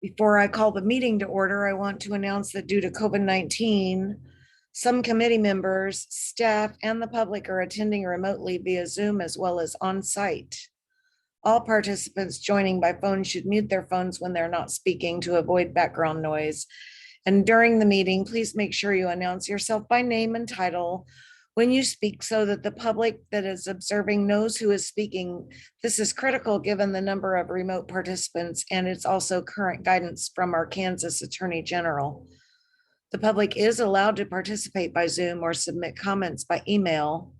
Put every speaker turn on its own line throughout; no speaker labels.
Before I call the meeting to order, I want to announce that due to COVID-19, some committee members, staff, and the public are attending remotely via Zoom as well as on site. All participants joining by phone should mute their phones when they're not speaking to avoid background noise. And during the meeting, please make sure you announce yourself by name and title when you speak so that the public that is observing knows who is speaking. This is critical given the number of remote participants, and it's also current guidance from our Kansas Attorney General. The public is allowed to participate by Zoom or submit comments by email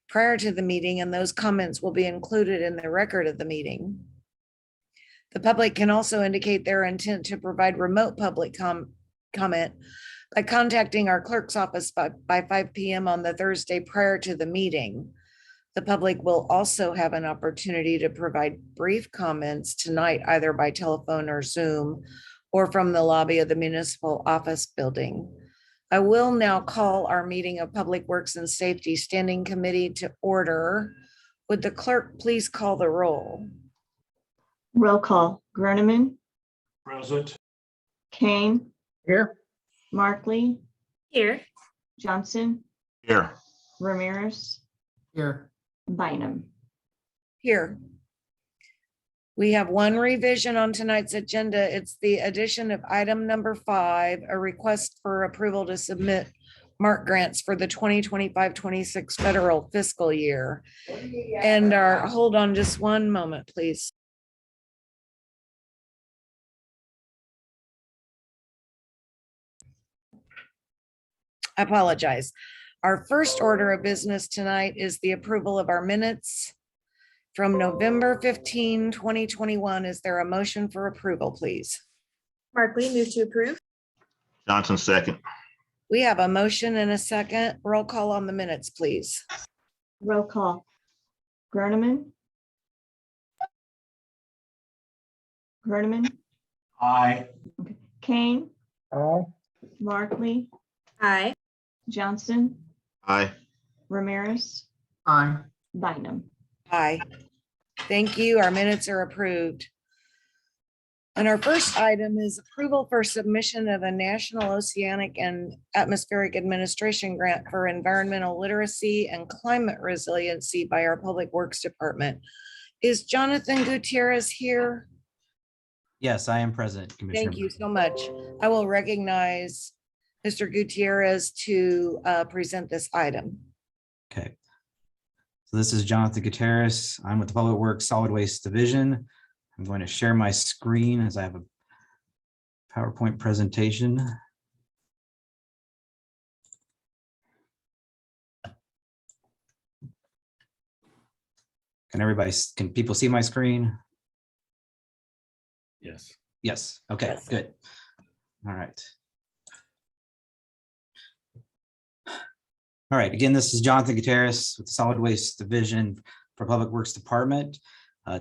prior to the meeting, and those comments will be included in the record of the meeting. The public can also indicate their intent to provide remote public comment by contacting our clerk's office by 5 p.m. on the Thursday prior to the meeting. The public will also have an opportunity to provide brief comments tonight, either by telephone or Zoom, or from the lobby of the municipal office building. I will now call our meeting of Public Works and Safety Standing Committee to order. Would the clerk please call the roll?
Roll call. Groneman.
Present.
Kane.
Here.
Markley.
Here.
Johnson.
Here.
Ramirez.
Here.
Bynum.
Here. We have one revision on tonight's agenda. It's the addition of item number 5, a request for approval to submit MARC grants for the 2025-26 federal fiscal year. And hold on just one moment, please. I apologize. Our first order of business tonight is the approval of our minutes from November 15, 2021. Is there a motion for approval, please?
Markley, move to approve.
Johnson, second.
We have a motion and a second. Roll call on the minutes, please.
Roll call. Groneman. Groneman.
Aye.
Kane.
Aye.
Markley.
Aye.
Johnson.
Aye.
Ramirez.
Aye.
Bynum.
Aye. Thank you. Our minutes are approved. And our first item is approval for submission of a National Oceanic and Atmospheric Administration grant for environmental literacy and climate resiliency by our Public Works Department. Is Jonathan Gutierrez here?
Yes, I am present, Commissioner.
Thank you so much. I will recognize Mr. Gutierrez to present this item.
Okay. So this is Jonathan Gutierrez. I'm with the Public Works Solid Waste Division. I'm going to share my screen as I have a PowerPoint presentation. Can people see my screen?
Yes.
Yes. Okay,
Yes.
Good. All right. All right, again, this is Jonathan Gutierrez with the Solid Waste Division for Public Works Department.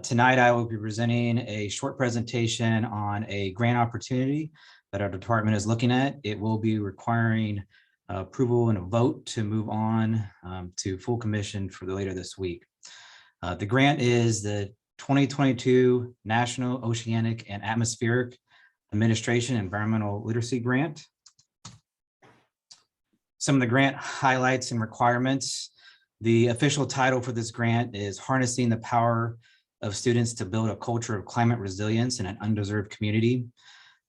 Tonight, I will be presenting a short presentation on a grant opportunity that our department is looking at. It will be requiring approval and a vote to move on to full commission for later this week. The grant is the 2022 National Oceanic and Atmospheric Administration Environmental Literacy Grant. Some of the grant highlights and requirements. The official title for this grant is Harnessing the Power of Students to Build a Culture of Climate Resilience in an Undeserved Community.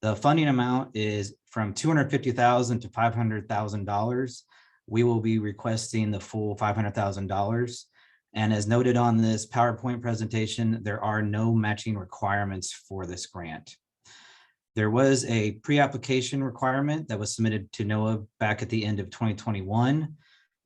The funding amount is from $250,000 to $500,000. We will be requesting the full $500,000. And as noted on this PowerPoint presentation, there are no matching requirements for this grant. There was a pre-application requirement that was submitted to NOAA back at the end of 2021.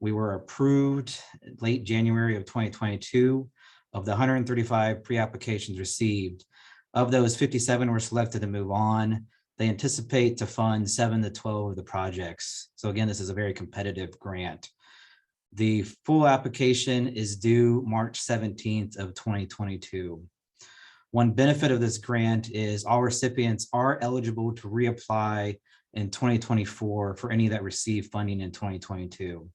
We were approved late January of 2022. Of the 135 pre-applications received, of those 57 were selected to move on. They anticipate to fund 7 to 12 of the projects. So again, this is a very competitive grant. The full application is due March 17th of 2022. One benefit of this grant is all recipients are eligible to reapply in 2024 for any that receive funding in 2022.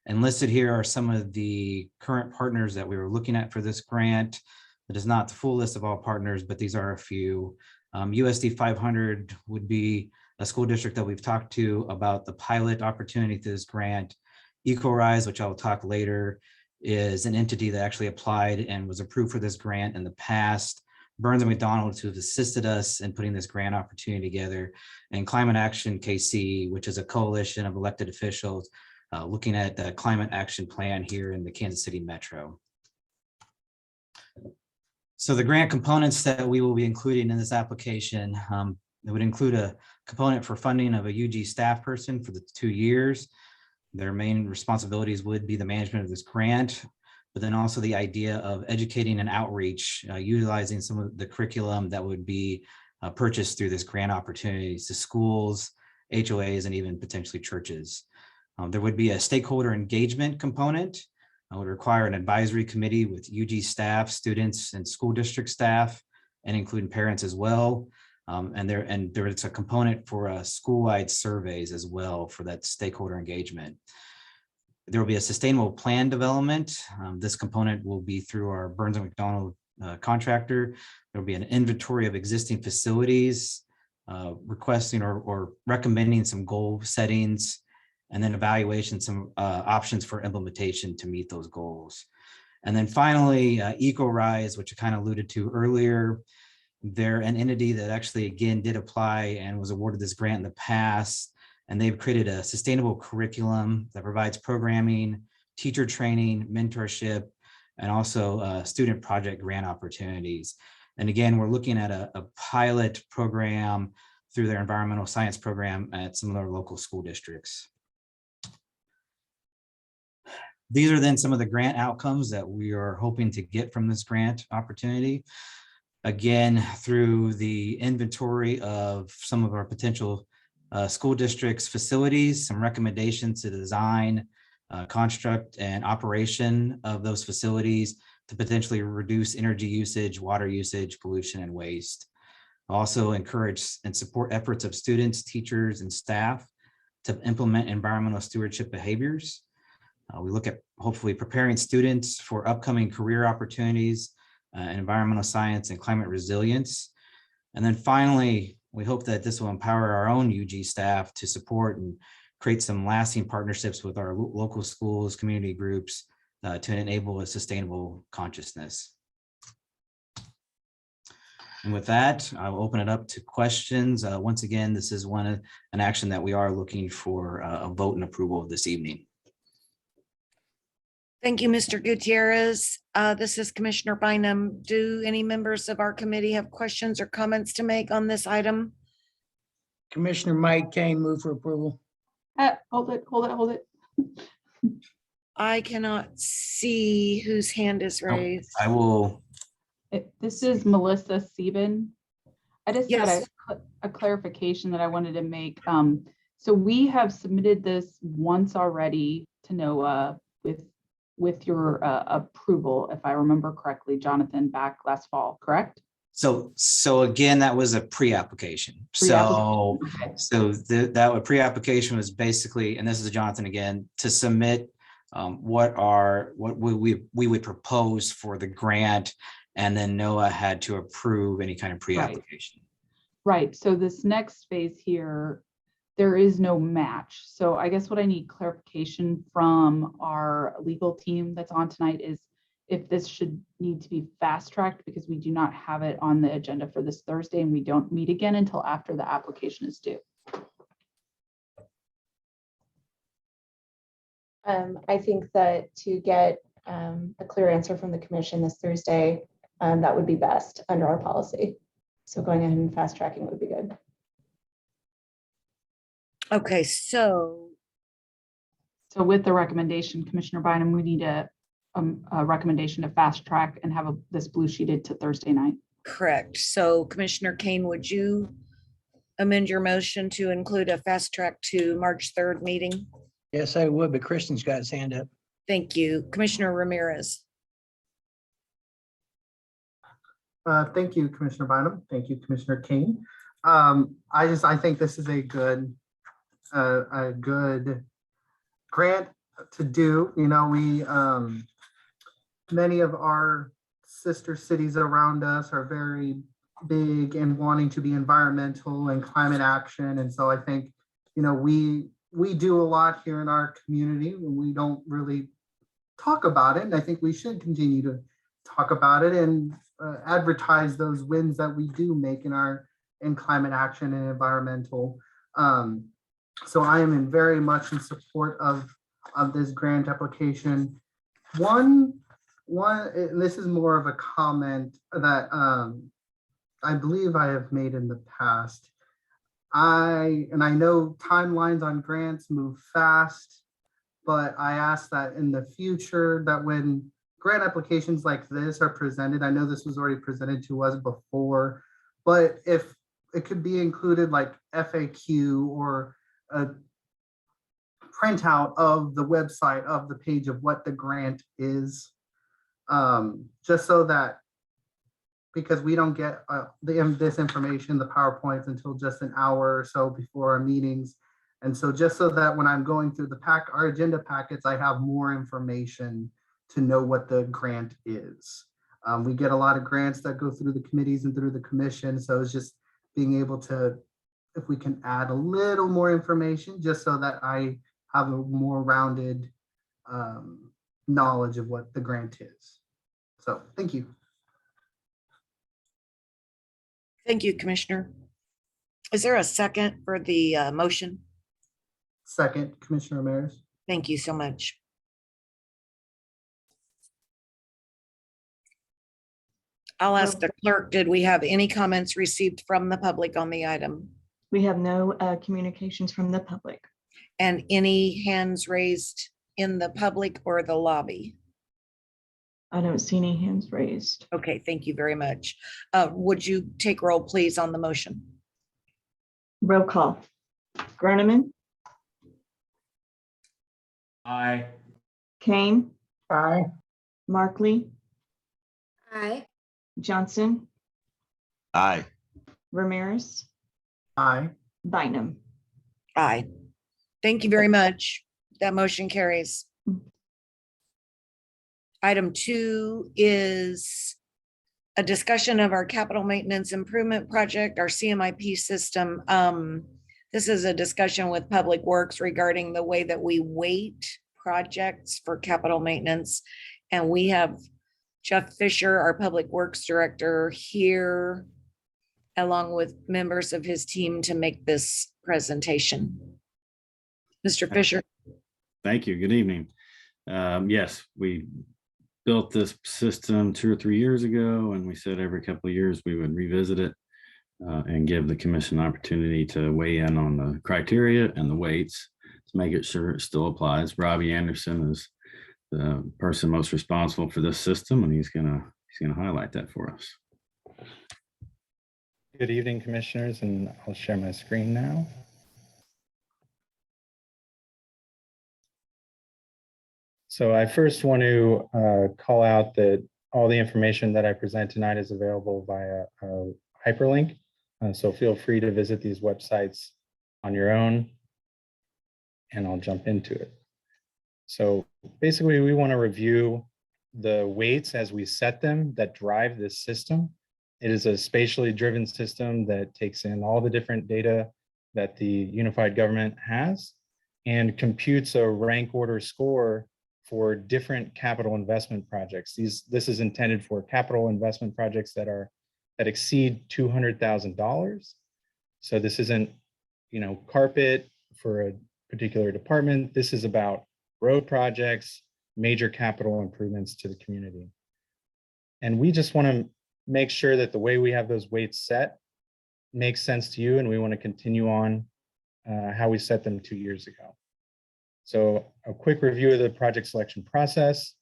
And listed here are some of the current partners that we were looking at for this grant. It is not the full list of all partners, but these are a few. USD 500 would be a school district that we've talked to about the pilot opportunity to this grant. EcoRise, which I'll talk later, is an entity that actually applied and was approved for this grant in the past. Burns and McDonald, who have assisted us in putting this grant opportunity together, and Climate Action KC, which is a coalition of elected officials looking at the climate action plan here in the Kansas City Metro. So the grant components that we will be including in this application, it would include a component for funding of a UG staff person for the 2 years. Their main responsibilities would be the management of this grant, but then also the idea of educating and outreach, utilizing some of the curriculum that would be purchased through this grant opportunities to schools, HOAs, and even potentially churches. There would be a stakeholder engagement component. Would require an advisory committee with UG staff, students, and school district staff, and including parents as well. And there is a component for school-wide surveys as well for that stakeholder engagement. There will be a sustainable plan development. This component will be through our Burns and McDonald contractor. There will be an inventory of existing facilities, requesting or recommending some goal settings, and then evaluation some options for implementation to meet those goals. And then finally, EcoRise, which I kind of alluded to earlier. They're an entity that actually, again, did apply and was awarded this grant in the past. And they've created a sustainable curriculum that provides programming, teacher training, mentorship, and also student project grant opportunities. And again, we're looking at a pilot program through their environmental science program at some of our local school districts. These are then some of the grant outcomes that we are hoping to get from this grant opportunity. Again, through the inventory of some of our potential school districts facilities, some recommendations to design, construct, and operation of those facilities to potentially reduce energy usage, water usage, pollution, and waste. Also encourage and support efforts of students, teachers, and staff to implement environmental stewardship behaviors. We look at hopefully preparing students for upcoming career opportunities in environmental science and climate resilience. And then finally, we hope that this will empower our own UG staff to support and create some lasting partnerships with our local schools, community groups to enable a sustainable consciousness. And with that, I'll open it up to questions. Once again, this is an action that we are looking for a vote and approval of this evening.
Thank you, Mr. Gutierrez. This is Commissioner Bynum. Do any members of our committee have questions or comments to make on this item?
Commissioner Mike Kane, move for approval.
Hold it.
I cannot see whose hand is raised.
I will.
This is Melissa Bynum. I just
Yes.
had a clarification that I wanted to make. So we have submitted this once already to NOAA with your approval, if I remember correctly, Jonathan, back last fall, correct?
So again, that was a pre-application.
Okay.
That pre-application was basically, and this is Jonathan again, to submit what we would propose for the grant, and then NOAA had to approve any kind of pre-application.
Right. So this next phase here, there is no match. So I guess what I need clarification from our legal team that's on tonight is if this should need to be fast-tracked, because we do not have it on the agenda for this Thursday and we don't meet again until after the application is due.
I think that to get a clear answer from the commission this Thursday, that would be best under our policy. So going ahead and fast tracking would be good.
Okay, so
with the recommendation, Commissioner Bynum, we need a recommendation to fast track and have this blue sheeted to Thursday night.
correct. So Commissioner Kane, would you amend your motion to include a fast track to March 3rd meeting?
Yes, I would, but Kristen's got his hand up.
Thank you. Commissioner Ramirez.
Thank you, Commissioner Bynum. Thank you, Commissioner Kane. I think this is a good grant to do. You know, we many of our sister cities around us are very big in wanting to be environmental and climate action. And so I think, we do a lot here in our community and we don't really talk about it. And I think we should continue to talk about it and advertise those wins that we do make in climate action and environmental. So I am very much in support of this grant application. One, and this is more of a comment that I believe I have made in the past. I know timelines on grants move fast, but I ask that in the future that when grant applications like this are presented, I know this was already presented to us before, but if it could be included like FAQ or a printout of the website of the page of what the grant is, just so that, because we don't get this information, the PowerPoints, until just an hour or so before our meetings. And so just so that when I'm going through our agenda packets, I have more information to know what the grant is. We get a lot of grants that go through the committees and through the commission. So it's just being able to, if we can add a little more information, just so that I have a more rounded knowledge of what the grant is. So thank you.
Thank you, Commissioner. Is there a second for the motion?
Second, Commissioner Ramirez.
Thank you so much. I'll ask the clerk, did we have any comments received from the public on the item?
We have no communications from the public.
And any hands raised in the public or the lobby?
I don't see any hands raised.
Okay, thank you very much. Would you take roll, please, on the motion?
Roll call. Groneman,
Aye.
Kane,
Aye.
Markley,
Aye.
Johnson,
Aye.
Ramirez,
Aye.
Bynum.
Aye. Thank you very much. That motion carries. Item 2 is a discussion of our capital maintenance improvement project, our CMIP system. This is a discussion with Public Works regarding the way that we weight projects for capital maintenance. And we have Jeff Fisher, our Public Works Director, here, along with members of his team to make this presentation. Mr. Fisher.
Thank you. Good evening. Yes, we built this system 2 or 3 years ago, and we said every couple of years we would revisit it and give the commission an opportunity to weigh in on the criteria and the weights to make it sure it still applies. Robbie Anderson is the person most responsible for this system, and he's gonna highlight that for us.
Good evening, commissioners, and I'll share my screen now. So I first want to call out that all the information that I present tonight is available via a hyperlink. So feel free to visit these websites on your own, and I'll jump into it. So basically, we want to review the weights as we set them that drive this system. It is a spatially driven system that takes in all the different data that the unified government has and computes a rank order score for different capital investment projects. This is intended for capital investment projects that exceed $200,000. So this isn't, carpet for a particular department. This is about road projects, major capital improvements to the community. And we just want to make sure that the way we have those weights set makes sense to you, and we want to continue on how we set them 2 years ago. So a quick review of the project selection process.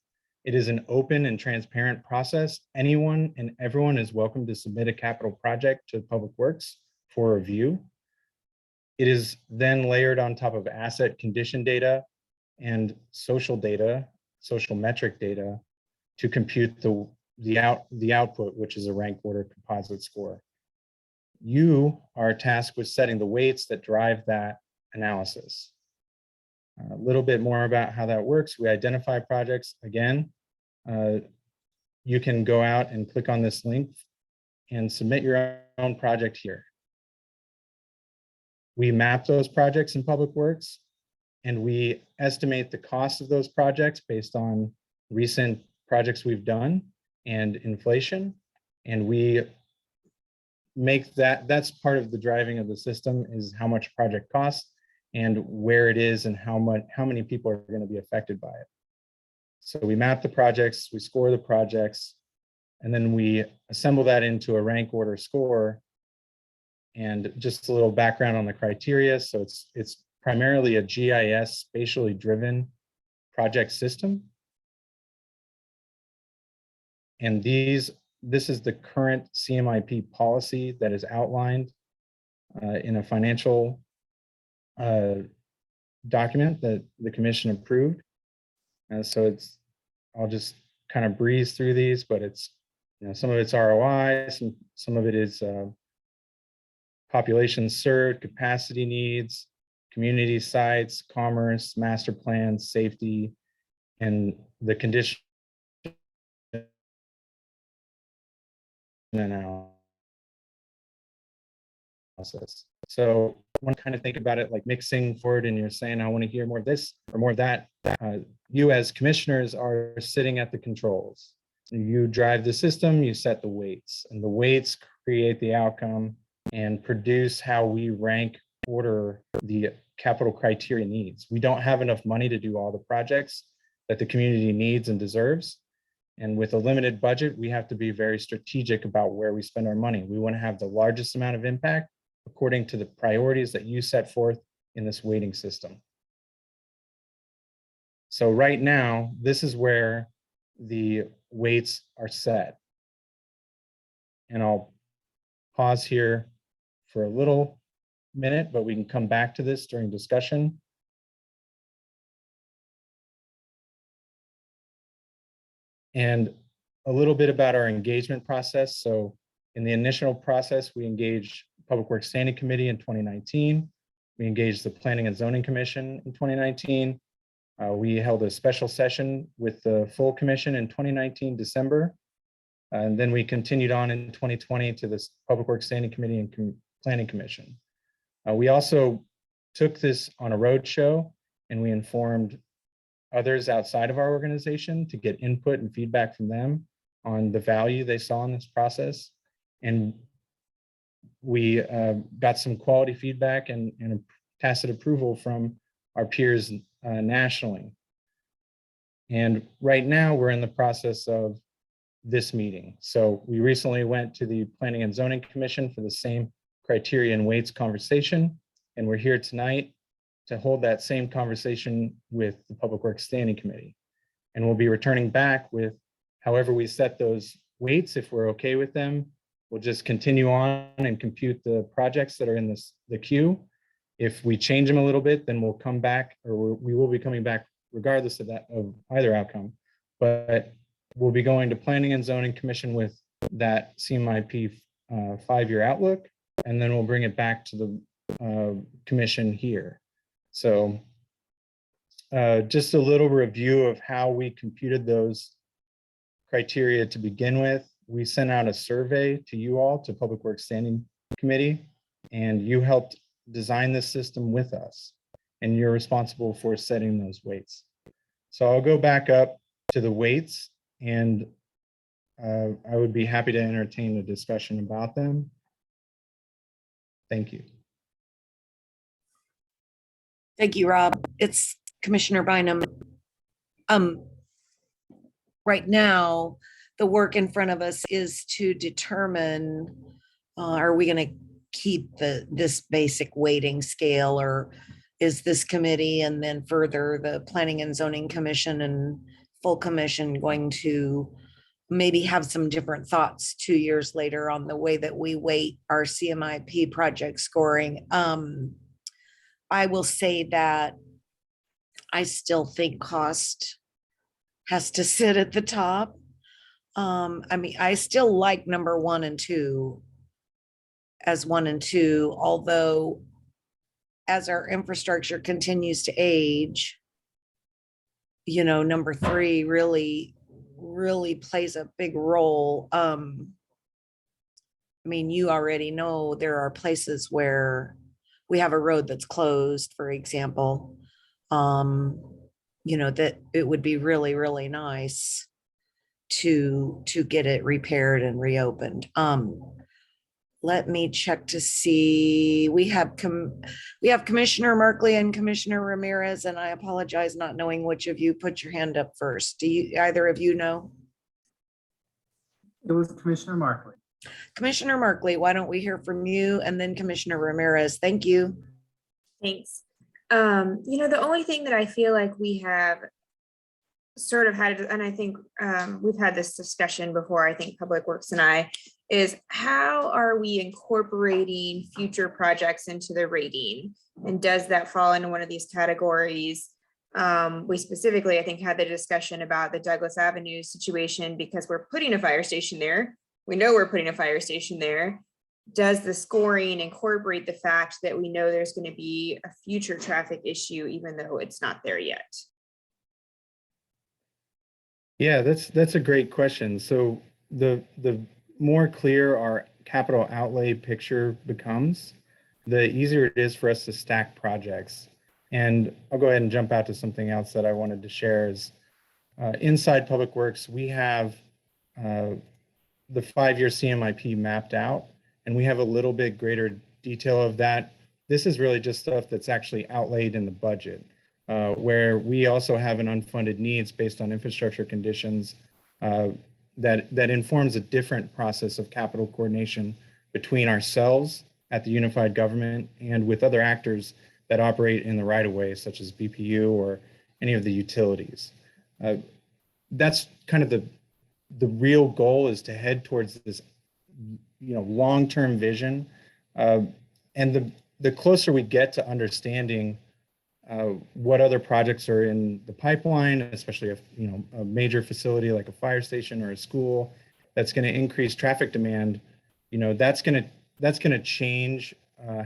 It is an open and transparent process. Anyone and everyone is welcome to submit a capital project to Public Works for review. It is then layered on top of asset condition data and social metric data to compute the output, which is a rank order composite score. You are tasked with setting the weights that drive that analysis. A little bit more about how that works. We identify projects. Again, you can go out and click on this link and submit your own project here. We map those projects in Public Works, and we estimate the cost of those projects based on recent projects we've done and inflation. And we make that's part of the driving of the system, is how much project costs and where it is and how many people are going to be affected by it. So we map the projects, we score the projects, and then we assemble that into a rank order score. And just a little background on the criteria. So it's primarily a GIS spatially driven project system. And this is the current CMIP policy that is outlined in a financial document that the commission approved. So I'll just kind of breeze through these, but it's, some of it's ROI, some of it is population served, capacity needs, community sites, commerce, master plans, safety, and the condition analysis. So one kind of think about it like mixing forward, and you're saying, I want to hear more of this or more of that. You as commissioners are sitting at the controls. You drive the system, you set the weights, and the weights create the outcome and produce how we rank order the capital criteria needs. We don't have enough money to do all the projects that the community needs and deserves. And with a limited budget, we have to be very strategic about where we spend our money. We want to have the largest amount of impact according to the priorities that you set forth in this weighting system. So right now, this is where the weights are set. And I'll pause here for a little minute, but we can come back to this during discussion. And a little bit about our engagement process. So in the initial process, we engaged Public Works Standing Committee in 2019. We engaged the Planning and Zoning Commission in 2019. We held a special session with the full commission in 2019, December. And then we continued on in 2020 to this Public Works Standing Committee and Planning Commission. We also took this on a road show, and we informed others outside of our organization to get input and feedback from them on the value they saw in this process. And we got some quality feedback and a tacit approval from our peers nationally. And right now we're in the process of this meeting. So we recently went to the Planning and Zoning Commission for the same criteria and weights conversation. And we're here tonight to hold that same conversation with the Public Works Standing Committee. And we'll be returning back with however we set those weights. If we're okay with them, we'll just continue on and compute the projects that are in the queue. If we change them a little bit, then we'll come back, or we will be coming back regardless of either outcome. But we'll be going to Planning and Zoning Commission with that CMIP 5-year outlook, and then we'll bring it back to the commission here. So just a little review of how we computed those criteria to begin with. We sent out a survey to you all, to Public Works Standing Committee, and you helped design this system with us, and you're responsible for setting those weights. So I'll go back up to the weights, and I would be happy to entertain a discussion about them. Thank you.
Thank you, Rob. It's Commissioner Bynum. Right now, the work in front of us is to determine, are we going to keep this basic weighting scale, or is this committee and then further the Planning and Zoning Commission and full commission going to maybe have some different thoughts 2 years later on the way that we weight our CMIP project scoring? I will say that I still think cost has to sit at the top. I mean, I still like number 1 and 2 as 1 and 2, although as our infrastructure continues to age, number 3 really plays a big role. I mean, you already know there are places where we have a road that's closed, for example. You know, that it would be really, really nice to get it repaired and reopened. Let me check to see, we have Commissioner Markley and Commissioner Ramirez, and I apologize not knowing which of you put your hand up first. Do you, either of you know?
It was Commissioner Markley.
Commissioner Markley, why don't we hear from you and then Commissioner Ramirez? Thank you.
Thanks. You know, the only thing that I feel like we have sort of had, and I think we've had this discussion before, I think Public Works and I, is how are we incorporating future projects into the rating? And does that fall into one of these categories? We specifically, I think, had the discussion about the Douglas Avenue situation because we're putting a fire station there. We know we're putting a fire station there. Does the scoring incorporate the fact that we know there's going to be a future traffic issue, even though it's not there yet?
Yeah, that's a great question. So the more clear our capital outlay picture becomes, the easier it is for us to stack projects. And I'll go ahead and jump out to something else that I wanted to share is inside Public Works, we have the 5-year CMIP mapped out, and we have a little bit greater detail of that. This is really just stuff that's actually outlaid in the budget, where we also have an unfunded needs based on infrastructure conditions that informs a different process of capital coordination between ourselves at the unified government and with other actors that operate in the right of way, such as BPU or any of the utilities. That's kind of the real goal, is to head towards this, you know, long-term vision. And the closer we get to understanding what other projects are in the pipeline, especially if, you know, a major facility like a fire station or a school that's going to increase traffic demand, you know, that's going to change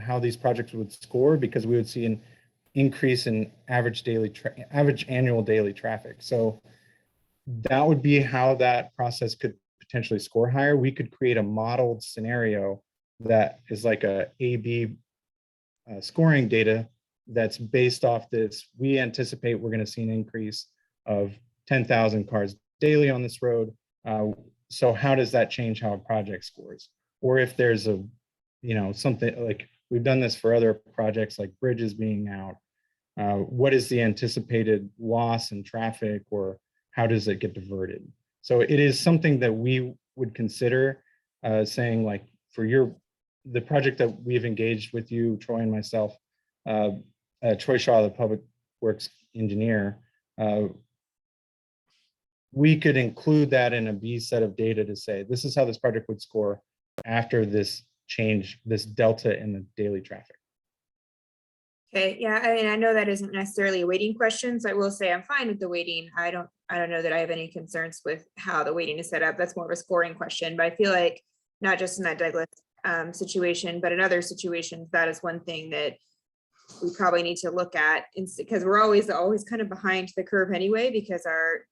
how these projects would score, because we would see an increase in average annual daily traffic. So that would be how that process could potentially score higher. We could create a modeled scenario that is like a A/B scoring data that's based off this. We anticipate we're going to see an increase of 10,000 cars daily on this road. So how does that change how a project scores? Or if there's a, you know, something like we've done this for other projects like bridges being out, what is the anticipated loss in traffic, or how does it get diverted? So it is something that we would consider saying, like, for the project that we've engaged with you, Troy and myself, Troy Shaw, the public works engineer, we could include that in a B set of data to say, this is how this project would score after this change, this delta in the daily traffic.
Okay, yeah, I mean, I know that isn't necessarily a weighting question, so I will say I'm fine with the weighting. I don't know that I have any concerns with how the weighting is set up. That's more of a scoring question, but I feel like not just in that Douglas situation, but in other situations, that is one thing that we probably need to look at, because we're always kind of behind the curve anyway, because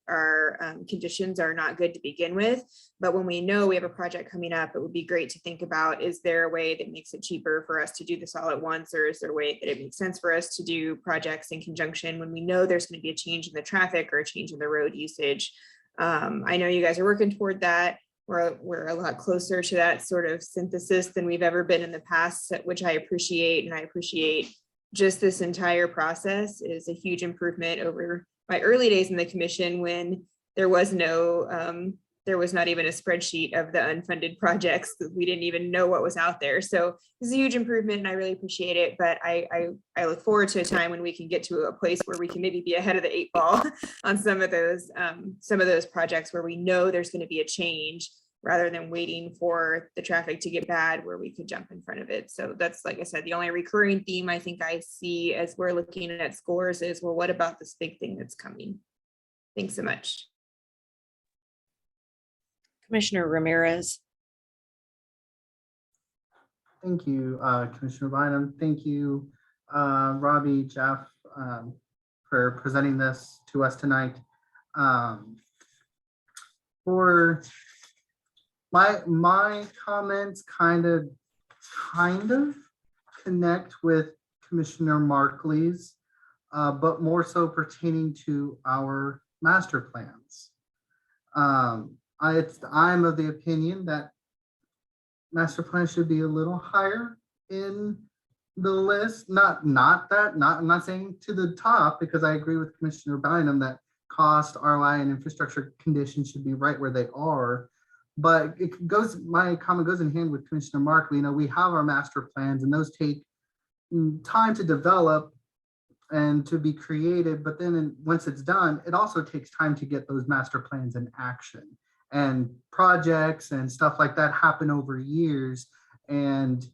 our conditions are not good to begin with. But when we know we have a project coming up, it would be great to think about, is there a way that makes it cheaper for us to do this all at once, or is there a way that it makes sense for us to do projects in conjunction when we know there's going to be a change in the traffic or a change in the road usage? I know you guys are working toward that. We're a lot closer to that sort of synthesis than we've ever been in the past, which I appreciate, and I appreciate just this entire process is a huge improvement over my early days in the commission, when there was not even a spreadsheet of the unfunded projects. We didn't even know what was out there. So it's a huge improvement, and I really appreciate it. But I look forward to a time when we can get to a place where we can maybe be ahead of the 8 ball on some of those projects where we know there's going to be a change, rather than waiting for the traffic to get bad where we could jump in front of it. So that's, like I said, the only recurring theme I think I see as we're looking at scores is, well, what about this big thing that's coming? Thanks so much.
Commissioner Ramirez.
Thank you, Commissioner Bynum. Thank you, Robbie, Jeff, for presenting this to us tonight. For my comments kind of connect with Commissioner Markley's, but more so pertaining to our master plans. I'm of the opinion that master plan should be a little higher in the list. I'm not saying to the top, because I agree with Commissioner Bynum that cost, ROI, and infrastructure conditions should be right where they are. But my comment goes in hand with Commissioner Markley. We have our master plans, and those take time to develop and to be created. But then once it's done, it also takes time to get those master plans in action. And projects and stuff like that happen over years. And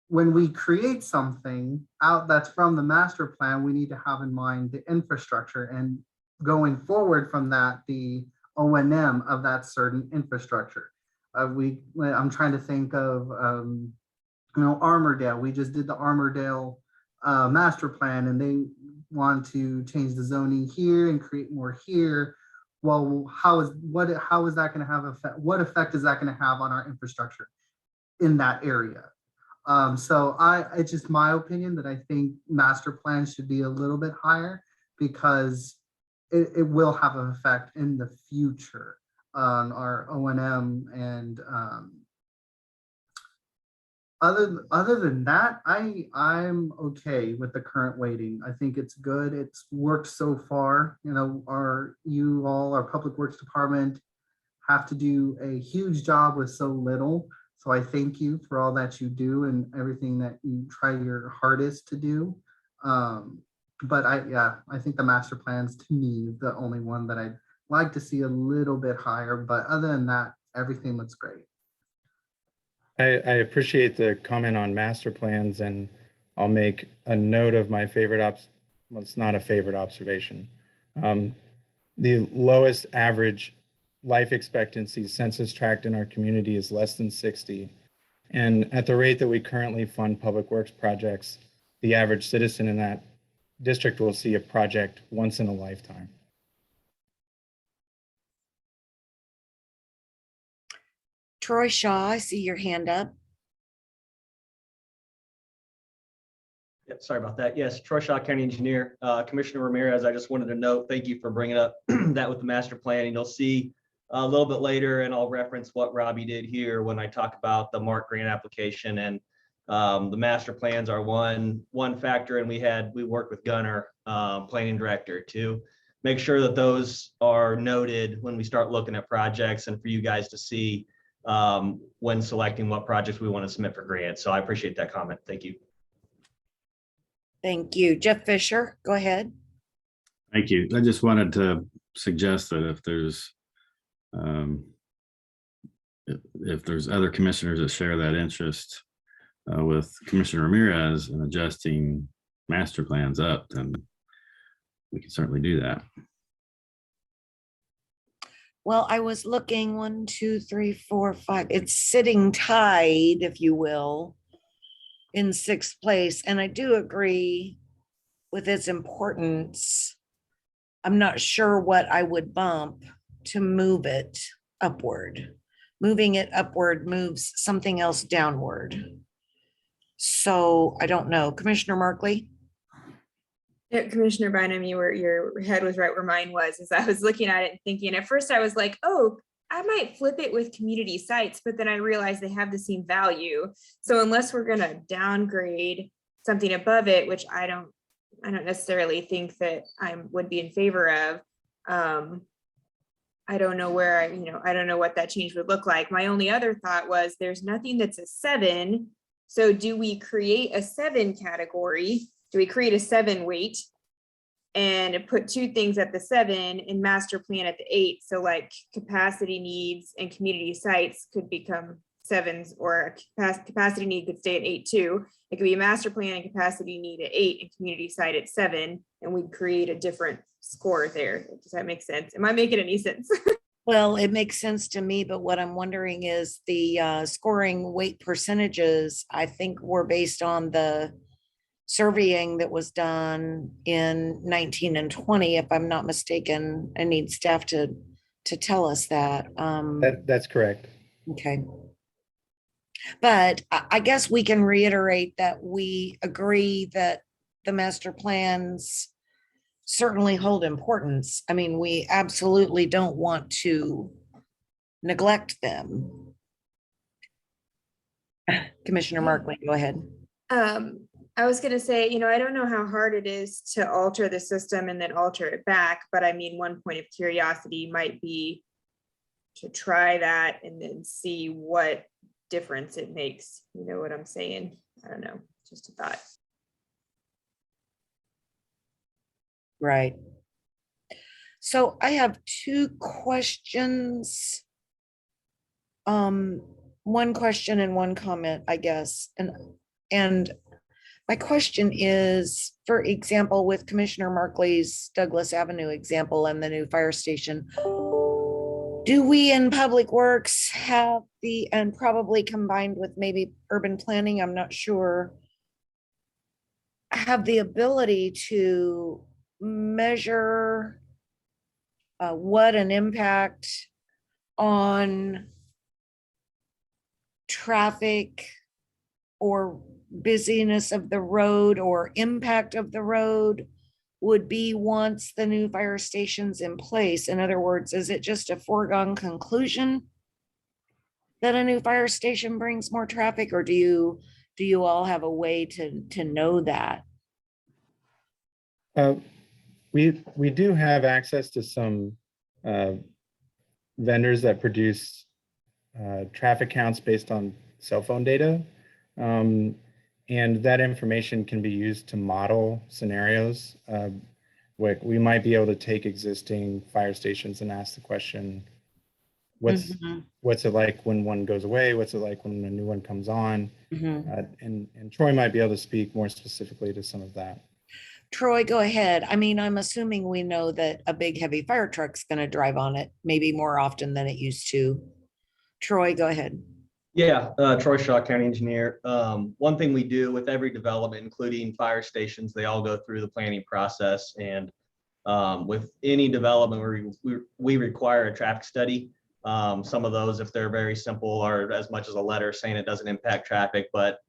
when we create something out that's from the master plan, we need to have in mind the infrastructure, and going forward from that, the O&M of that certain infrastructure. I'm trying to think of, Armourdale. We just did the Armourdale master plan, and they want to change the zoning here and create more here. Well, how is that going to have effect? What effect is that going to have on our infrastructure in that area? So it's just my opinion that I think master plans should be a little bit higher, because it will have an effect in the future on our O&M. And other than that, I'm okay with the current weighting. I think it's good. It's worked so far. Our Public Works Department have to do a huge job with so little. So I thank you for all that you do and everything that you try your hardest to do. But I think the master plan's, to me, the only one that I'd like to see a little bit higher. But other than that, everything looks great.
I appreciate the comment on master plans, and I'll make a note of my favorite well, it's not a favorite observation. The lowest average life expectancy census tract in our community is less than 60. And at the rate that we currently fund public works projects, the average citizen in that district will see a project once in a lifetime.
Troy Shaw, I see your hand up.
Yep, sorry about that. Yes, Troy Shaw, County Engineer. Commissioner Ramirez, I just wanted to note, thank you for bringing up that with the master plan. And you'll see a little bit later, and I'll reference what Robbie did here when I talk about the MARC grant application. And the master plans are one factor, and we worked with Gunner, planning director, to make sure that those are noted when we start looking at projects, and for you guys to see when selecting what projects we want to submit for grants. So I appreciate that comment. Thank you.
Thank you. Jeff Fisher, go ahead.
Thank you. I just wanted to suggest that if there's other commissioners that share that interest with Commissioner Ramirez in adjusting master plans up, then we can certainly do that.
Well, I was looking 1, 2, 3, 4, 5. It's sitting tied, if you will, in 6th place. And I do agree with its importance. I'm not sure what I would bump to move it upward. Moving it upward moves something else downward. So I don't know. Commissioner Markley?
Yeah, Commissioner Bynum, your head was right where mine was. As I was looking at it and thinking, at first I was like, oh, I might flip it with community sites, but then I realized they have the same value. So unless we're going to downgrade something above it, which I don't necessarily think that I would be in favor of, I don't know where I don't know what that change would look like. My only other thought was there's nothing that's a 7. So do we create a 7 category? Do we create a 7 weight and put 2 things at the 7 and master plan at the 8? So like capacity needs and community sites could become 7s, or a capacity need could stay at 8 too. It could be a master plan and capacity need at 8 and community site at 7, and we'd create a different score there. Does that make sense? Am I making any sense?
Well, it makes sense to me, but what I'm wondering is the scoring weight percentages, I think, were based on the surveying that was done in 19 and 20, if I'm not mistaken. I need staff to tell us that.
That's correct.
Okay. But I guess we can reiterate that we agree that the master plans certainly hold importance. I mean, we absolutely don't want to neglect them. Commissioner Markley, go ahead.
I was gonna say, I don't know how hard it is to alter the system and then alter it back, but I mean, one point of curiosity might be to try that and then see what difference it makes. You know what I'm saying? I don't know, just a thought.
Right. So I have two questions. One question and one comment, I guess. And my question is, for example, with Commissioner Markley's Douglas Avenue example and the new fire station, do we in Public Works have and probably combined with maybe urban planning, I'm not sure, have the ability to measure what an impact on traffic or busyness of the road or impact of the road would be once the new fire station's in place? In other words, is it just a foregone conclusion that a new fire station brings more traffic, or do you all have a way to know that?
We do have access to some vendors that produce traffic counts based on cell phone data. And that information can be used to model scenarios. We might be able to take existing fire stations and ask the question, what's it like when one goes away? What's it like when a new one comes on? And Troy might be able to speak more specifically to some of that.
Troy, go ahead. I mean, I'm assuming we know that a big heavy fire truck's going to drive on it, maybe more often than it used to. Troy, go ahead.
Yeah, Troy Shaw, County Engineer. One thing we do with every development, including fire stations, they all go through the planning process. And with any development, we require a traffic study. Some of those, if they're very simple, are as much as a letter saying it doesn't impact traffic. But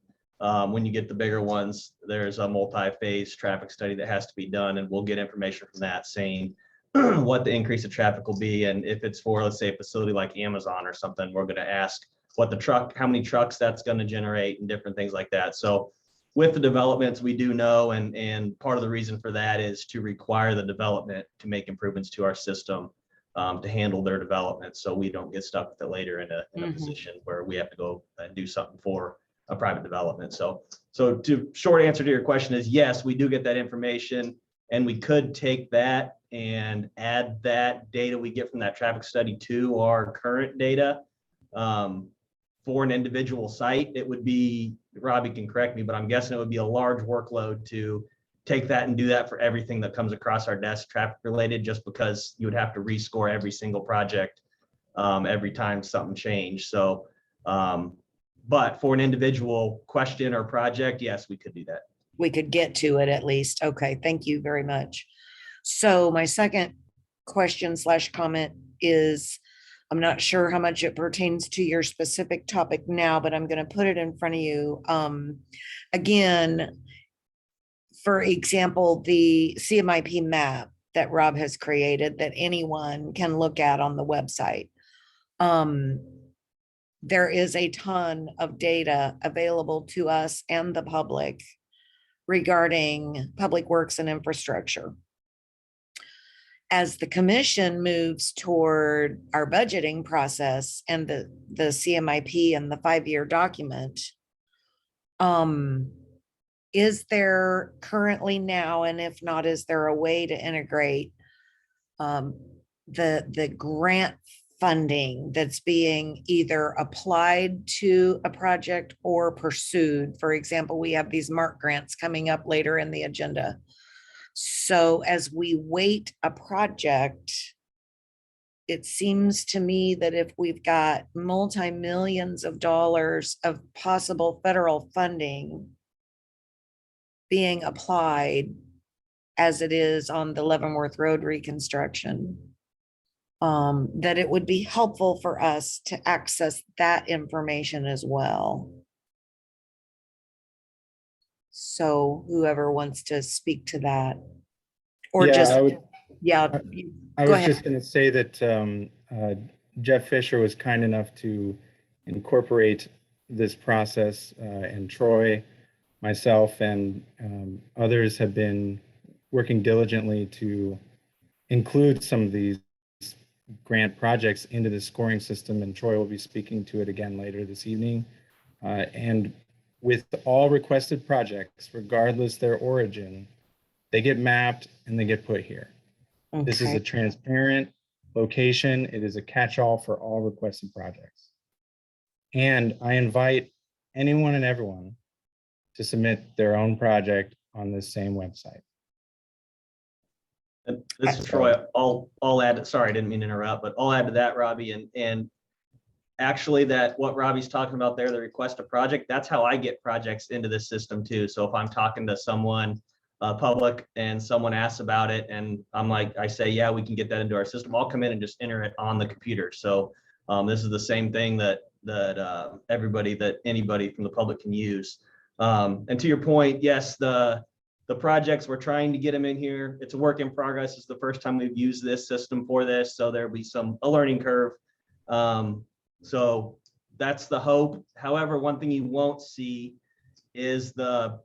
when you get the bigger ones, there's a multi-phase traffic study that has to be done, and we'll get information from that saying what the increase of traffic will be. And if it's for, let's say, a facility like Amazon or something, we're going to ask how many trucks that's going to generate and different things like that. So with the developments, we do know, and part of the reason for that is to require the development to make improvements to our system to handle their development, so we don't get stuck with it later in a position where we have to go and do something for a private development. So to short answer to your question is yes, we do get that information, and we could take that and add that data we get from that traffic study to our current data. For an individual site, it would be, Robbie can correct me, but I'm guessing it would be a large workload to take that and do that for everything that comes across our desk traffic related, just because you would have to rescore every single project every time something changed. So, but for an individual question or project, yes, we could do that.
We could get to it at least. Okay, thank you very much. So my second question / comment is, I'm not sure how much it pertains to your specific topic now, but I'm going to put it in front of you. Again, for example, the CMIP map that Rob has created that anyone can look at on the website. There is a ton of data available to us and the public regarding public works and infrastructure. As the commission moves toward our budgeting process and the CMIP and the 5-year document, is there currently now, and if not, is there a way to integrate the grant funding that's being either applied to a project or pursued? For example, we have these MARC grants coming up later in the agenda. So as we weight a project, it seems to me that if we've got multi-millions of dollars of possible federal funding being applied, as it is on the Leavenworth Road reconstruction, that it would be helpful for us to access that information as well. So whoever wants to speak to that, or
Yeah,
just,
I would,
yeah.
I
Go
was
ahead.
just going to say that Jeff Fisher was kind enough to incorporate this process, and Troy, myself, and others have been working diligently to include some of these grant projects into the scoring system, and Troy will be speaking to it again later this evening. And with all requested projects, regardless their origin, they get mapped and they get put here. This is
Okay.
a transparent location. It is a catch-all for all requested projects. And I invite anyone and everyone to submit their own project on this same website.
And this is Troy. I'll add, sorry, I didn't mean to interrupt, but I'll add to that, Robbie. And actually that what Robbie's talking about there, the request a project, that's how I get projects into this system too. So if I'm talking to someone public and someone asks about it and I'm like, I say, yeah, we can get that into our system. I'll come in and just enter it on the computer. So this is the same thing that anybody from the public can use. And to your point, yes, the projects, we're trying to get them in here. It's a work in progress. It's the first time we've used this system for this. So there'll be a learning curve. So that's the hope. However, one thing you won't see is the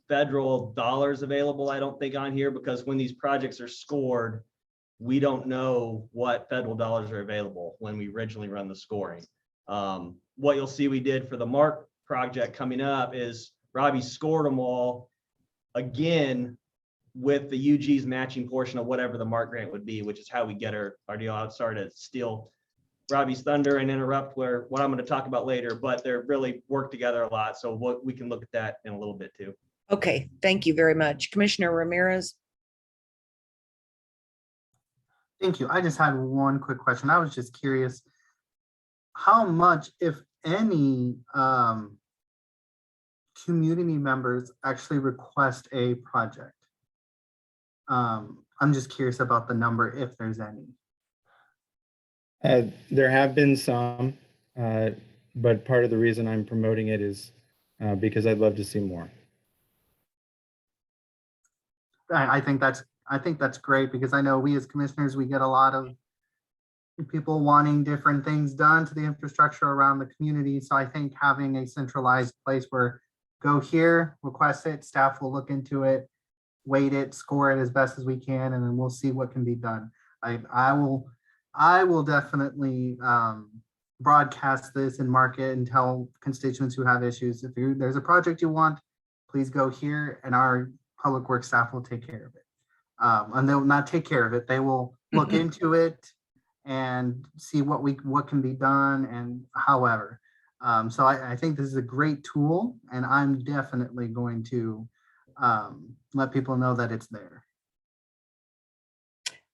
federal dollars available, I don't think, on here, because when these projects are scored, we don't know what federal dollars are available when we originally run the scoring. What you'll see we did for the Mark project coming up is Robbie scored them all again with the UG's matching portion of whatever the Mark grant would be, which is how we get our deal out. Sorry to steal Robbie's thunder and interrupt what I'm going to talk about later, but they're really work together a lot. So we can look at that in a little bit too.
Okay, thank you very much. Commissioner Ramirez.
Thank you. I just had one quick question. I was just curious, how much, if any, community members actually request a project? I'm just curious about the number, if there's any.
There have been some, but part of the reason I'm promoting it is because I'd love to see more.
I think that's great, because I know we as commissioners, we get a lot of people wanting different things done to the infrastructure around the community. So I think having a centralized place where go here, request it, staff will look into it, weight it, score it as best as we can, and then we'll see what can be done. I will definitely broadcast this and mark it and tell constituents who have issues, if there's a project you want, please go here, and our public works staff will take care of it. And they'll not take care of it, they will look into it and see what can be done and however. So I think this is a great tool, and I'm definitely going to let people know that it's there.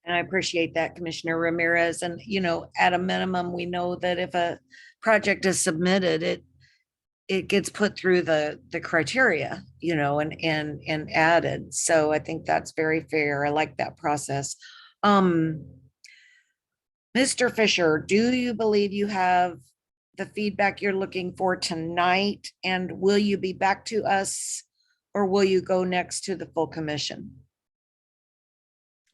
And I appreciate that, Commissioner Ramirez. And, at a minimum, we know that if a project is submitted, it gets put through the criteria, and added. So I think that's very fair. I like that process. Mr. Fisher, do you believe you have the feedback you're looking for tonight? And will you be back to us, or will you go next to the full commission?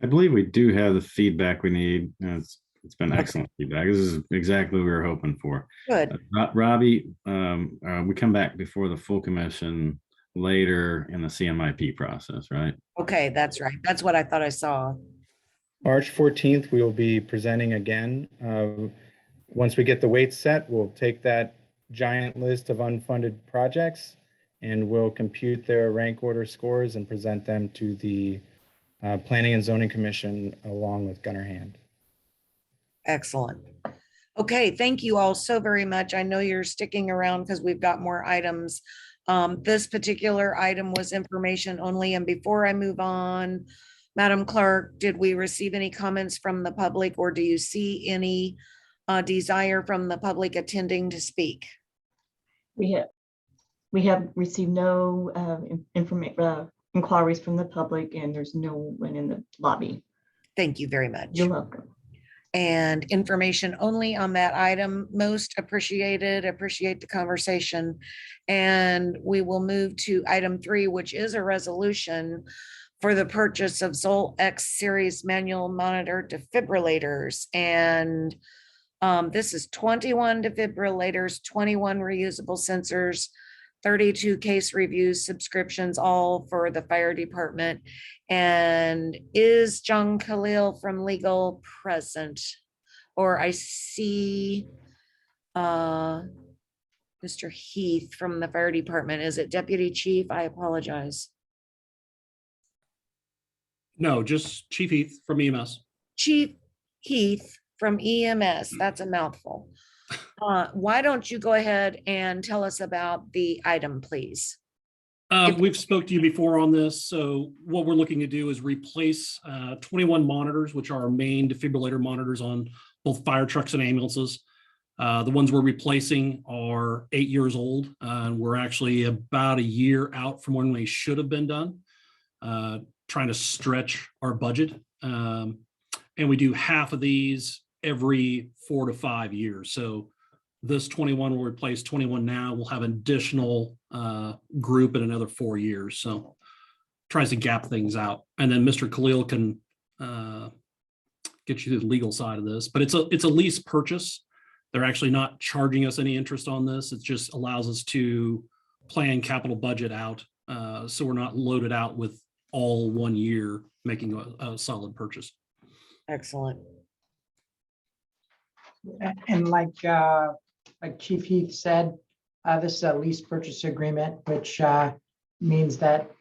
I believe we do have the feedback we need. It's been excellent feedback. This is exactly what we were hoping for.
Good.
Robbie, we come back before the full commission later in the CMIP process, right?
Okay, that's right. That's what I thought I saw.
March 14th, we will be presenting again. Once we get the weights set, we'll take that giant list of unfunded projects and we'll compute their rank order scores and present them to the Planning and Zoning Commission along with Gunner Hand.
Excellent. Okay, thank you all so very much. I know you're sticking around because we've got more items. This particular item was information only. And before I move on, Madam Clerk, did we receive any comments from the public, or do you see any desire from the public attending to speak?
We have received no inquiries from the public, and there's no one in the lobby.
Thank you very much.
You're welcome.
and information only on that item. Most appreciated, appreciate the conversation. And we will move to item 3, which is a resolution for the purchase of Zoll X series manual monitor defibrillators. And this is 21 defibrillators, 21 reusable sensors, 32 case reviews, subscriptions, all for the fire department. And is John Khalil from legal present? Or I see Mr. Heath from the fire department. Is it Deputy Chief? I apologize.
No, just Chief Heath from EMS.
Chief Heath from EMS. That's a mouthful. Why don't you go ahead and tell us about the item, please?
We've spoke to you before on this. So what we're looking to do is replace 21 monitors, which are our main defibrillator monitors on both fire trucks and ambulances. The ones we're replacing are 8 years old. We're actually about a year out from when they should have been done, trying to stretch our budget. And we do half of these every 4 to 5 years. So this 21 will replace 21 now. We'll have an additional group in another 4 years. So tries to gap things out. And then Mr. Khalil can get you to the legal side of this, but it's a lease purchase. They're actually not charging us any interest on this. It just allows us to plan capital budget out. So we're not loaded out with all 1 year making a solid purchase.
Excellent.
And like Chief Heath said, this is a lease purchase agreement, which means that,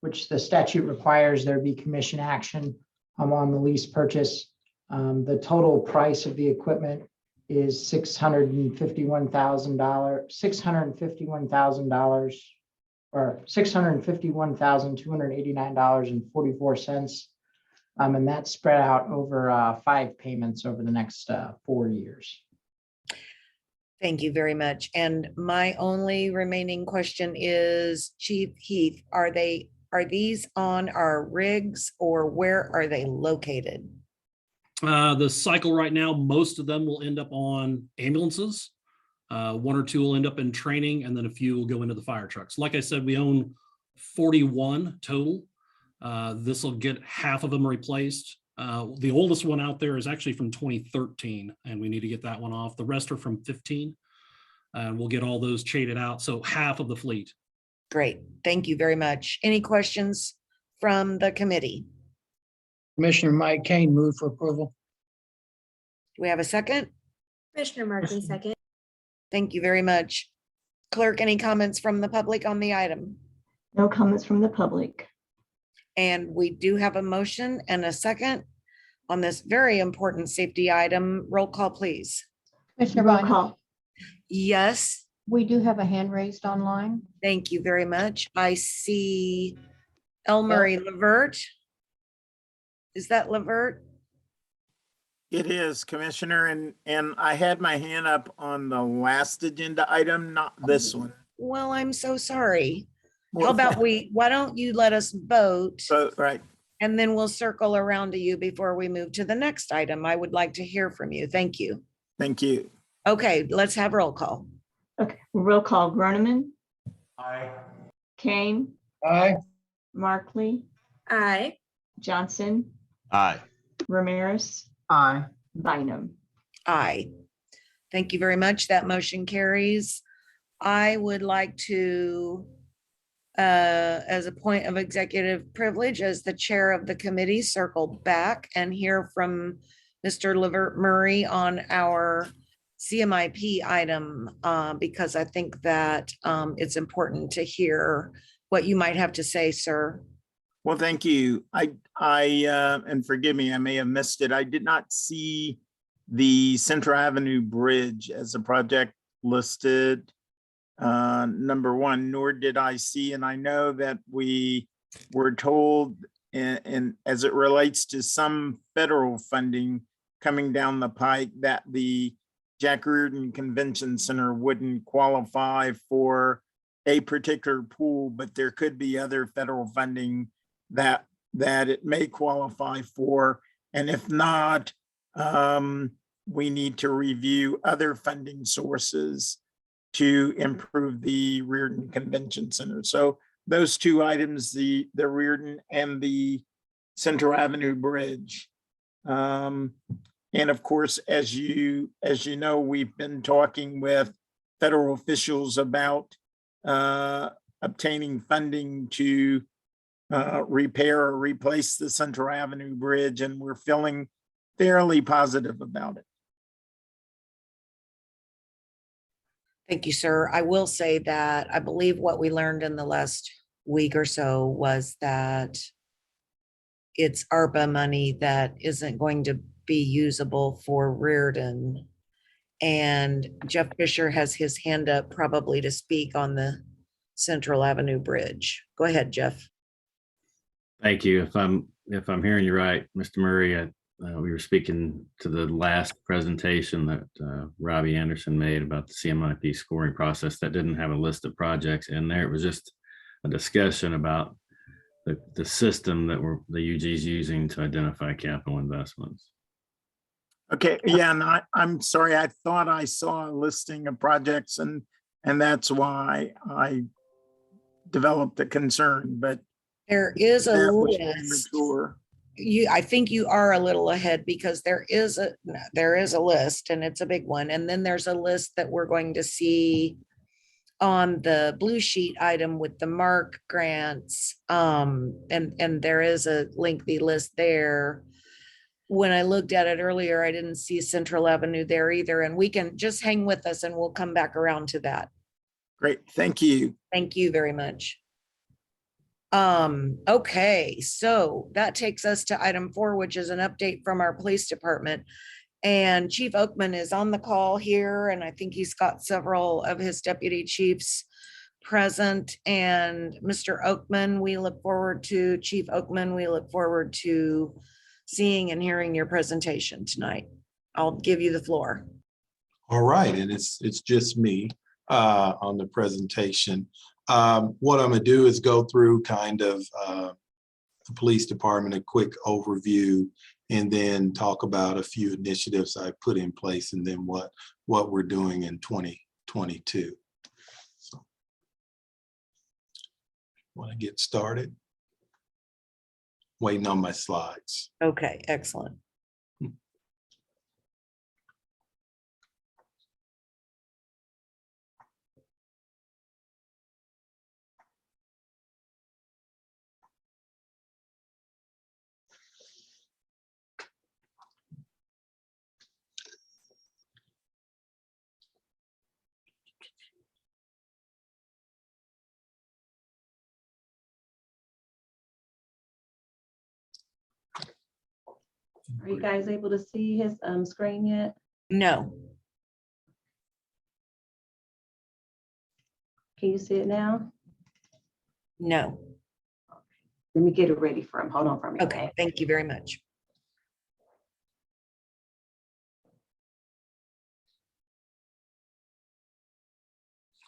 which the statute requires there be commission action on the lease purchase. The total price of the equipment is $651,000, or $651,289.44. And that's spread out over 5 payments over the next 4 years.
Thank you very much. And my only remaining question is, Chief Heath, are these on our rigs or where are they located?
The cycle right now, most of them will end up on ambulances. 1 or 2 will end up in training, and then a few will go into the fire trucks. Like I said, we own 41 total. This will get half of them replaced. The oldest one out there is actually from 2013, and we need to get that one off. The rest are from 15, and we'll get all those shaded out. So half of the fleet.
Great. Thank you very much. Any questions from the committee?
Commissioner Mike Kane, move for approval.
Do we have a second?
Commissioner Markley, second.
Thank you very much. Clerk, any comments from the public on the item?
No comments from the public.
And we do have a motion and a second on this very important safety item. Roll call, please.
Commissioner
Roll
Bynum,
call.
Yes,
we do have a hand raised online.
thank you very much. I see Elmery Levert. Is that Levert?
It is, Commissioner, and I had my hand up on the last agenda item, not this one.
Well, I'm so sorry. How about why don't you let us vote?
Right.
And then we'll circle around to you before we move to the next item. I would like to hear from you. Thank you.
Thank you.
Okay, let's have roll call.
Okay, roll call. Groneman,
Aye.
Kane,
Aye.
Markley,
Aye.
Johnson,
Aye.
Ramirez,
Aye.
Bynum.
Aye. Thank you very much. That motion carries. I would like to, as a point of executive privilege, as the chair of the committee, circle back and hear from Mr. Levert Murray on our CMIP item, because I think that it's important to hear what you might have to say, sir.
Well, thank you. And forgive me, I may have missed it. I did not see the Central Avenue Bridge as a project listed, number one, nor did I see, and I know that we were told, and as it relates to some federal funding coming down the pike, that the Jack Reardon Convention Center wouldn't qualify for a particular pool, but there could be other federal funding that it may qualify for. And if not, we need to review other funding sources to improve the Reardon Convention Center. So those two items, the Reardon and the Central Avenue Bridge. And of course, as you know, we've been talking with federal officials about obtaining funding to repair or replace the Central Avenue Bridge, and we're feeling fairly positive about it.
Thank you, sir. I will say that I believe what we learned in the last week or so was that it's ARPA money that isn't going to be usable for Reardon. And Jeff Fisher has his hand up probably to speak on the Central Avenue Bridge. Go ahead, Jeff.
Thank you. If I'm hearing you right, Mr. Murray, we were speaking to the last presentation that Robbie Anderson made about the CMIP scoring process that didn't have a list of projects in there. It was just a discussion about the system that the UG is using to identify capital investments.
Okay, yeah, and I'm sorry, I thought I saw a listing of projects and that's why I developed a concern, but
there is a
that was
list.
premature.
I think you are a little ahead because there is a list and it's a big one. And then there's a list that we're going to see on the blue sheet item with the MARC grants. And there is a lengthy list there. When I looked at it earlier, I didn't see Central Avenue there either. And we can just hang with us and we'll come back around to that.
Great, thank you.
Thank you very much. Okay, so that takes us to item 4, which is an update from our police department. And Chief Oakman is on the call here, and I think he's got several of his deputy chiefs present. And Mr. Oakman, Chief Oakman, we look forward to seeing and hearing your presentation tonight. I'll give you the floor.
All right, and it's just me on the presentation. What I'm gonna do is go through kind of the police department, a quick overview, and then talk about a few initiatives I put in place and then what we're doing in 2022. So, want to get started? Waiting on my slides.
Okay, excellent.
Are you guys able to see his screen yet?
No.
Can you see it now?
No.
Let me get it ready for him. Hold on for me.
Okay, thank you very much.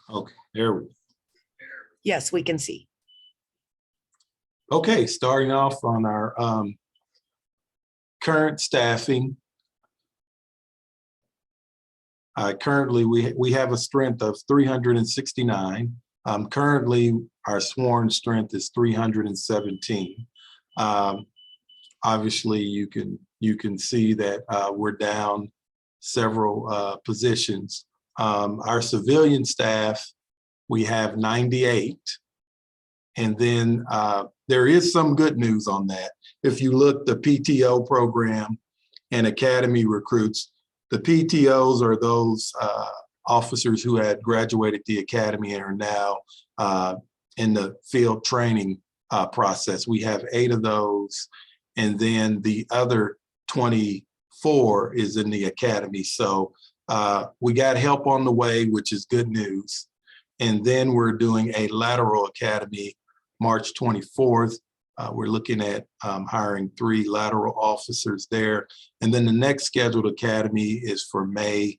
Okay, there we go.
Yes, we can see.
Okay, starting off on our current staffing. Currently, we have a strength of 369. Currently, our sworn strength is 317. Obviously, you can see that we're down several positions. Our civilian staff, we have 98. And then there is some good news on that. If you look the PTO program and academy recruits, the PTOs are those officers who had graduated the academy and are now in the field training process. We have 8 of those, and then the other 24 is in the academy. So we got help on the way, which is good news. And then we're doing a lateral academy March 24th. We're looking at hiring 3 lateral officers there. And then the next scheduled academy is for May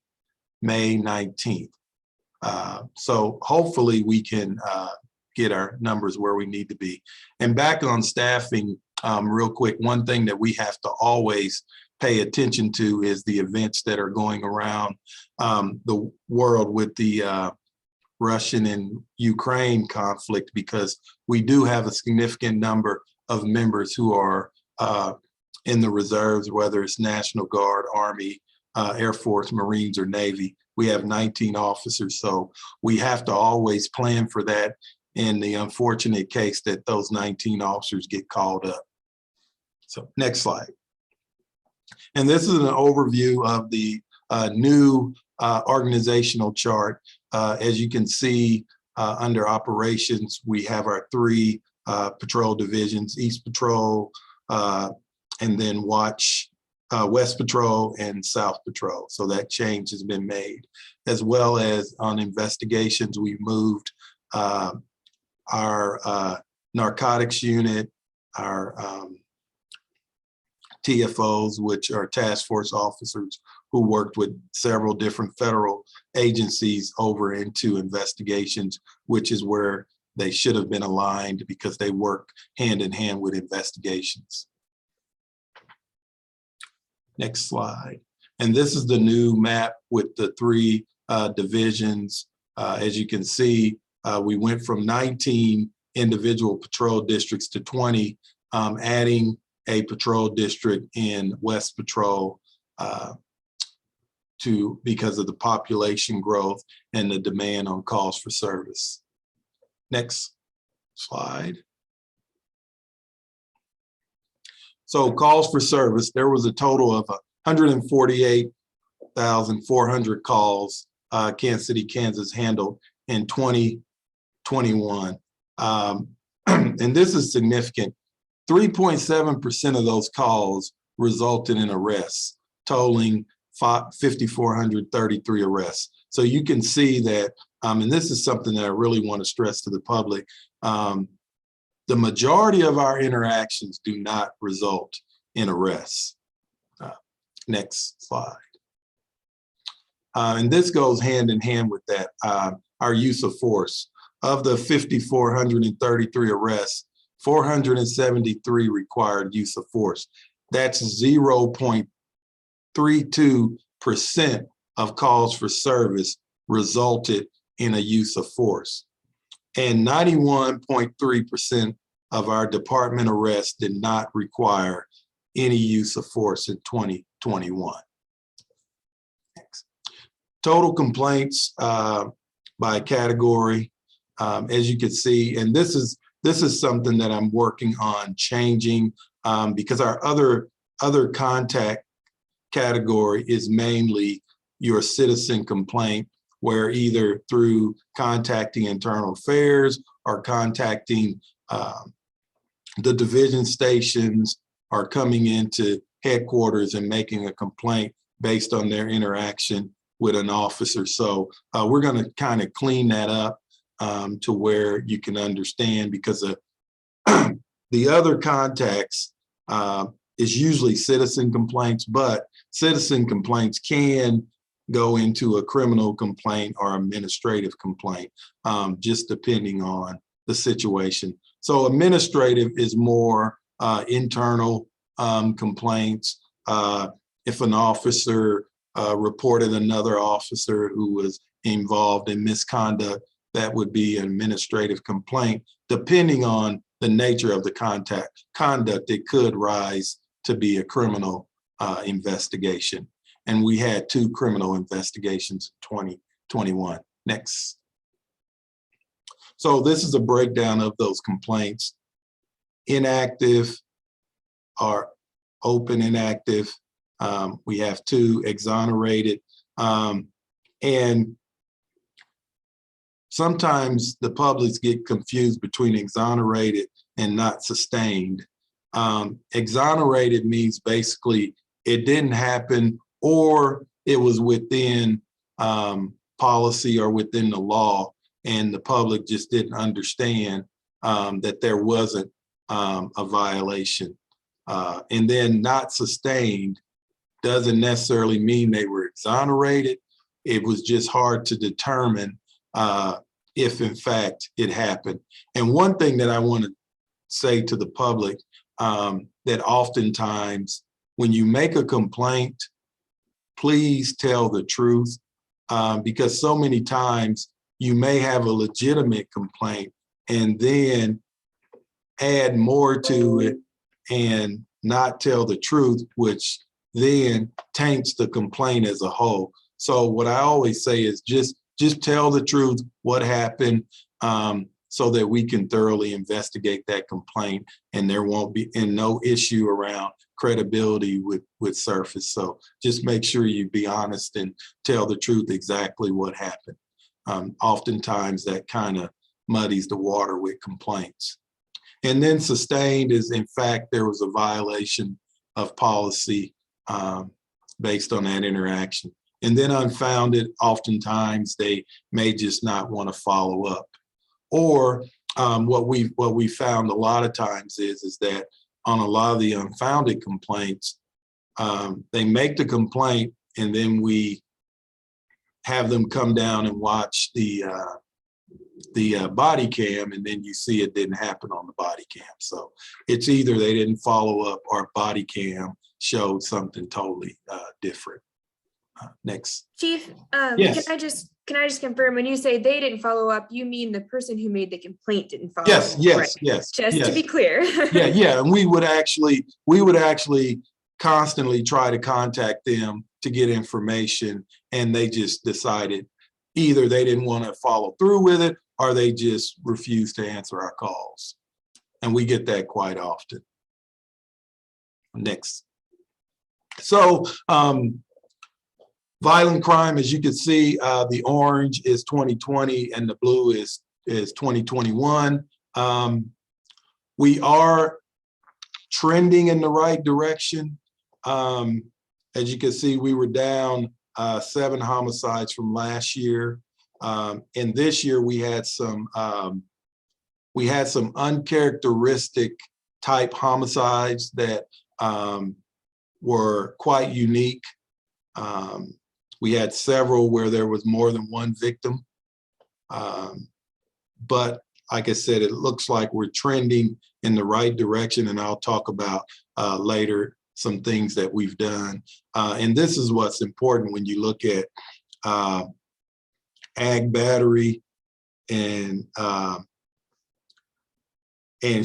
19th. So hopefully we can get our numbers where we need to be. And back on staffing, real quick, one thing that we have to always pay attention to is the events that are going around the world with the Russian and Ukraine conflict, because we do have a significant number of members who are in the reserves, whether it's National Guard, Army, Air Force, Marines, or Navy. We have 19 officers, so we have to always plan for that in the unfortunate case that those 19 officers get called up. So next slide. And this is an overview of the new organizational chart. As you can see, under operations, we have our 3 patrol divisions: East Patrol, and then Watch, West Patrol, and South Patrol. So that change has been made. As well as on investigations, we moved our narcotics unit, our TFOs, which are task force officers who worked with several different federal agencies, over into investigations, which is where they should have been aligned because they work hand in hand with investigations. Next slide. And this is the new map with the 3 divisions. As you can see, we went from 19 individual patrol districts to 20, adding a patrol district in West Patrol because of the population growth and the demand on calls for service. Next slide. So calls for service, there was a total of 148,400 calls Kansas City, Kansas handled in 2021. And this is significant. 3.7% of those calls resulted in arrests, totaling 5,433 arrests. So you can see that, and this is something that I really want to stress to the public, the majority of our interactions do not result in arrests. Next slide. And this goes hand in hand with that, our use of force. Of the 5,433 arrests, 473 required use of force. That's 0.32% of calls for service resulted in a use of force. And 91.3% of our department arrests did not require any use of force in 2021. Next. Total complaints by category, as you can see, and this is something that I'm working on changing because our other contact category is mainly your citizen complaint, where either through contacting internal affairs or contacting the division stations or coming into headquarters and making a complaint based on their interaction with an officer. So we're going to kind of clean that up to where you can understand, because the other contacts is usually citizen complaints, but citizen complaints can go into a criminal complaint or administrative complaint, just depending on the situation. So administrative is more internal complaints. If an officer reported another officer who was involved in misconduct, that would be an administrative complaint. Depending on the nature of the conduct, it could rise to be a criminal investigation. And we had 2 criminal investigations in 2021. Next. So this is a breakdown of those complaints. Inactive or open inactive. We have 2 exonerated. And sometimes the publics get confused between exonerated and not sustained. Exonerated means basically it didn't happen, or it was within policy or within the law, and the public just didn't understand that there wasn't a violation. And then not sustained doesn't necessarily mean they were exonerated. It was just hard to determine if in fact it happened. And one thing that I want to say to the public that oftentimes when you make a complaint, please tell the truth, because so many times you may have a legitimate complaint and then add more to it and not tell the truth, which then taints the complaint as a whole. So what I always say is just tell the truth, what happened, so that we can thoroughly investigate that complaint and there won't be no issue around credibility with surface. So just make sure you be honest and tell the truth exactly what happened. Oftentimes that kind of muddies the water with complaints. And then sustained is, in fact, there was a violation of policy based on that interaction. And then unfounded, oftentimes they may just not want to follow up. Or what we found a lot of times is that on a lot of the unfounded complaints, they make the complaint and then we have them come down and watch the body cam, and then you see it didn't happen on the body cam. So it's either they didn't follow up or body cam showed something totally different. Next.
Chief,
Yes.
can I just confirm, when you say they didn't follow up, you mean the person who made the complaint didn't follow
Yes,
up?
yes,
Right.
yes.
Just
yes.
to be clear.
Yeah. And we would actually constantly try to contact them to get information, and they just decided either they didn't want to follow through with it or they just refused to answer our calls. And we get that quite often. Next. So violent crime, as you can see, the orange is 2020 and the blue is 2021. We are trending in the right direction. As you can see, we were down 7 homicides from last year. And this year we had some uncharacteristic type homicides that were quite unique. We had several where there was more than one victim. But like I said, it looks like we're trending in the right direction, and I'll talk about later some things that we've done. And this is what's important when you look at ag battery and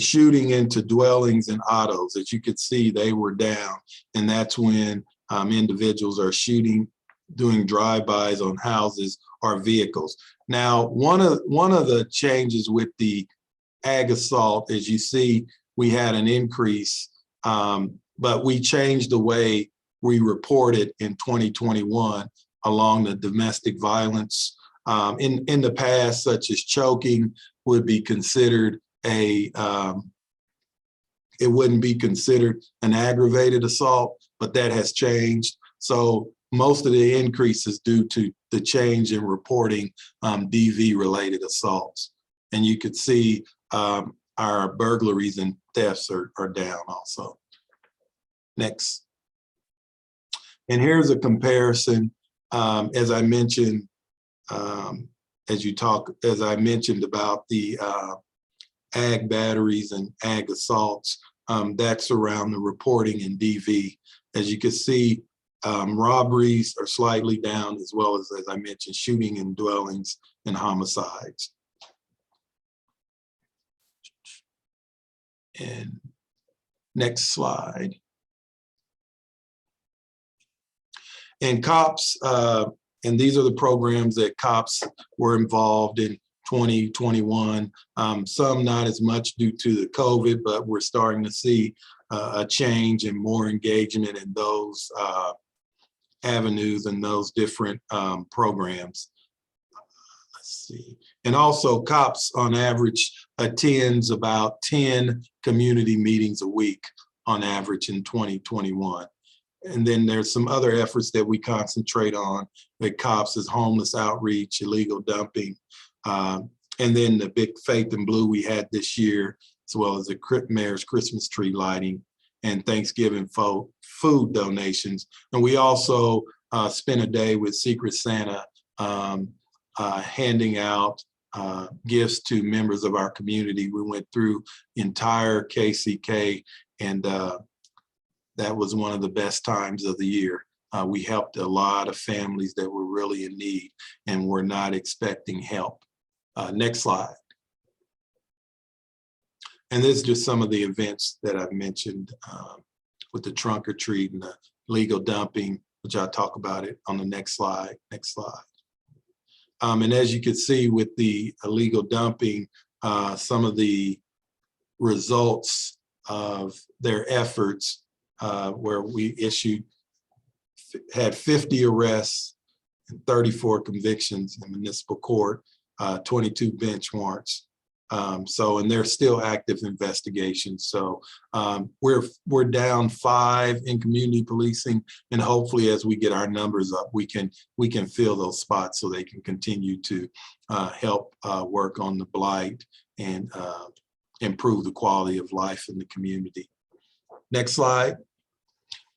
shooting into dwellings and autos. As you could see, they were down, and that's when individuals are shooting, doing drive-bys on houses or vehicles. Now, one of the changes with the ag assault, as you see, we had an increase, but we changed the way we reported in 2021 along the domestic violence. In the past, such as choking would be considered it wouldn't be considered an aggravated assault, but that has changed. So most of the increase is due to the change in reporting DV related assaults. And you could see our burglaries and thefts are down also. Next. And here's a comparison. As I mentioned, as I mentioned about the ag batteries and ag assaults, that's around the reporting in DV. As you can see, robberies are slightly down, as well as I mentioned, shooting in dwellings and homicides. And next slide. And cops, and these are the programs that cops were involved in 2021. Some not as much due to the COVID, but we're starting to see a change and more engagement in those avenues and those different programs. Let's see. And also cops on average attends about 10 community meetings a week on average in 2021. And then there's some other efforts that we concentrate on with cops is homeless outreach, illegal dumping, and then the big Faith in Blue we had this year, as well as the mayor's Christmas tree lighting and Thanksgiving food donations. And we also spent a day with Secret Santa handing out gifts to members of our community. We went through entire KCK and that was one of the best times of the year. We helped a lot of families that were really in need and were not expecting help. Next slide. And this is just some of the events that I've mentioned with the trunk or treat and the legal dumping, which I'll talk about it on the next slide. Next slide. And as you can see with the illegal dumping, some of the results of their efforts where we had 50 arrests and 34 convictions in municipal court, 22 bench warrants. And they're still active investigations. So we're down 5 in community policing, and hopefully as we get our numbers up, we can fill those spots so they can continue to help work on the blight and improve the quality of life in the community. Next slide.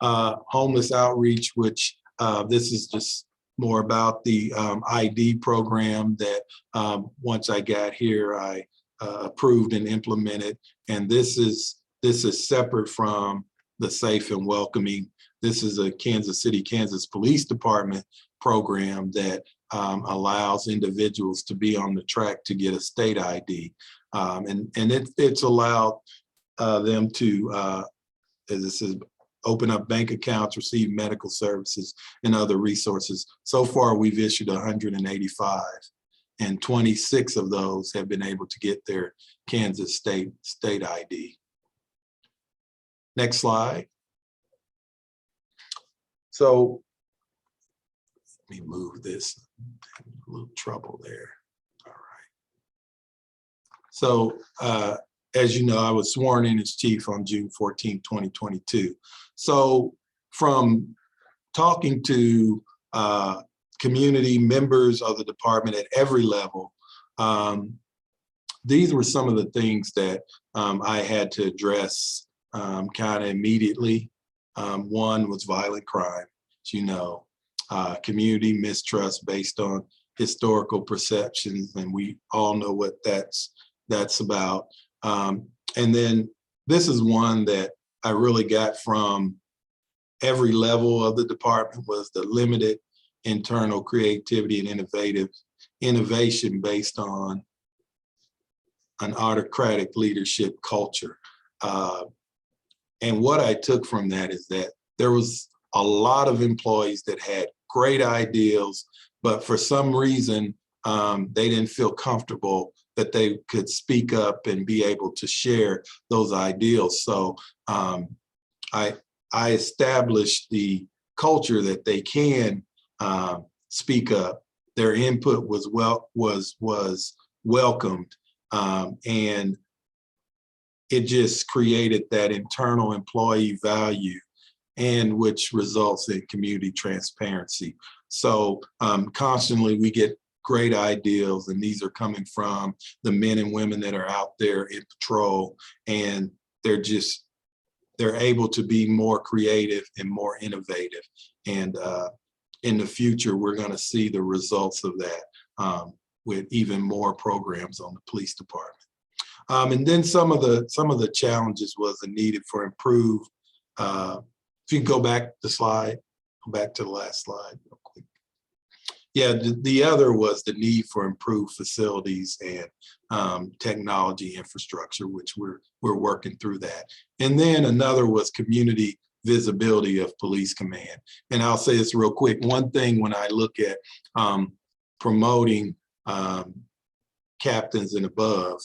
Homeless outreach, which this is just more about the ID program that once I got here, I approved and implemented. And this is separate from the Safe and Welcoming. This is a Kansas City, Kansas Police Department program that allows individuals to be on the track to get a state ID. And it's allowed them to, as it says, open up bank accounts, receive medical services and other resources. So far, we've issued 185, and 26 of those have been able to get their Kansas state ID. Next slide. So let me move this. I'm having a little trouble there. All right. So as you know, I was sworn in as chief on June 14, 2022. So from talking to community members of the department at every level, these were some of the things that I had to address kind of immediately. One was violent crime, as you know, community mistrust based on historical perceptions, and we all know what that's about. And then this is one that I really got from every level of the department, was the limited internal creativity and innovation based on an autocratic leadership culture. And what I took from that is that there was a lot of employees that had great ideals, but for some reason, they didn't feel comfortable that they could speak up and be able to share those ideals. So I established the culture that they can speak up. Their input was welcomed, and it just created that internal employee value, and which results in community transparency. So constantly we get great ideals, and these are coming from the men and women that are out there in patrol, and they're able to be more creative and more innovative. And in the future, we're going to see the results of that with even more programs on the police department. And then some of the challenges was the need for improved. If you go back the slide, go back to the last slide real quick. Yeah, the other was the need for improved facilities and technology infrastructure, which we're working through that. And then another was community visibility of police command. And I'll say this real quick. One thing when I look at promoting captains and above,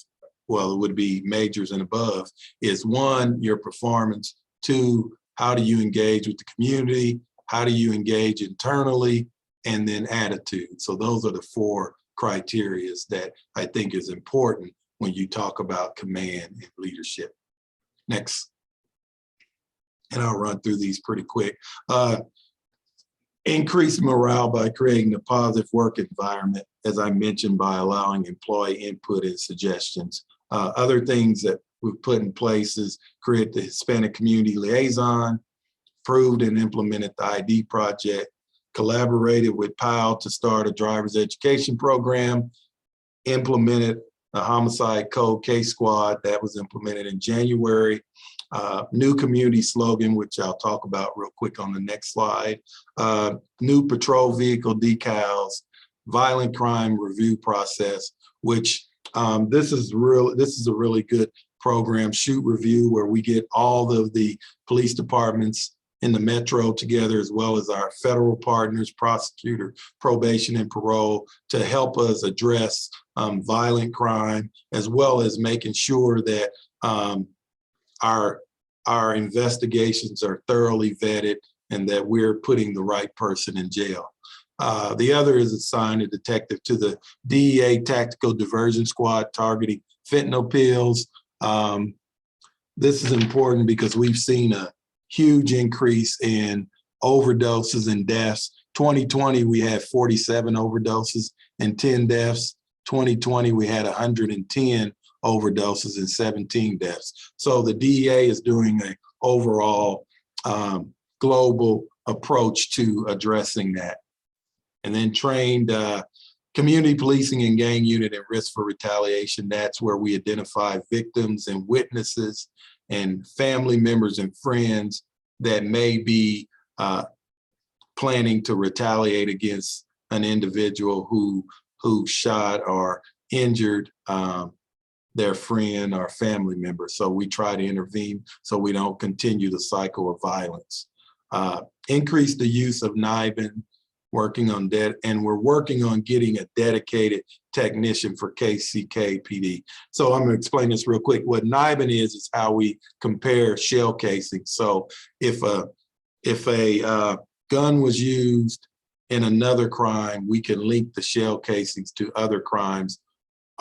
well, it would be majors and above, is 1, your performance, 2, how do you engage with the community, how do you engage internally, and then attitude. So those are the 4 criteria that I think is important when you talk about command and leadership. Next. And I'll run through these pretty quick. Increase morale by creating a positive work environment, as I mentioned, by allowing employee input and suggestions. Other things that we've put in place is create the Hispanic Community Liaison, approved and implemented the ID project, collaborated with POW to start a driver's education program, implemented the homicide code case squad that was implemented in January, New community slogan, which I'll talk about real quick on the next slide. New patrol vehicle decals, violent crime review process, which this is a really good program, Shoot Review, where we get all of the police departments in the metro together, as well as our federal partners, prosecutor, probation, and parole, to help us address violent crime, as well as making sure that our investigations are thoroughly vetted and that we're putting the right person in jail. The other is assign a detective to the DEA Tactical Diversion Squad targeting fentanyl pills. This is important because we've seen a huge increase in overdoses and deaths. 2020, we had 47 overdoses and 10 deaths. 2020, we had 110 overdoses and 17 deaths. So the DEA is doing an overall global approach to addressing that. And then trained community policing and gang unit and risk for retaliation. That's where we identify victims and witnesses and family members and friends that may be planning to retaliate against an individual who shot or injured their friend or family member. So we try to intervene so we don't continue the cycle of violence. Increase the use of NIBIN, working on that, and we're working on getting a dedicated technician for KCKPD. So I'm gonna explain this real quick. What NIBIN is how we compare shell casings. So if a gun was used in another crime, we can link the shell casings to other crimes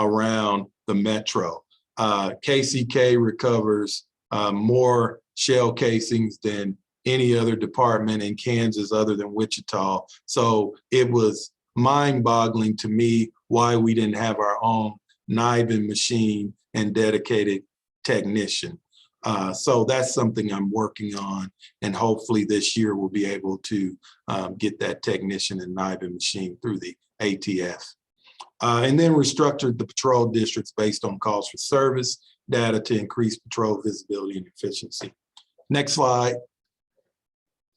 around the metro. KCK recovers more shell casings than any other department in Kansas other than Wichita. So it was mind-boggling to me why we didn't have our own NIBIN machine and dedicated technician. So that's something I'm working on, and hopefully this year we'll be able to get that technician and NIBIN machine through the ATF. And then restructured the patrol districts based on calls for service data to increase patrol visibility and efficiency. Next slide.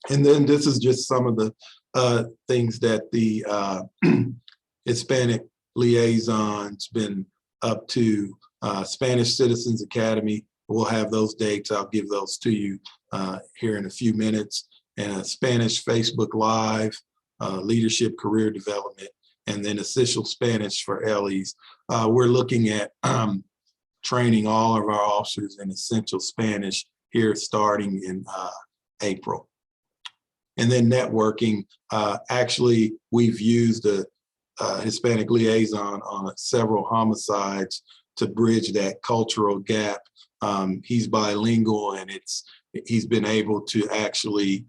And then this is just some of the things that the Hispanic liaison's been up to. Spanish Citizens Academy, we'll have those dates. I'll give those to you here in a few minutes. And Spanish Facebook Live, leadership career development, and then Essential Spanish for LEs. We're looking at training all of our officers in Essential Spanish here starting in April. And then networking, actually, we've used a Hispanic liaison on several homicides to bridge that cultural gap. He's bilingual, and he's been able to actually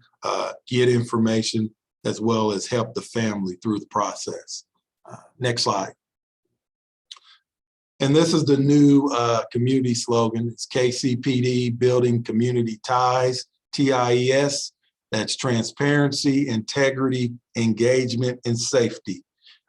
get information as well as help the family through the process. Next slide. And this is the new community slogan. It's KCPD, Building Community Ties, TIES. That's transparency, integrity, engagement, and safety.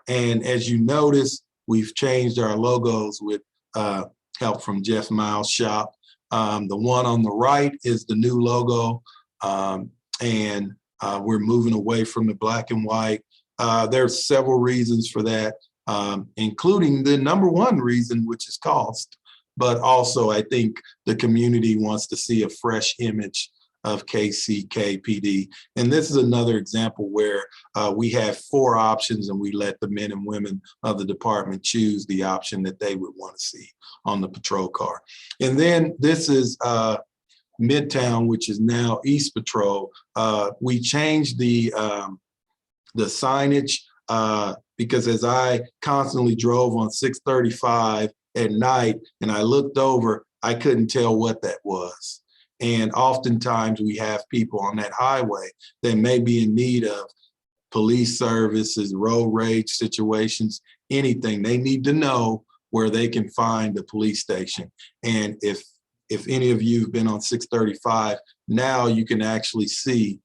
And as you notice, we've changed our logos with help from Jeff Miles' shop. The one on the right is the new logo, and we're moving away from the black and white. There's several reasons for that, including the number one reason, which is cost, but also I think the community wants to see a fresh image of KCKPD. And this is another example where we have 4 options and we let the men and women of the department choose the option that they would want to see on the patrol car. And then this is Midtown, which is now East Patrol. We changed the signage because as I constantly drove on 635 at night and I looked over, I couldn't tell what that was. And oftentimes we have people on that highway that may be in need of police services, road rage situations, anything. They need to know where they can find the police station. And if any of you have been on 635, now you can actually see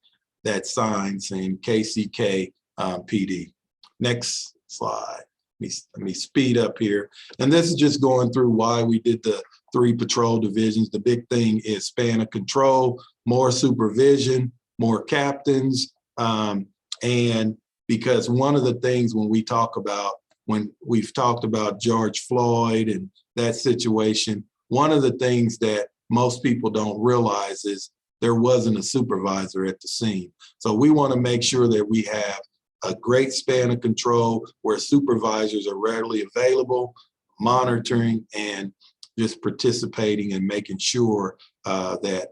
that sign saying KCK PD. Next slide. Let me speed up here. And this is just going through why we did the 3 patrol divisions. The big thing is span of control, more supervision, more captains. And because one of the things when we've talked about George Floyd and that situation, one of the things that most people don't realize is there wasn't a supervisor at the scene. So we want to make sure that we have a great span of control where supervisors are readily available, monitoring and just participating and making sure that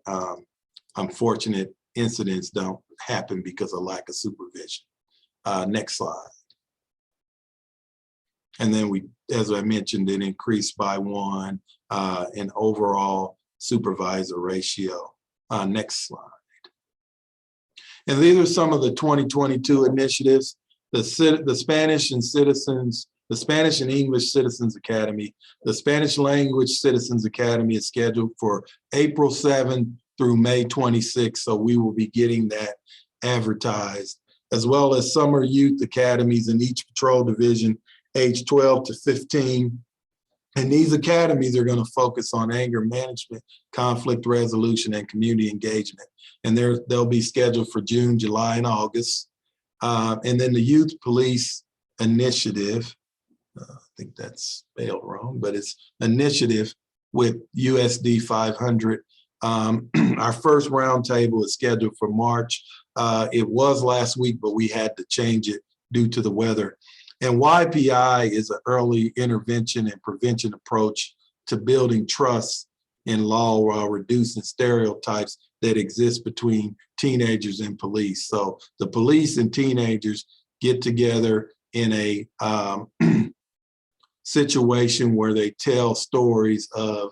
unfortunate incidents don't happen because of lack of supervision. Next slide. And then we, as I mentioned, it increased by 1 in overall supervisor ratio. Next slide. And these are some of the 2022 initiatives. The Spanish and English Citizens Academy. The Spanish Language Citizens Academy is scheduled for April 7th through May 26th. So we will be getting that advertised, as well as summer youth academies in each patrol division, age 12 to 15. And these academies are going to focus on anger management, conflict resolution, and community engagement. And they'll be scheduled for June, July, and August. And then the Youth Police Initiative, I think that's spelled wrong, but it's initiative with USD 500. Our first roundtable is scheduled for March. It was last week, but we had to change it due to the weather. And YPI is an early intervention and prevention approach to building trust in law while reducing stereotypes that exist between teenagers and police. So the police and teenagers get together in a situation where they tell stories of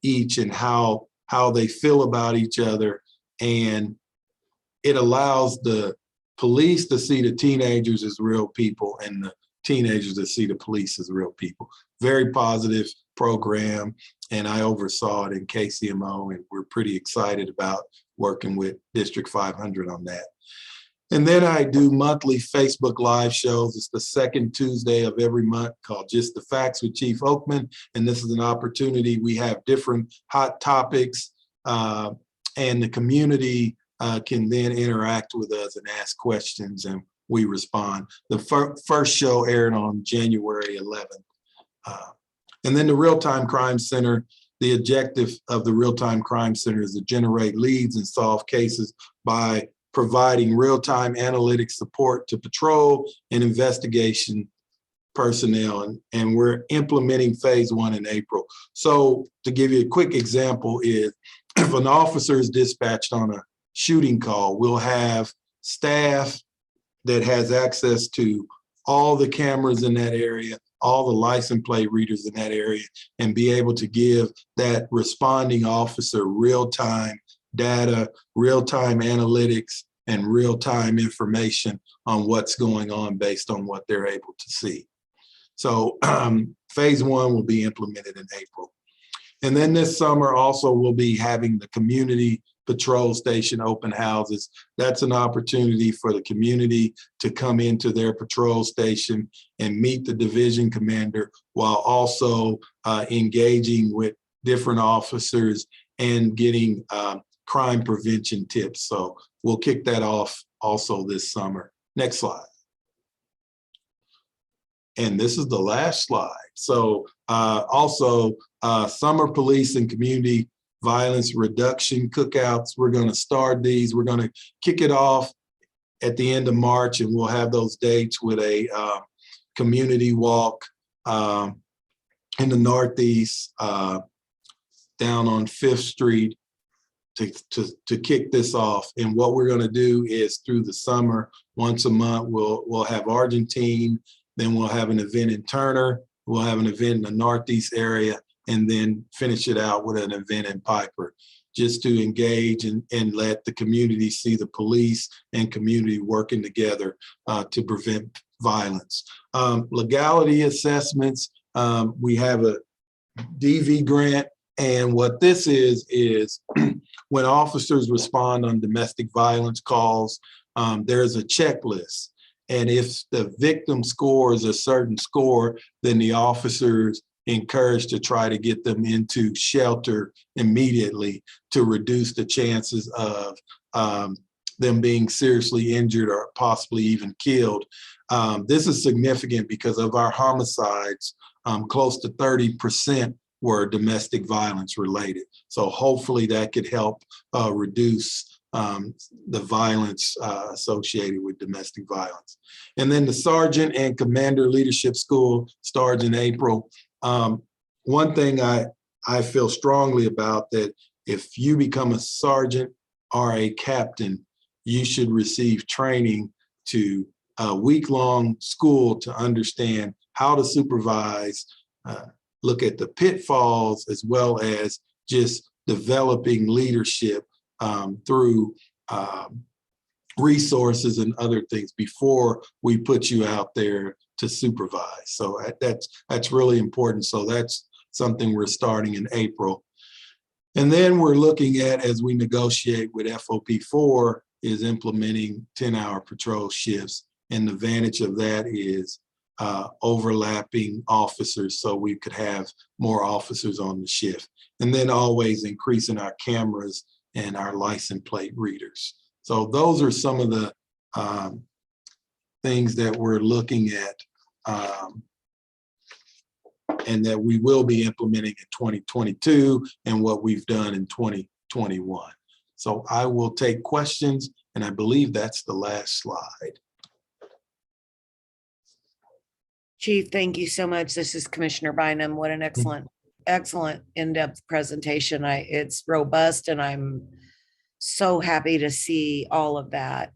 each and how they feel about each other. And it allows the police to see the teenagers as real people and the teenagers to see the police as real people. Very positive program, and I oversaw it in KCMO, and we're pretty excited about working with District 500 on that. And then I do monthly Facebook Live shows. It's the second Tuesday of every month, called Just the Facts with Chief Oakman. And this is an opportunity. We have different hot topics, and the community can then interact with us and ask questions, and we respond. The first show aired on January 11th. And then the Real-Time Crime Center, the objective of the Real-Time Crime Center is to generate leads and solve cases by providing real-time analytic support to patrol and investigation personnel. And we're implementing phase 1 in April. So to give you a quick example is, if an officer is dispatched on a shooting call, we'll have staff that has access to all the cameras in that area, all the license plate readers in that area, and be able to give that responding officer real-time data, real-time analytics, and real-time information on what's going on based on what they're able to see. So phase 1 will be implemented in April. And then this summer also we'll be having the community patrol station open houses. That's an opportunity for the community to come into their patrol station and meet the division commander while also engaging with different officers and getting crime prevention tips. So we'll kick that off also this summer. Next slide. And this is the last slide. So also summer police and community violence reduction cookouts. We're going to start these. We're going to kick it off at the end of March, and we'll have those dates with a community walk in the Northeast down on 5th Street to kick this off. And what we're going to do is through the summer, once a month, we'll have Argentine, then we'll have an event in Turner, we'll have an event in the Northeast area, and then finish it out with an event in Piper, just to engage and let the community see the police and community working together to prevent violence. Legality assessments, we have a DV grant, and what this is when officers respond on domestic violence calls, there's a checklist. And if the victim scores a certain score, then the officers encouraged to try to get them into shelter immediately to reduce the chances of them being seriously injured or possibly even killed. This is significant because of our homicides, close to 30% were domestic violence related. So hopefully that could help reduce the violence associated with domestic violence. And then the Sergeant and Commander Leadership School starts in April. One thing I feel strongly about, that if you become a sergeant or a captain, you should receive training to a week-long school to understand how to supervise, look at the pitfalls, as well as just developing leadership through resources and other things before we put you out there to supervise. So that's really important. So that's something we're starting in April. And then we're looking at, as we negotiate with FOP4, is implementing 10-hour patrol shifts. And the advantage of that is overlapping officers, so we could have more officers on the shift. And then always increasing our cameras and our license plate readers. So those are some of the things that we're looking at and that we will be implementing in 2022 and what we've done in 2021. So I will take questions, and I believe that's the last slide.
Chief, thank you so much. This is Commissioner Bynum. What an excellent in-depth presentation. It's robust, and I'm so happy to see all of that.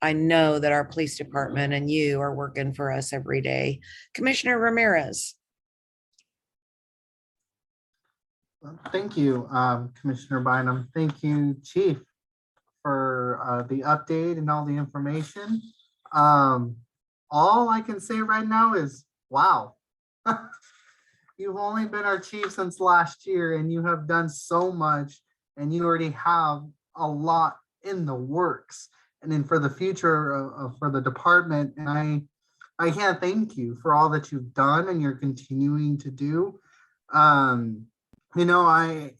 I know that our police department and you are working for us every day. Commissioner Ramirez.
Thank you, Commissioner Bynum. Thank you, Chief, for the update and all the information. All I can say right now is, wow. You've only been our chief since last year, and you have done so much, and you already have a lot in the works. And then for the future for the department, and I can't thank you for all that you've done and you're continuing to do. You know,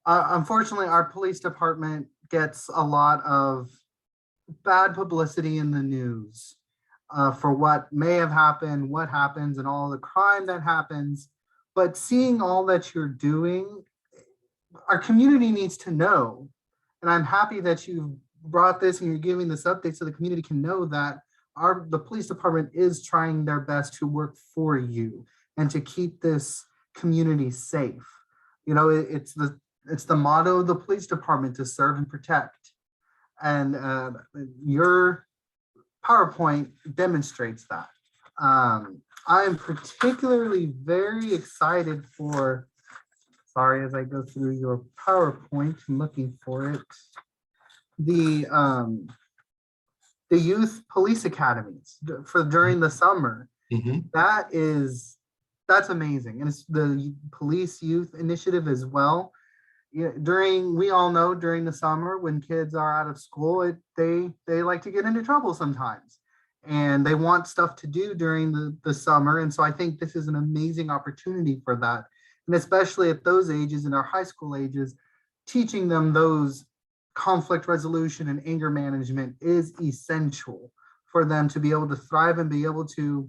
unfortunately, our police department gets a lot of bad publicity in the news for what may have happened, what happens, and all the crime that happens. But seeing all that you're doing, our community needs to know. And I'm happy that you've brought this and you're giving this update so the community can know that the police department is trying their best to work for you and to keep this community safe. You know, it's the motto of the police department, to serve and protect. And your PowerPoint demonstrates that. I am particularly very excited for, sorry, as I go through your PowerPoint, I'm looking for it. The youth police academies for during the summer.
Mm-hmm.
That's amazing. And it's the police youth initiative as well. You know, we all know during the summer when kids are out of school, they like to get into trouble sometimes, and they want stuff to do during the summer. And so I think this is an amazing opportunity for that. And especially at those ages, in our high school ages, teaching them those conflict resolution and anger management is essential for them to be able to thrive and be able to,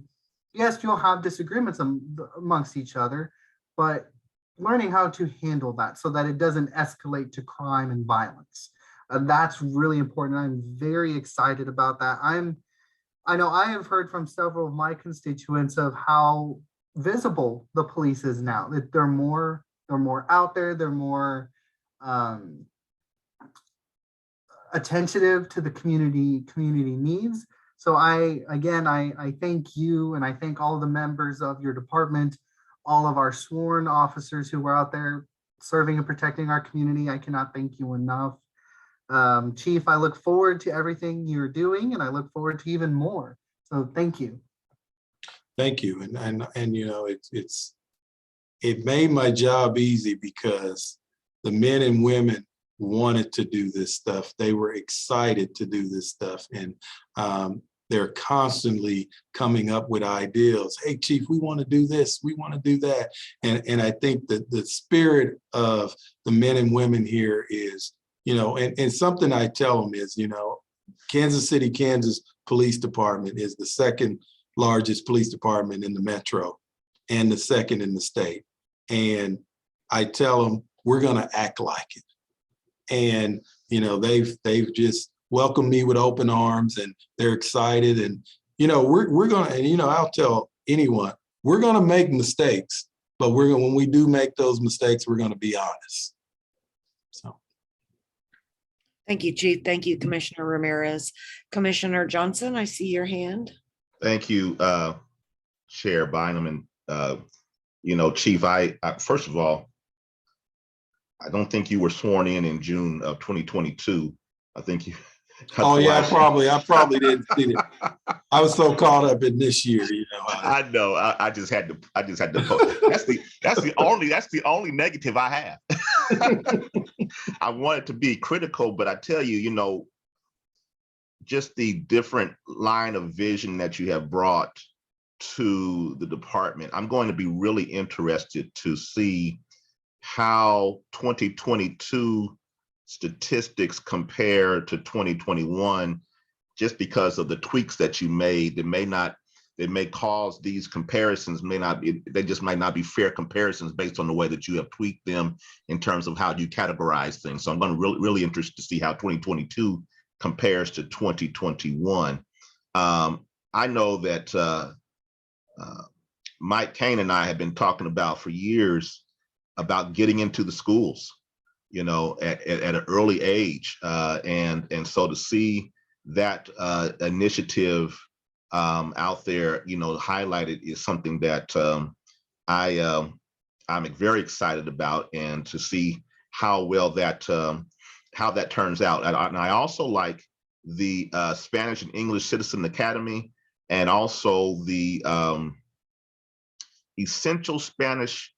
yes, you'll have disagreements amongst each other, but learning how to handle that so that it doesn't escalate to crime and violence. That's really important. I'm very excited about that. I know I have heard from several of my constituents of how visible the police is now, that they're more out there, they're more attentive to the community needs. So I thank you, and I thank all the members of your department, all of our sworn officers who are out there serving and protecting our community. I cannot thank you enough. Chief, I look forward to everything you're doing, and I look forward to even more. So thank you.
Thank you. And you know, it made my job easy because the men and women wanted to do this stuff. They were excited to do this stuff. And they're constantly coming up with ideas. Hey, chief, we want to do this. We want to do that. And I think that the spirit of the men and women here is, you know, and something I tell them is, you know, Kansas City, Kansas Police Department is the second largest police department in the metro and the second in the state. And I tell them, we're going to act like it. And, you know, they've just welcomed me with open arms, and they're excited. And, you know, we're going to, and, you know, I'll tell anyone, we're going to make mistakes, but when we do make those mistakes, we're going to be honest. So.
Thank you, Chief. Thank you, Commissioner Ramirez. Commissioner Johnson, I see your hand.
Thank you, Chair Bynum. And, you know, Chief, I first of all, I don't think you were sworn in June of 2022. I think you.
Oh yeah, I probably didn't see it. I was so caught up in this year, you know.
I know. I just had to post. That's the only negative I have. I wanted to be critical, but I tell you, you know, just the different line of vision that you have brought to the department. I'm going to be really interested to see how 2022 statistics compare to 2021, just because of the tweaks that you made. They may cause these comparisons, they just might not be fair comparisons based on the way that you have tweaked them in terms of how you categorize things. So I'm going to really interested to see how 2022 compares to 2021. I know that Mike Kane and I have been talking about for years about getting into the schools, you know, at an early age. And so to see that initiative out there, you know, highlighted is something that I'm very excited about, and to see how well that turns out. And I also like the Spanish and English Citizen Academy, and also the Essential Spanish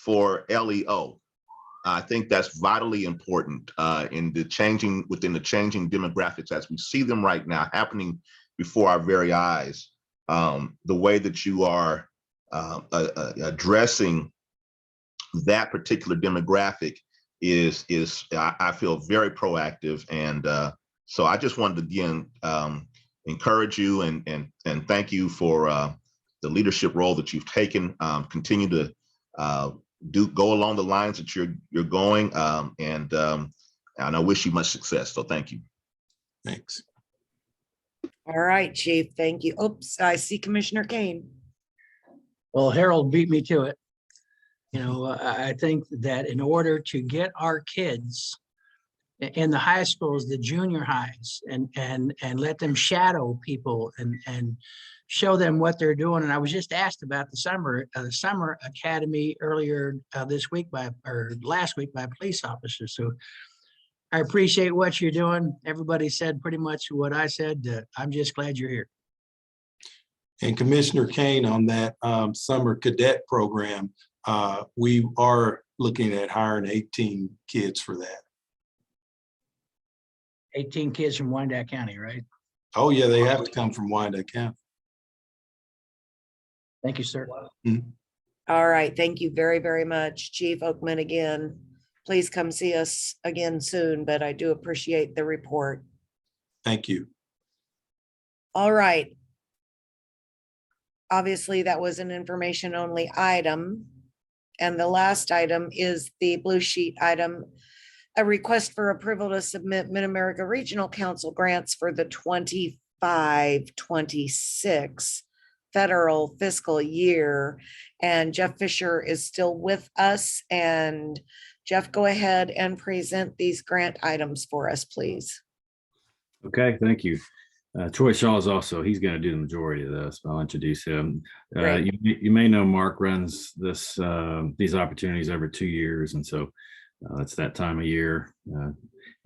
for LEO. I think that's vitally important within the changing demographics as we see them right now happening before our very eyes. The way that you are addressing that particular demographic is I feel very proactive, and so I just wanted to again encourage you and thank you for the leadership role that you've taken. Continue to go along the lines that you're going, and I wish you much success. So thank you.
Thanks.
All right, Chief. Thank you. Oops, I see Commissioner Kane.
Well, Harold beat me to it. You know, I think that in order to get our kids in the high schools, the junior highs, and let them shadow people and show them what they're doing. And I was just asked about the summer academy earlier last week by police officers. So I appreciate what you're doing. Everybody said pretty much what I said. I'm just glad you're here.
And Commissioner Kane, on that summer cadet program, we are looking at hiring 18 kids for that.
18 kids from Wyandotte County, right?
Oh yeah, they have to come from Wyandotte County.
Thank you, sir.
Mm-hmm.
All right. Thank you very, very much, Chief Oakman. Again, please come see us again soon, but I do appreciate the report.
Thank you.
All right. Obviously, that was an information only item. And the last item is the blue sheet item, a request for approval to submit Mid-America Regional Council grants for the 25-26 federal fiscal year. And Jeff Fisher is still with us. And Jeff, go ahead and present these grant items for us, please.
Okay, thank you. Troy Shaw is also, he's going to do the majority of this, but I'll introduce him. You may know Mark runs these opportunities every 2 years, and so it's that time of year.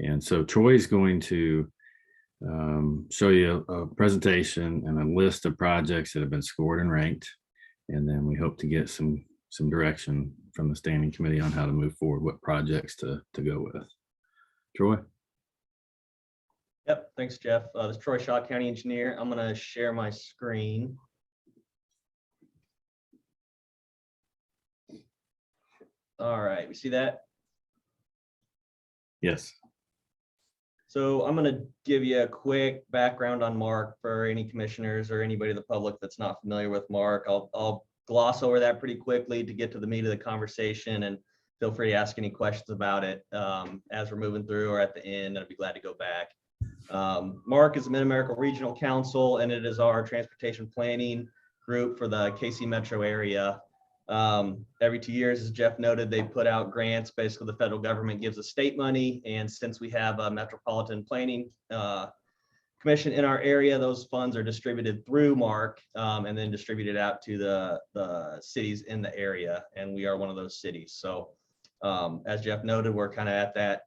And so Troy's going to show you a presentation and a list of projects that have been scored and ranked, and then we hope to get some direction from the standing committee on how to move forward, what projects to go with. Troy?
Yep, thanks, Jeff. This is Troy Shaw, County Engineer. I'm gonna share my screen. All right, we see that?
Yes.
So I'm gonna give you a quick background on Mark for any commissioners or anybody in the public that's not familiar with Mark. I'll gloss over that pretty quickly to get to the meat of the conversation, and feel free to ask any questions about it as we're moving through or at the end. I'd be glad to go back. Mark is the Mid-America Regional Council, and it is our transportation planning group for the KC metro area. Every 2 years, as Jeff noted, they put out grants. Basically, the federal government gives us state money, and since we have a metropolitan planning commission in our area, those funds are distributed through Mark and then distributed out to the cities in the area, and we are one of those cities. So as Jeff noted, we're kind of at that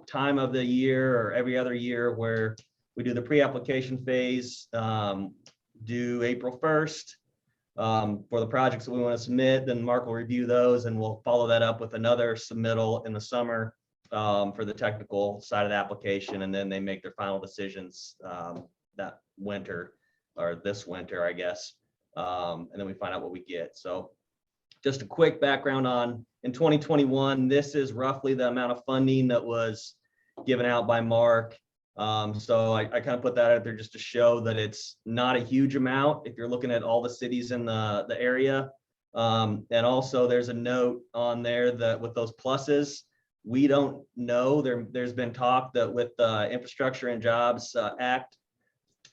time of the year or every other year where we do the pre-application phase due April 1st. For the projects that we want to submit, then Mark will review those and we'll follow that up with another submittal in the summer for the technical side of the application. And then they make their final decisions that winter or this winter, I guess. And then we find out what we get. So just a quick background on in 2021, this is roughly the amount of funding that was given out by Mark. So I kind of put that out there just to show that it's not a huge amount if you're looking at all the cities in the area. And also there's a note on there that with those pluses, we don't know, there's been talk that with the Infrastructure and Jobs Act,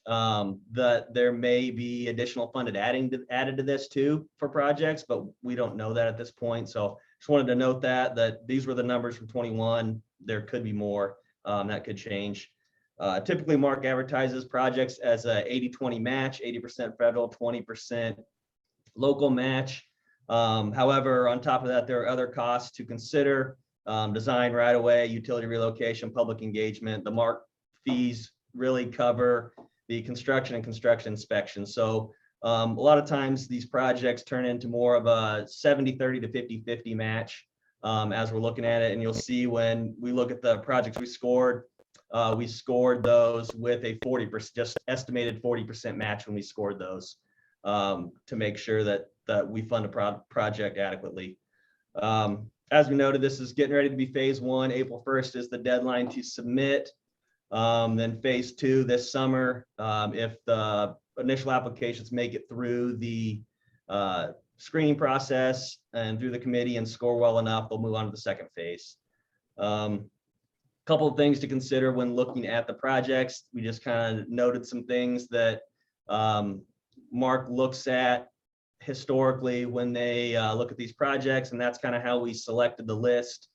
that there may be additional funded added to this too for projects, but we don't know that at this point. So just wanted to note that these were the numbers from 21. There could be more that could change. Typically, Mark advertises projects as a 80-20 match, 80% federal, 20% local match. However, on top of that, there are other costs to consider. Design right away, utility relocation, public engagement. The Mark fees really cover the construction and construction inspection. So a lot of times these projects turn into more of a 70-30 to 50-50 match as we're looking at it. And you'll see when we look at the projects we scored those with a 40%, just estimated 40% match when we scored those to make sure that we fund a project adequately. As we noted, this is getting ready to be phase 1. April 1st is the deadline to submit. Then phase 2 this summer. If the initial applications make it through the screening process and through the committee and score well enough, they'll move on to the second phase. Couple of things to consider when looking at the projects. We just kind of noted some things that Mark looks at historically when they look at these projects, and that's kind of how we selected the list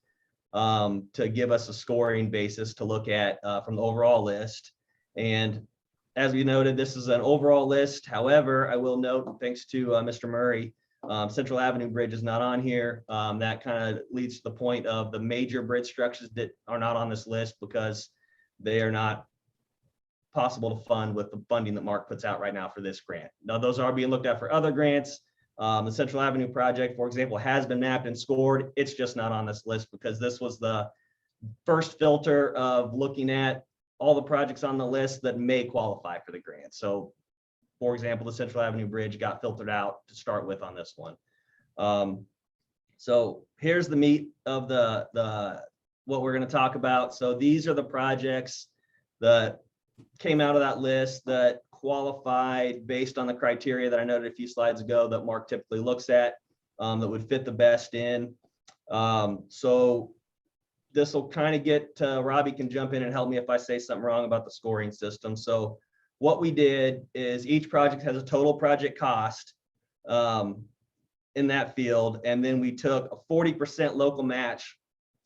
to give us a scoring basis to look at from the overall list. And as we noted, this is an overall list. However, I will note, thanks to Mr. Murray, Central Avenue Bridge is not on here. That kind of leads to the point of the major bridge structures that are not on this list because they are not possible to fund with the funding that Mark puts out right now for this grant. Now, those are being looked at for other grants. The Central Avenue project, for example, has been mapped and scored. It's just not on this list because this was the first filter of looking at all the projects on the list that may qualify for the grant. So for example, the Central Avenue Bridge got filtered out to start with on this one. So here's the meat of what we're going to talk about. So these are the projects that came out of that list that qualified based on the criteria that I noted a few slides ago that Mark typically looks at that would fit the best in. So this will kind of get Robbie can jump in and help me if I say something wrong about the scoring system. So what we did is each project has a total project cost in that field. And then we took a 40% local match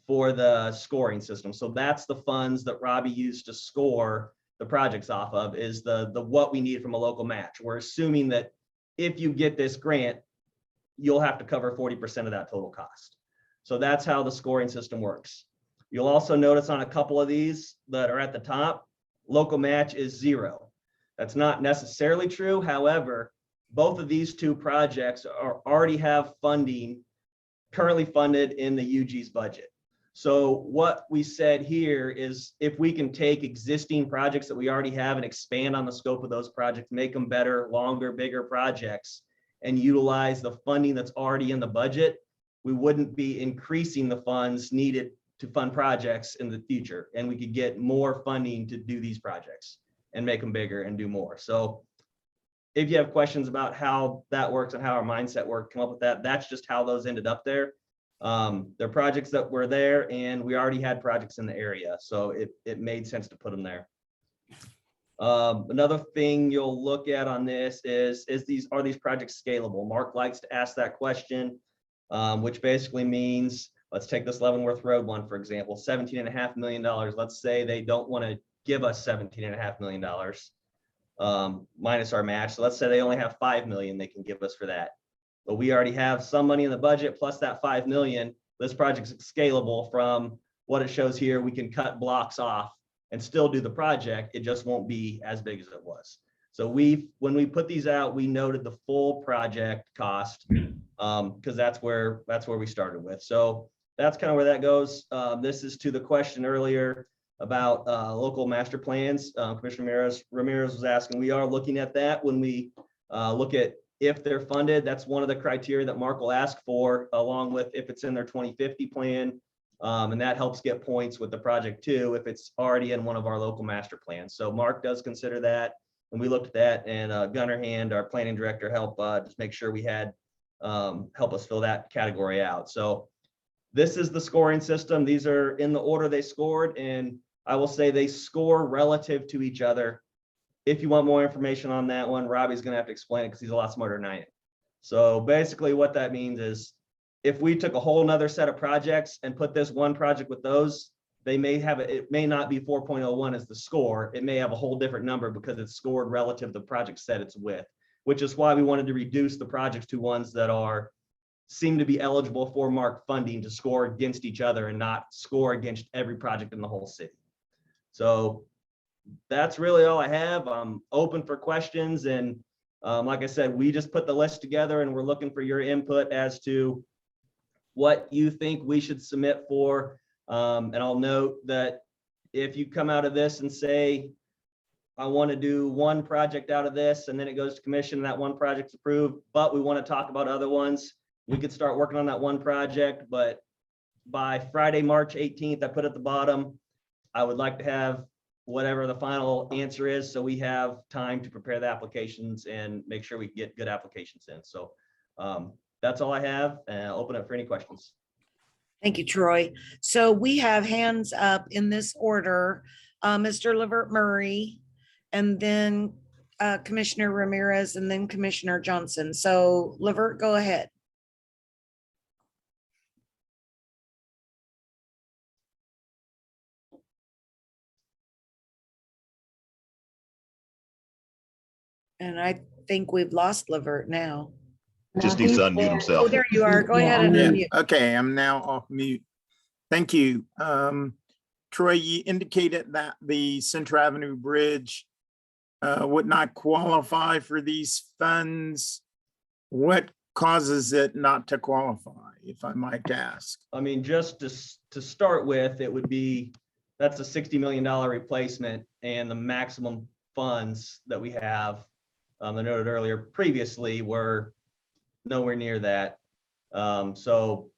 for the scoring system. So that's the funds that Robbie used to score the projects off of is the what we need from a local match. We're assuming that if you get this grant, you'll have to cover 40% of that total cost. So that's how the scoring system works. You'll also notice on a couple of these that are at the top, local match is 0. That's not necessarily true. However, both of these two projects already have funding currently funded in the UG's budget. So what we said here is if we can take existing projects that we already have and expand on the scope of those projects, make them better, longer, bigger projects, and utilize the funding that's already in the budget, we wouldn't be increasing the funds needed to fund projects in the future. And we could get more funding to do these projects and make them bigger and do more. So if you have questions about how that works and how our mindset worked, come up with that. That's just how those ended up there. They're projects that were there and we already had projects in the area. So it made sense to put them there. Another thing you'll look at on this is are these projects scalable? Mark likes to ask that question, which basically means, let's take this Leavenworth Road one, for example, $17.5 million. Let's say they don't want to give us $17.5 million minus our match. So let's say they only have 5 million they can give us for that. But we already have some money in the budget plus that 5 million. This project's scalable from what it shows here. We can cut blocks off and still do the project. It just won't be as big as it was. So when we put these out, we noted the full project cost because that's where we started with. So that's kind of where that goes. This is to the question earlier about local master plans. Commissioner Ramirez was asking, we are looking at that when we look at if they're funded. That's one of the criteria that Mark will ask for, along with if it's in their 2050 plan. And that helps get points with the project too, if it's already in one of our local master plans. So Mark does consider that. And we looked at that, and Gunnar Hand, our planning director, helped just make sure we had help us fill that category out. So this is the scoring system. These are in the order they scored, and I will say they score relative to each other. If you want more information on that one, Robbie's going to have to explain it because he's a lot smarter than I am. So basically what that means is if we took a whole nother set of projects and put this one project with those, they may have it may not be 4.01 as the score. It may have a whole different number because it's scored relative to the project set it's with, which is why we wanted to reduce the projects to ones that seem to be eligible for Mark funding to score against each other and not score against every project in the whole city. So that's really all I have. I'm open for questions. And like I said, we just put the list together and we're looking for your input as to what you think we should submit for. And I'll note that if you come out of this and say, I want to do one project out of this, and then it goes to commission, and that one project's approved, but we want to talk about other ones, we could start working on that one project. But by Friday, March 18th, I put at the bottom, I would like to have whatever the final answer is, so we have time to prepare the applications and make sure we get good applications in. So that's all I have, and I'll open up for any questions.
Thank you, Troy. So we have hands up in this order, Mr. Levert Murray, and then Commissioner Ramirez, and then Commissioner Johnson. So Levert, go ahead. And I think we've lost Levert now.
Just needs to unmute himself.
Oh, there you are. Go ahead and unmute.
Okay, I'm now off mute. Thank you. Troy, you indicated that the Central Avenue Bridge would not qualify for these funds. What causes it not to qualify, if I might ask?
I mean, just to start with, it would be, that's a $60 million replacement, and the maximum funds that we have, I noted earlier previously, were nowhere near that. So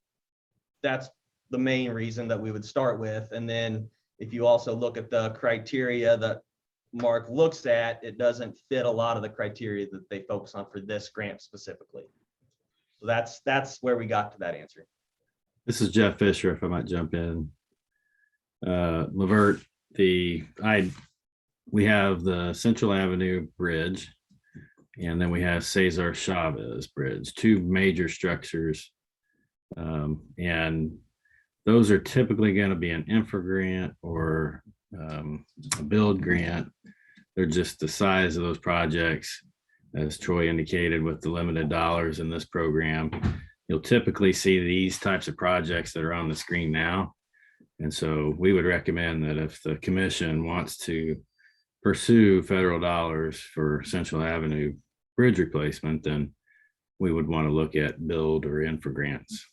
that's the main reason that we would start with. And then if you also look at the criteria that Mark looks at, it doesn't fit a lot of the criteria that they focus on for this grant specifically. So that's where we got to that answer.
This is Jeff Fisher, if I might jump in. Levert, we have the Central Avenue Bridge, and then we have Cesar Chavez Bridge, two major structures. And those are typically going to be an infra grant or a build grant. They're just the size of those projects, as Troy indicated, with the limited dollars in this program. You'll typically see these types of projects that are on the screen now. And so we would recommend that if the commission wants to pursue federal dollars for Central Avenue Bridge replacement, then we would want to look at build or infra grants.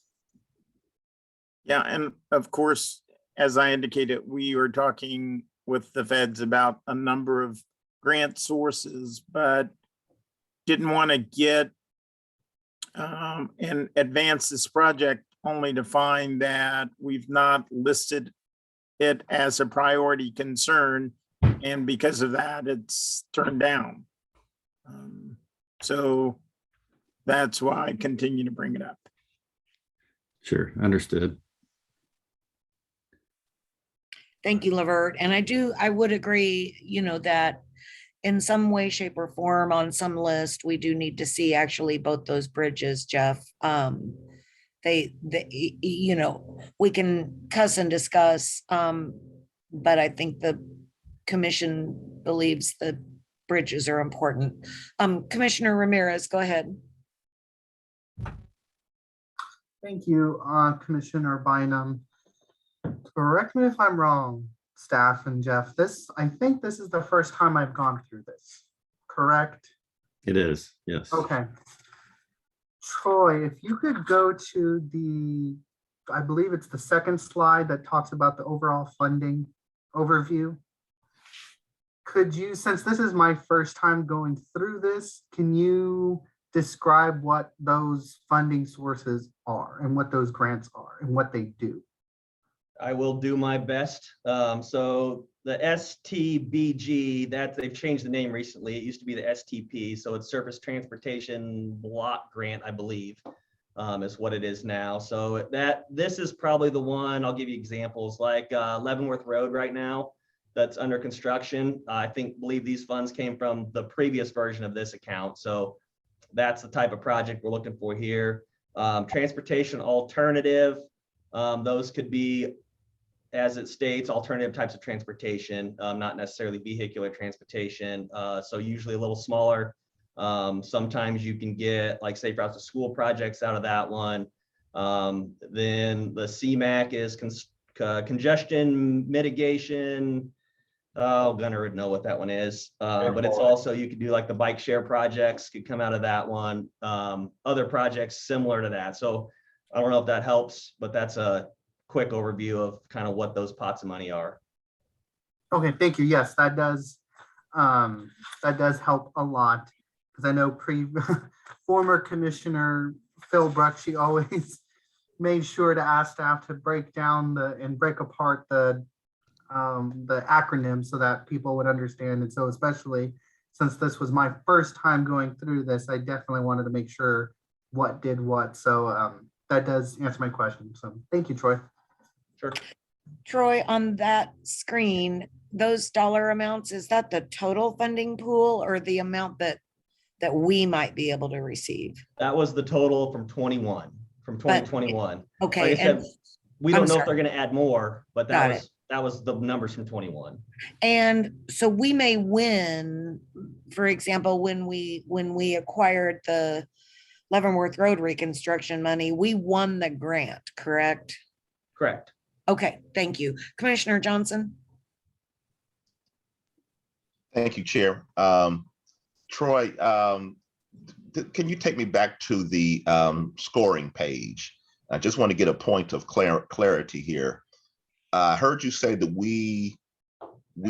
Yeah, and of course, as I indicated, we were talking with the feds about a number of grant sources, but didn't want to get and advance this project only to find that we've not listed it as a priority concern. And because of that, it's turned down. So that's why I continue to bring it up.
Sure, understood.
Thank you, Lavert. And I would agree, that in some way, shape, or form on some list, we do need to see actually both those bridges, Jeff. We can cuss and discuss, but I think the commission believes the bridges are important. Commissioner Ramirez, go ahead.
Thank you, Commissioner Bynum. Correct me if I'm wrong, staff and Jeff. I think this is the first time I've gone through this, correct?
It is, yes.
Okay. Troy, if you could go to I believe it's the second slide that talks about the overall funding overview. Could you, since this is my first time going through this, can you describe what those funding sources are and what those grants are and what they do?
I will do my best. So the STBG, that they've changed the name recently. It used to be the STP, so it's Surface Transportation Block Grant, I believe, is what it is now. So this is probably the one. I'll give you examples like Leavenworth Road right now that's under construction. I believe these funds came from the previous version of this account. So that's the type of project we're looking for here. Transportation alternative. Those could be, as it states, alternative types of transportation, not necessarily vehicular transportation. So usually a little smaller. Sometimes you can get like safe routes to school projects out of that one. Then the CMAC is congestion mitigation. Oh, Gunnar would know what that one is. But it's also, you could do like the bike share projects could come out of that one. Other projects similar to that. So I don't know if that helps, but that's a quick overview of kind of what those pots of money are.
Okay, thank you. Yes, that does help a lot, because I know former Commissioner Phil Bruck, always made sure to ask staff to break down and break apart the acronym so that people would understand. And so especially since this was my first time going through this, I definitely wanted to make sure what did what. So that does answer my question. So thank you, Troy.
Sure.
Troy, on that screen, those dollar amounts, is that the total funding pool or the amount that we might be able to receive?
That was the total from 2021.
Okay.
Like I said, we don't know if they're
sorry.
going to add more, but that was the numbers from 21.
And so we may win, for example, when we acquired the Leavenworth Road reconstruction money, we won the grant, correct?
Correct.
Okay, thank you. Commissioner Johnson?
Thank you, Chair. Troy, can you take me back to the scoring page? I just want to get a point of clarity here. I heard you say that we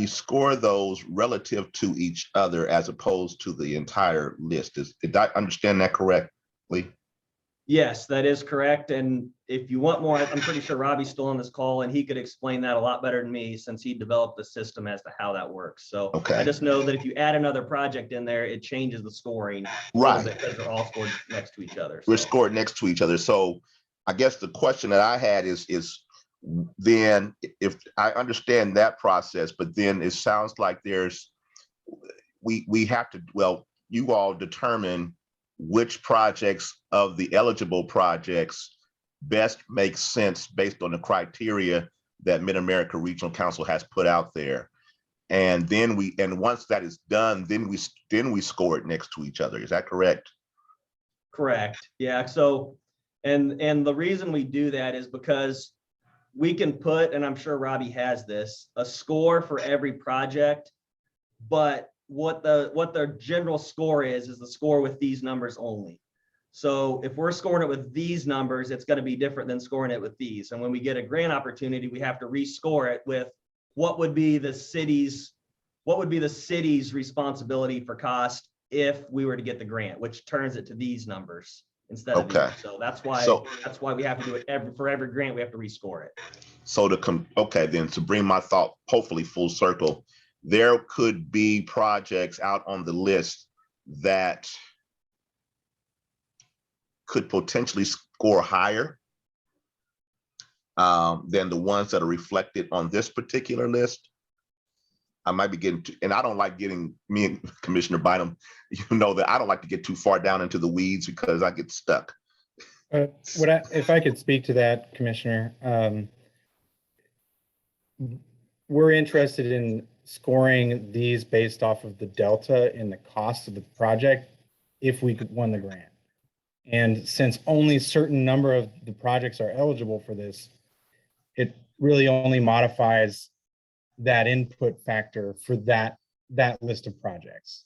score those relative to each other as opposed to the entire list. Did I understand that correctly?
Yes, that is correct. And if you want more, I'm pretty sure Robbie's still on this call and he could explain that a lot better than me since he developed the system as to how that works. So I just know that if you add another project in there, it changes the scoring.
Right.
Because they're all scored next to each other.
We're scored next to each other. So I guess the question that I had is then, if I understand that process, but then it sounds like we have to, well, you all determine which projects of the eligible projects best make sense based on the criteria that Mid-America Regional Council has put out there. And then once that is done, then we score it next to each other. Is that correct?
Correct. Yeah. So, and the reason we do that is because we can put, and I'm sure Robbie has this, a score for every project, but what the general score is the score with these numbers only. So if we're scoring it with these numbers, it's going to be different than scoring it with these. And when we get a grant opportunity, we have to rescore it with what would be the city's responsibility for cost if we were to get the grant, which turns it to these numbers instead of
Okay.
these. So that's why we have to do it for every grant, we have to rescore it.
So then to bring my thought hopefully full circle, there could be projects out on the list that could potentially score higher than the ones that are reflected on this particular list. I might be getting and I don't like getting, me and Commissioner Bynum, you know that I don't like to get too far down into the weeds because I get stuck.
If I could speak to that, Commissioner, we're interested in scoring these based off of the delta in the cost of the project if we won the grant. And since only a certain number of the projects are eligible for this, it really only modifies that input factor for that list of projects.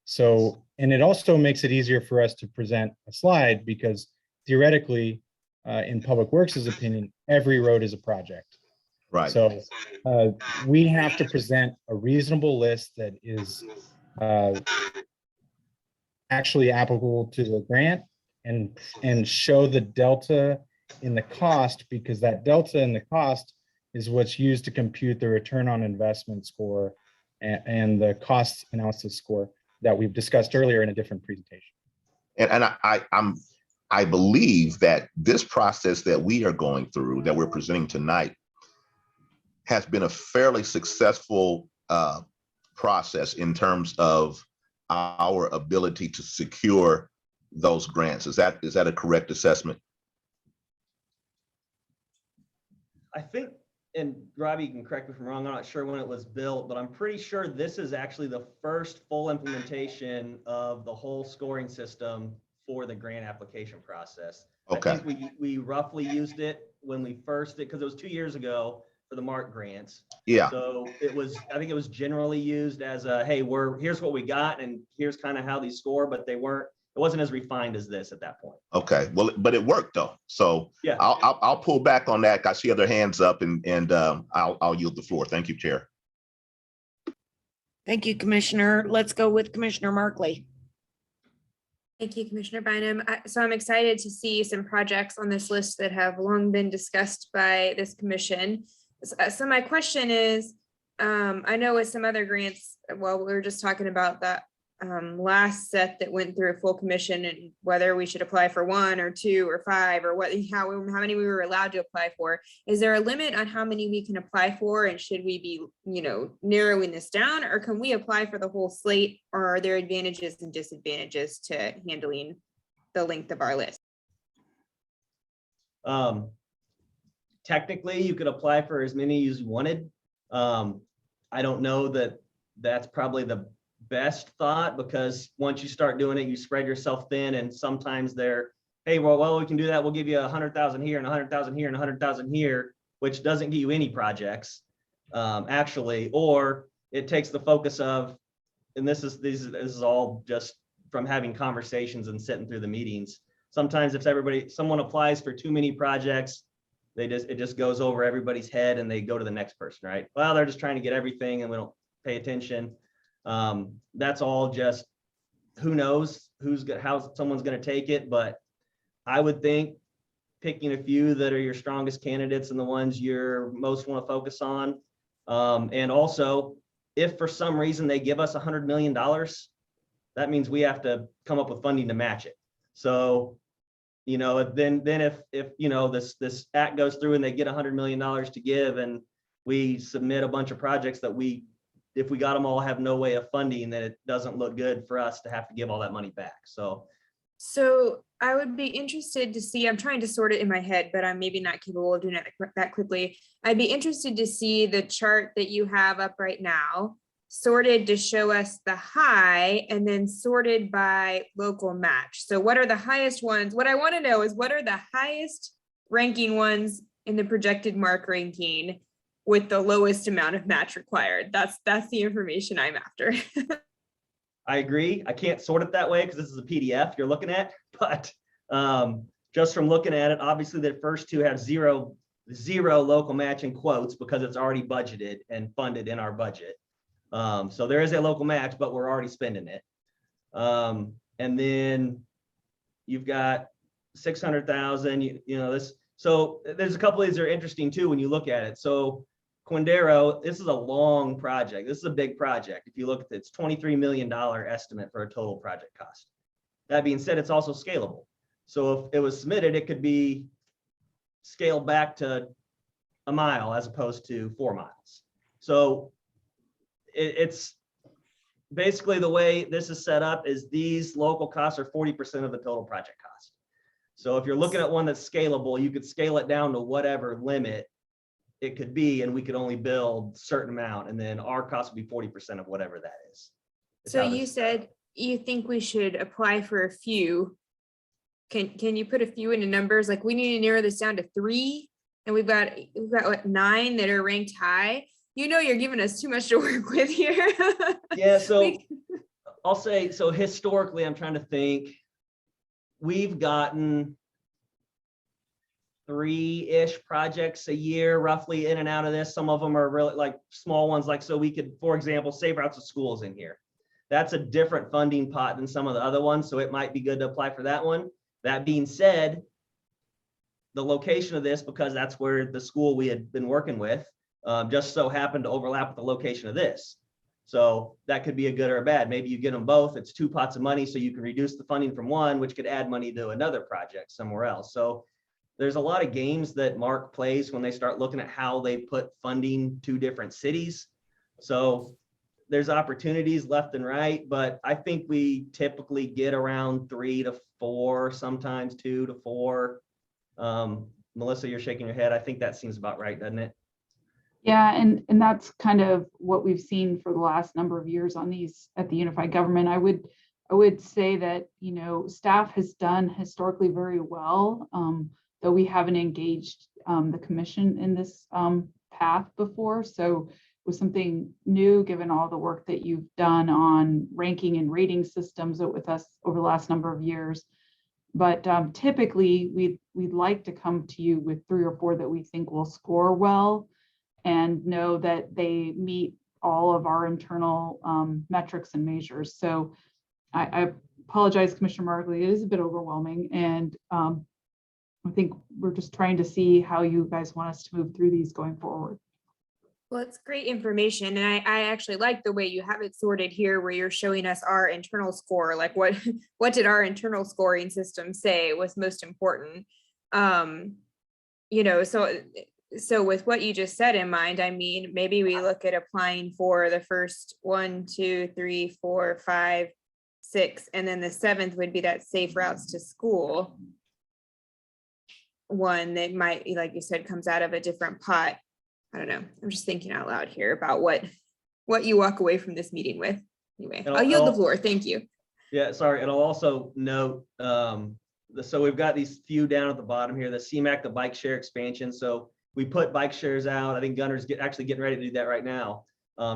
So, and it also makes it easier for us to present a slide because theoretically, in Public Works' opinion, every road is a project.
Right.
So we have to present a reasonable list that is actually applicable to the grant and show the delta in the cost, because that delta in the cost is what's used to compute the return on investment score and the cost analysis score that we've discussed earlier in a different presentation.
And I believe that this process that we are going through, that we're presenting tonight, has been a fairly successful process in terms of our ability to secure those grants. Is that a correct assessment?
I think, and Robbie, you can correct me if I'm wrong, I'm not sure when it was built, but I'm pretty sure this is actually the first full implementation of the whole scoring system for the grant application process.
Okay.
I think we roughly used it when we first did, because it was 2 years ago for the MARC grants.
Yeah.
So I think it was generally used as a, hey, here's what we got and here's kind of how these score, but it wasn't as refined as this at that point.
Okay, well, but it worked though. So
yeah,
I'll pull back on that. I see other hands up and I'll yield the floor. Thank you, Chair.
Thank you, Commissioner. Let's go with Commissioner Markley.
Thank you, Commissioner Bynum. So I'm excited to see some projects on this list that have long been discussed by this commission. So my question is, I know with some other grants, well, we were just talking about that last set that went through a full commission and whether we should apply for 1 or 2 or 5 or how many we were allowed to apply for. Is there a limit on how many we can apply for, and should we be, narrowing this down, or can we apply for the whole slate, or are there advantages and disadvantages to handling the length of our list?
Technically, you could apply for as many as you wanted. I don't know that that's probably the best thought, because once you start doing it, you spread yourself thin, and sometimes hey, well, we can do that. We'll give you 100,000 here and 100,000 here and 100,000 here, which doesn't get you any projects, actually, or it takes the focus of, and this is all just from having conversations and sitting through the meetings. Sometimes if someone applies for too many projects, it just goes over everybody's head and they go to the next person, right? Well, they're just trying to get everything and we don't pay attention. That's all just, who knows how someone's going to take it, but I would think picking a few that are your strongest candidates and the ones you're most want to focus on. And also, if for some reason they give us $100 million, that means we have to come up with funding to match it. So, then if this act goes through and they get $100 million to give, and we submit a bunch of projects that if we got them all, have no way of funding, then it doesn't look good for us to have to give all that money back.
So I would be interested to see, I'm trying to sort it in my head, but I'm maybe not capable of doing it that quickly. I'd be interested to see the chart that you have up right now, sorted to show us the high, and then sorted by local match. So what are the highest ones? What I want to know is, what are the highest ranking ones in the projected MARC ranking with the lowest amount of match required? That's the information I'm after.
I agree. I can't sort it that way because this is a PDF you're looking at, but Just from looking at it, obviously the first two have zero local match in quotes because it's already budgeted and funded in our budget. So there is a local match, but we're already spending it. And then you've got 600,000, you know, this. So there's a couple of these that are interesting too when you look at it. So Quindaro, this is a long project. This is a big project. If you look at it, it's $23 million estimate for a total project cost. That being said, it's also scalable. So if it was submitted, it could be scaled back to a mile as opposed to 4 miles. So it's basically the way this is set up is these local costs are 40% of the total project cost. So if you're looking at one that's scalable, you could scale it down to whatever limit it could be, and we could only build a certain amount, and then our cost would be 40% of whatever that is.
So you said you think we should apply for a few. Can you put a few into numbers? Like we need to narrow this down to 3, and we've got what, 9 that are ranked high. You know, you're giving us too much to work with here.
Yeah, so I'll say, so historically, I'm trying to think, we've gotten 3-ish projects a year roughly in and out of this. Some of them are really like small ones, like, so we could, for example, Safe Routes to Schools in here. That's a different funding pot than some of the other ones, so it might be good to apply for that one. That being said, the location of this, because that's where the school we had been working with, just so happened to overlap with the location of this. So that could be a good or a bad. Maybe you get them both. It's 2 pots of money, so you can reduce the funding from one, which could add money to another project somewhere else. So there's a lot of games that Mark plays when they start looking at how they put funding to different cities. So there's opportunities left and right, but I think we typically get around 3 to 4, sometimes 2 to 4. Melissa, you're shaking your head. I think that seems about right, doesn't it?
Yeah, and that's kind of what we've seen for the last number of years on these at the unified government. I would say that, you know, staff has done historically very well, though we haven't engaged the commission in this path before. So it was something new, given all the work that you've done on ranking and rating systems with us over the last number of years. But typically, we'd like to come to you with 3 or 4 that we think will score well and know that they meet all of our internal metrics and measures. So I apologize, Commissioner Markley, it is a bit overwhelming. And I think we're just trying to see how you guys want us to move through these going forward.
Well, it's great information. And I actually like the way you have it sorted here where you're showing us our internal score, like what did our internal scoring system say was most important? You know, so with what you just said in mind, I mean, maybe we look at applying for the first 1, 2, 3, 4, 5, 6, and then the 7th would be that Safe Routes to School one that might, like you said, comes out of a different pot. I don't know. I'm just thinking out loud here about what you walk away from this meeting with. Anyway, I'll yield the floor. Thank you.
Yeah, sorry. And I'll also note, so we've got these few down at the bottom here, the CMAC, the bike share expansion. So we put bike shares out. I think Gunner's actually getting ready to do that right now,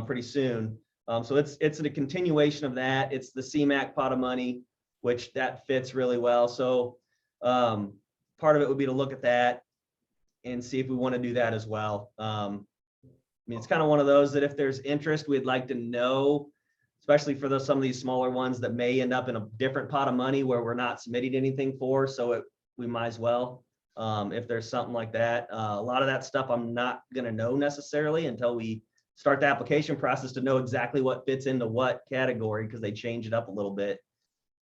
pretty soon. So it's a continuation of that. It's the CMAC pot of money, which that fits really well. So part of it would be to look at that and see if we want to do that as well. I mean, it's kind of one of those that if there's interest, we'd like to know, especially for some of these smaller ones that may end up in a different pot of money where we're not submitting anything for. So we might as well, if there's something like that. A lot of that stuff I'm not going to know necessarily until we start the application process to know exactly what fits into what category, because they change it up a little bit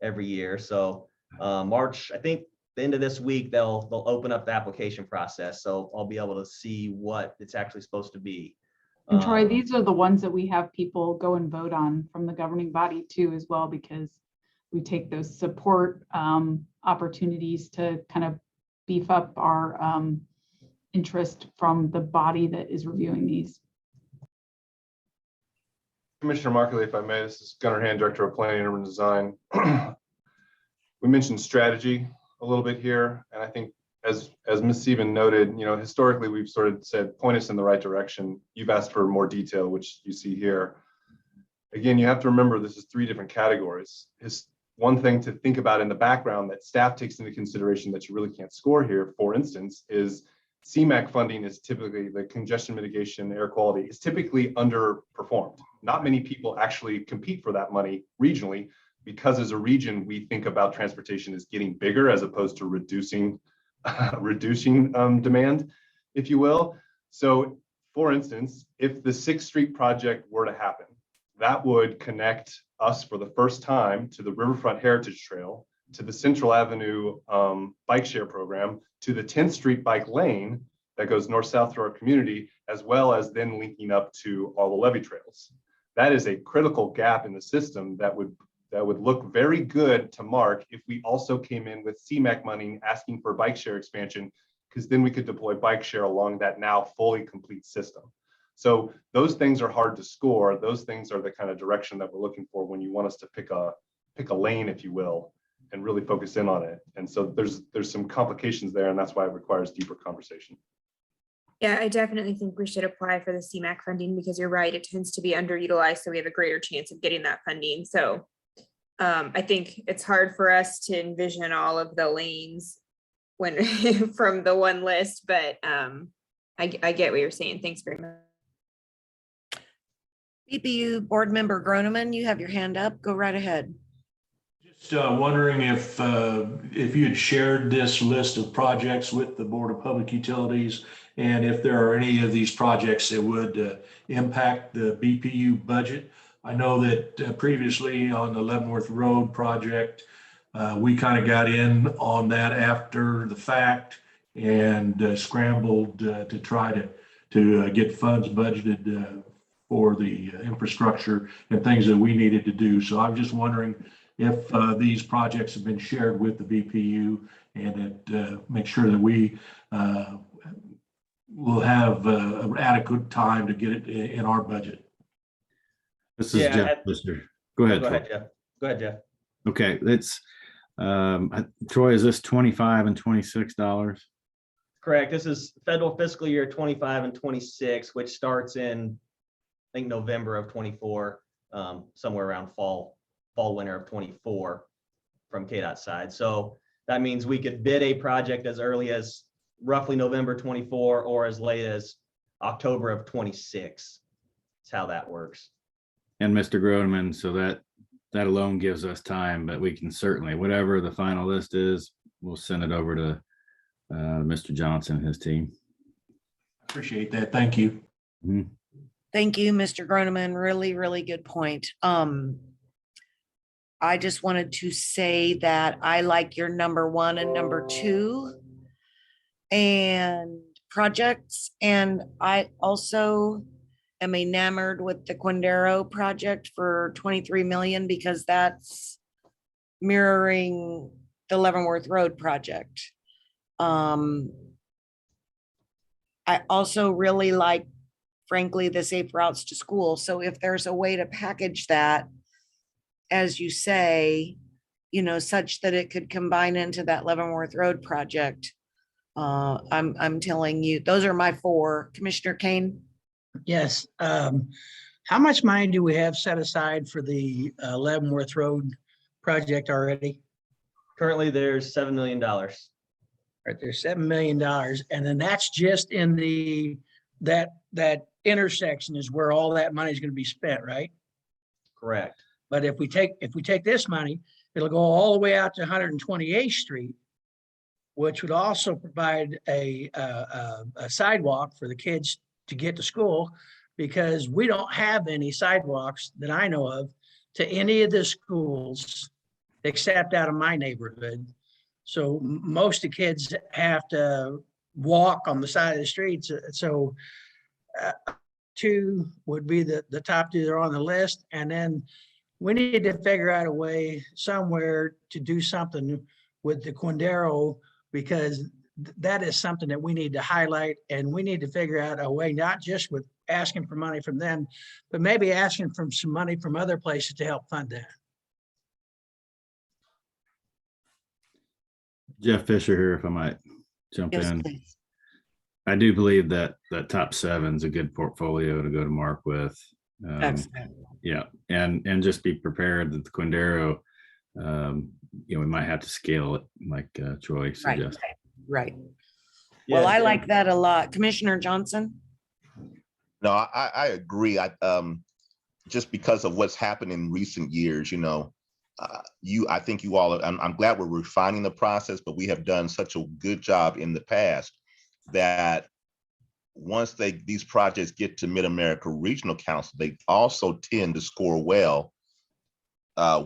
every year. So March, I think the end of this week, they'll open up the application process. So I'll be able to see what it's actually supposed to be.
And Troy, these are the ones that we have people go and vote on from the governing body too, as well, because we take those support opportunities to kind of beef up our interest from the body that is reviewing these.
Commissioner Markley, if I may, this is Gunnar Hand, Director of Planning and Urban Design. We mentioned strategy a little bit here, and I think as Ms. Steven noted, you know, historically we've sort of said point us in the right direction. You've asked for more detail, which you see here. Again, you have to remember this is 3 different categories. one thing to think about in the background that staff takes into consideration that you really can't score here, for instance, is CMAQ funding is typically, the congestion mitigation air quality is typically underperformed. Not many people actually compete for that money regionally, because as a region, we think about transportation as getting bigger as opposed to reducing demand, if you will. So for instance, if the 6th Street project were to happen, that would connect us for the first time to the Riverfront Heritage Trail, to the Central Avenue bike share program, to the 10th Street bike lane that goes north-south through our community, as well as then linking up to all the levee trails. That is a critical gap in the system that would look very good to Mark if we also came in with CMAQ money asking for bike share expansion, because then we could deploy bike share along that now fully complete system. So those things are hard to score. Those things are the kind of direction that we're looking for when you want us to pick a lane, if you will, and really focus in on it. And so there's some complications there, and that's why it requires deeper conversation.
Yeah, I definitely think we should apply for the CMAQ funding, because you're right, it tends to be underutilized, so we have a greater chance of getting that funding. So I think it's hard for us to envision all of the lanes when from the one list, but I get what you're saying. Thanks very much.
BPU board member Groneman, you have your hand up. Go right ahead.
Just wondering if you had shared this list of projects with the Board of Public Utilities, and if there are any of these projects that would impact the BPU budget. I know that previously on the Leavenworth Road project, we kind of got in on that after the fact and scrambled to try to get funds budgeted for the infrastructure and things that we needed to do. So I'm just wondering if these projects have been shared with the BPU, and that make sure that we will have adequate time to get it in our budget.
This is Jeff Lister. Go ahead.
Go ahead, Jeff. Go ahead, Jeff.
Okay, that's Troy, is this $25 and $26?
Correct. This is federal fiscal year 25 and 26, which starts in, I think, November of 24, somewhere around fall, winter of 24 from KDOT side. So that means we could bid a project as early as roughly November 24 or as late as October of 26. That's how that works.
And Mr. Groneman, so that alone gives us time, but we can certainly, whatever the final list is, we'll send it over to Mr. Johnson and his team.
Appreciate that. Thank you.
Mm-hmm.
Thank you, Mr. Groneman. Really, really good point. I just wanted to say that I like your number 1 and number 2 and projects. And I also am enamored with the Quindaro project for 23 million, because that's mirroring the Leavenworth Road project. I also really like, frankly, the safe routes to school. So if there's a way to package that, as you say, such that it could combine into that Leavenworth Road project, I'm telling you, those are my 4. Commissioner Kane?
Yes. How much money do we have set aside for the Leavenworth Road project already?
Currently, there's $7 million.
Right, there's $7 million, and then that's just in that intersection is where all that money is going to be spent, right?
Correct.
But if we take this money, it'll go all the way out to 128th Street, which would also provide a sidewalk for the kids to get to school, because we don't have any sidewalks that I know of to any of the schools except out of my neighborhood. So most of the kids have to walk on the side of the streets. So 2 would be the top 2 that are on the list. And then we need to figure out a way somewhere to do something with the Quindaro, because that is something that we need to highlight, and we need to figure out a way, not just with asking for money from them, but maybe asking for some money from other places to help fund that.
Jeff Fisher here, if I might jump in.
Please.
I do believe that top 7 is a good portfolio to go to Mark with.
Excellent.
Yeah, and just be prepared that the Quindaro we might have to scale it like Troy
Right,
suggested.
right. Well,
Yes,
I
and-
like that a lot. Commissioner Johnson?
No, I agree. Just because of what's happened in recent years, I think you all, I'm glad we're refining the process, but we have done such a good job in the past that once these projects get to Mid-America Regional Council, they also tend to score well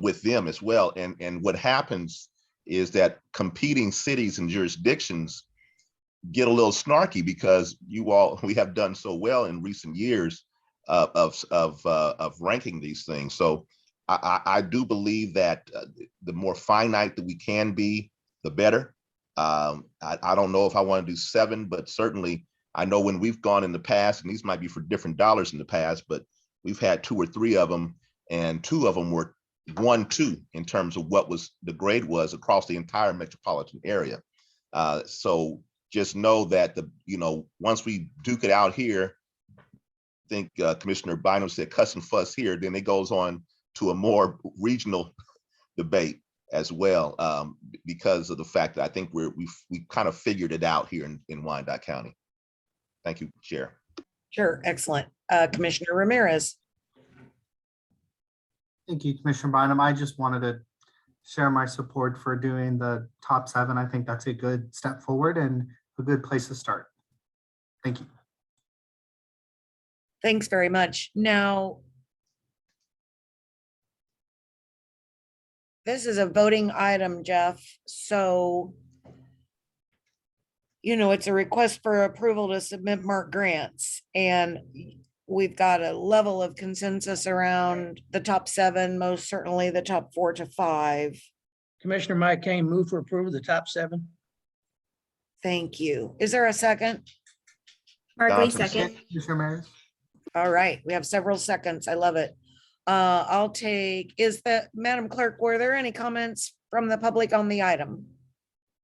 with them as well. And what happens is that competing cities and jurisdictions get a little snarky because we have done so well in recent years of ranking these things. So I do believe that the more finite that we can be, the better. I don't know if I want to do 7, but certainly I know when we've gone in the past, and these might be for different dollars in the past, but we've had 2 or 3 of them, and 2 of them were 1-2 in terms of what the grade was across the entire metropolitan area. So just know that once we duke it out here, I think Commissioner Bynum said cuss and fuss here, then it goes on to a more regional debate as well, because of the fact that I think we've kind of figured it out here in Wyandotte County. Thank you, Chair.
Sure, excellent. Commissioner Ramirez?
Thank you, Commissioner Bynum. I just wanted to share my support for doing the top 7. I think that's a good step forward and a good place to start. Thank you.
Thanks very much. Now, this is a voting item, Jeff. So, it's a request for approval to submit marked grants. And we've got a level of consensus around the top 7, most certainly the top 4 to 5.
Commissioner Mike Kane, move for approval of the top 7.
Thank you. Is there a second?
Markley,
Johnson.
second.
Commissioner Ramirez?
All right, we have several seconds. I love it. Madam Clerk, were there any comments from the public on the item?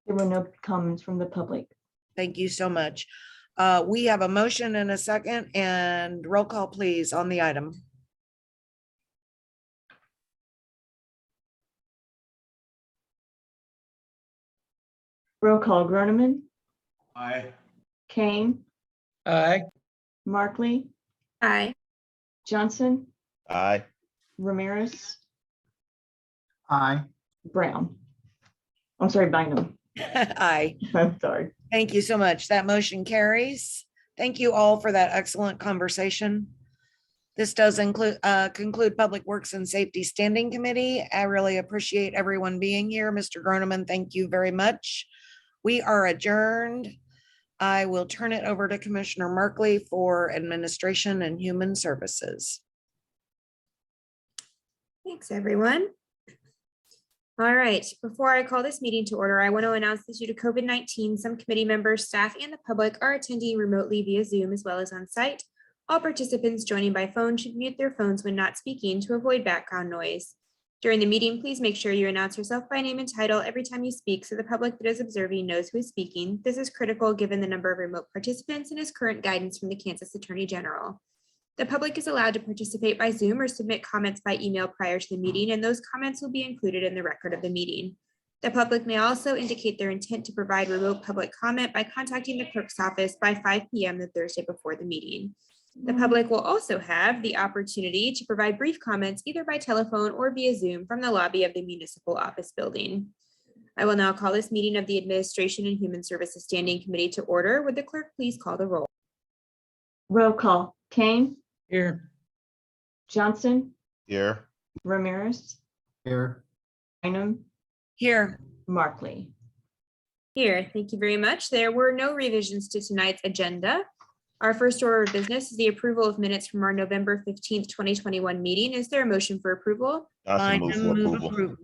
There were no comments from the public.
Thank you so much. We have a motion and a second, and roll call, please, on the item.
Roll call, Groneman,
Aye.
Kane,
Aye.
Markley,
Aye.
Johnson,
Aye.
Ramirez,
Aye.
Brown. I'm sorry, Bynum.
Aye.
I'm sorry.
Thank you so much. That motion carries. Thank you all for that excellent conversation. This does conclude Public Works and Safety Standing Committee. I really appreciate everyone being here. Mr. Groneman, thank you very much. We are adjourned. I will turn it over to Commissioner Markley for Administration and Human Services.
Thanks, everyone. All right, before I call this meeting to order, I want to announce that due to COVID-19, some committee members, staff, and the public are attending remotely via Zoom as well as on site. All participants joining by phone should mute their phones when not speaking to avoid background noise. During the meeting, please make sure you announce yourself by name and title every time you speak so the public that is observing knows who is speaking. This is critical given the number of remote participants and is current guidance from the Kansas Attorney General. The public is allowed to participate by Zoom or submit comments by email prior to the meeting, and those comments will be included in the record of the meeting. The public may also indicate their intent to provide remote public comment by contacting the clerk's office by 5 p.m. the Thursday before the meeting. The public will also have the opportunity to provide brief comments either by telephone or via Zoom from the lobby of the municipal office building. I will now call this meeting of the Administration and Human Services Standing Committee to order. Would the clerk please call the roll?
Roll call, Kane,
Here.
Johnson,
Here.
Ramirez,
Here.
Bynum,
Here.
Markley.
Here, thank you very much. There were no revisions to tonight's agenda. Our first order of business is the approval of minutes from our November 15th, 2021 meeting. Is there a motion for approval?
Johnson, move for approval.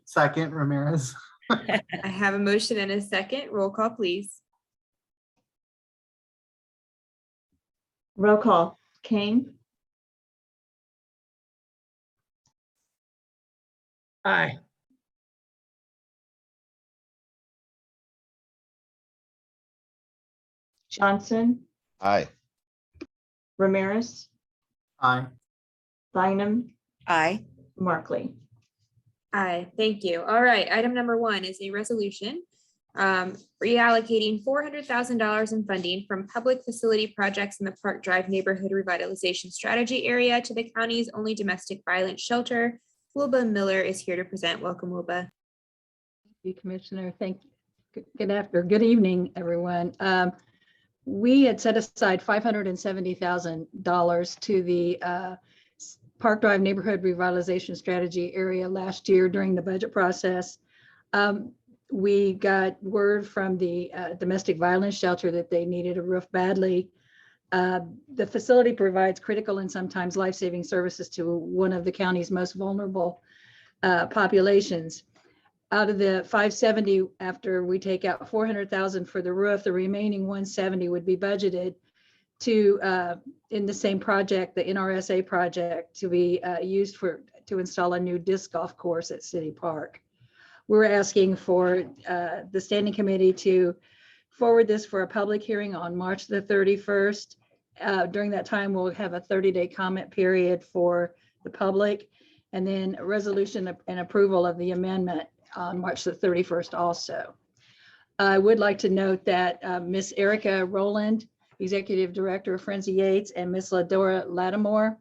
Second, Ramirez.
I have a motion and a second. Roll call, please.
Roll call, Kane,
Aye.
Johnson,
Aye.
Ramirez,
Aye.
Bynum,
Aye.
Markley.
Aye, thank you. All right, item number 1 is a resolution reallocating $400,000 in funding from public facility projects in the Park Drive Neighborhood Revitalization Strategy area to the county's only domestic violence shelter. Wilba Miller is here to present. Welcome, Wilba.
Thank you, Commissioner. Thank you. Good evening, everyone. We had set aside $570,000 to the Park Drive Neighborhood Revitalization Strategy area last year during the budget process. We got word from the domestic violence shelter that they needed a roof badly. The facility provides critical and sometimes life-saving services to one of the county's most vulnerable populations. Out of the 570, after we take out 400,000 for the roof, the remaining 170 would be budgeted to in the same project, the NRSA project, to be used to install a new disc golf course at City Park. We're asking for the standing committee to forward this for a public hearing on March the 31st. During that time, we'll have a 30-day comment period for the public, and then a resolution and approval of the amendment on March the 31st also. I would like to note that Miss Erica Rowland, Executive Director of Friends of Yates, and Miss Ladora Lattimore,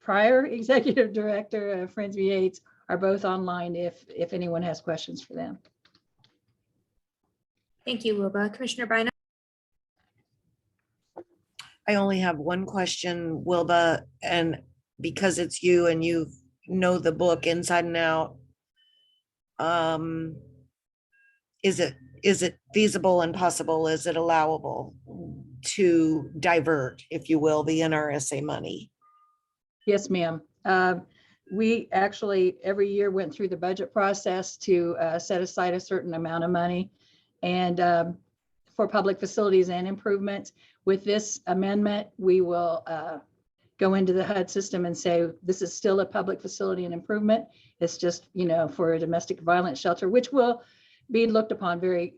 prior Executive Director of Friends of Yates, are both online if anyone has questions for them.
Thank you, Wilba. Commissioner Bynum.
I only have one question, Wilba, and because it's you and you know the book inside and out, is it feasible and possible? Is it allowable to divert, if you will, the NRSA money?
Yes, ma'am. We actually every year went through the budget process to set aside a certain amount of money and for public facilities and improvements. With this amendment, we will go into the HUD system and say, this is still a public facility and improvement. It's just, for a domestic violence shelter, which will be looked upon very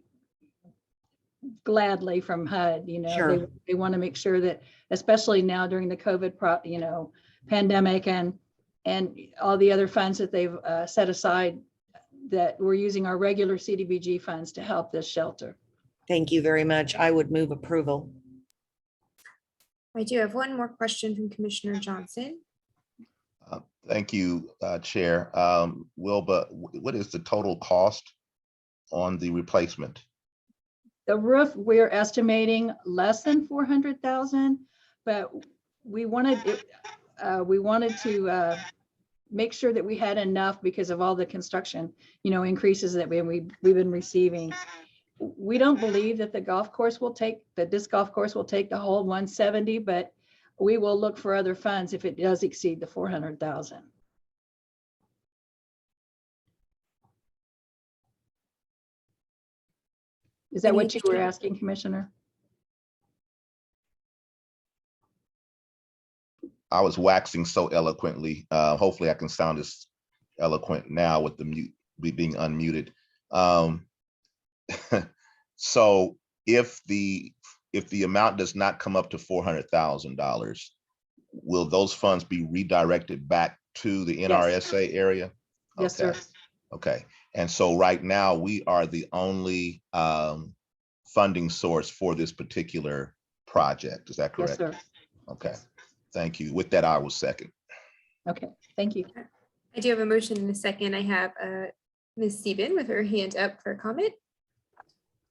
gladly from HUD.
Sure.
They want to make sure that, especially now during the COVID pandemic and all the other funds that they've set aside, that we're using our regular CDBG funds to help this shelter.
Thank you very much. I would move approval.
I do have one more question from Commissioner Johnson.
Thank you, Chair. Wilba, what is the total cost on the replacement?
The roof, we're estimating less than 400,000, but we wanted to make sure that we had enough because of all the construction, increases that we've been receiving. We don't believe that the disc golf course will take the whole 170, but we will look for other funds if it does exceed the 400,000. Is that what you were asking, Commissioner?
I was waxing so eloquently. Hopefully I can sound as eloquent now with the being unmuted. So if the amount does not come up to $400,000, will those funds be redirected back to the NRSA area?
Yes,
Okay.
sir.
Okay. And so right now we are the only funding source for this particular project. Is that correct?
Yes, sir.
Okay. Thank you. With that, I will second.
Okay, thank you.
I do have a motion in a second. I have Ms. Sieben with her hand up for comment.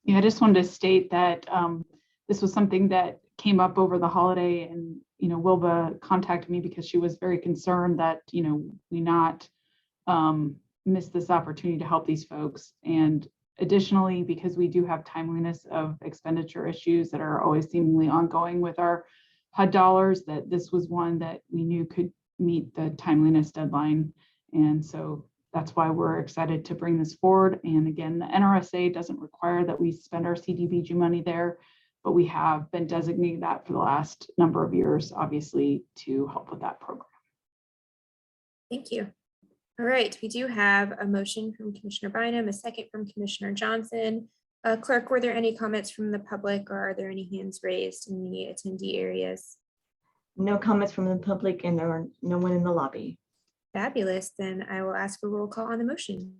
Yeah, I just wanted to state that this was something that came up over the holiday, and Wilba contacted me because she was very concerned that we not miss this opportunity to help these folks. And additionally, because we do have timeliness of expenditure issues that are always seemingly ongoing with our HUD dollars, that this was one that we knew could meet the timeliness deadline. And so that's why we're excited to bring this forward. And again, the NRSA doesn't require that we spend our CDBG money there, but we have been designating that for the last number of years, obviously, to help with that program.
Thank you. All right, we do have a motion from Commissioner Bynum, a second from Commissioner Johnson. Clerk, were there any comments from the public, or are there any hands raised in the attendee areas?
No comments from the public, and there are no one in the lobby.
Fabulous. Then I will ask for roll call on the motion.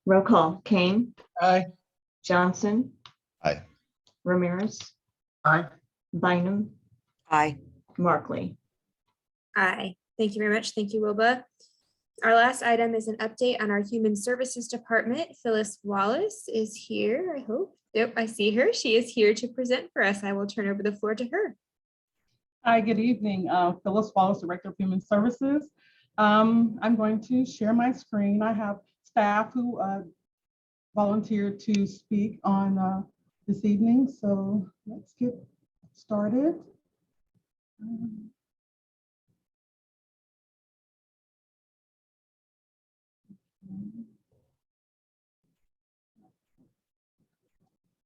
Roll call, Kane,
Aye.
Johnson,
Aye.
Ramirez,
Aye.
Bynum,
Aye.
Markley.
Aye. Thank you very much. Thank you, Wilba. Our last item is an update on our Human Services Department. Phyllis Wallace is here, I hope. Yep, I see her. She is here to present for us. I will turn over the floor to her.
Hi, good evening. Phyllis Wallace, Director of Human Services. I'm going to share my screen. I have staff who volunteered to speak on this evening. So let's get started.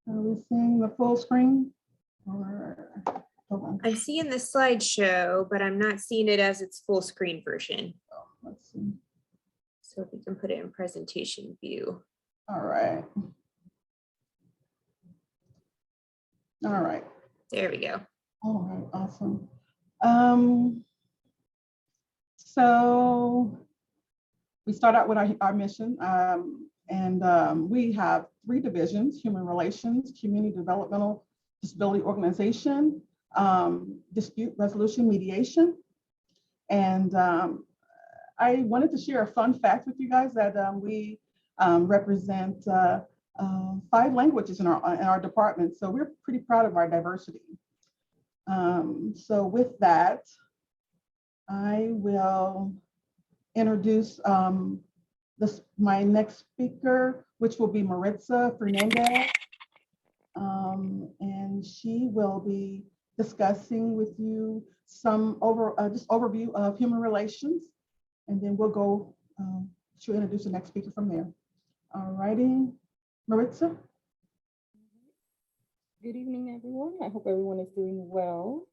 Are we seeing the full screen? Or, hold on.
I'm seeing the slideshow, but I'm not seeing it as its full screen version.
Let's see.
So if we can put it in presentation view.
All right. All right.
There we go.
All right, awesome. So we start out with our mission, and we have 3 divisions: Human Relations, Community Developmental, Disability Organization, Dispute Resolution Mediation. And I wanted to share a fun fact with you guys that we represent 5 languages in our department. So we're pretty proud of our diversity. So with that, I will introduce my next speaker, which will be Melissa Fernandez. And she will be discussing with you some just overview of human relations. And then we'll go, she'll introduce the next speaker from there. All righty, Maritza.
Good evening, everyone. I hope everyone is doing well.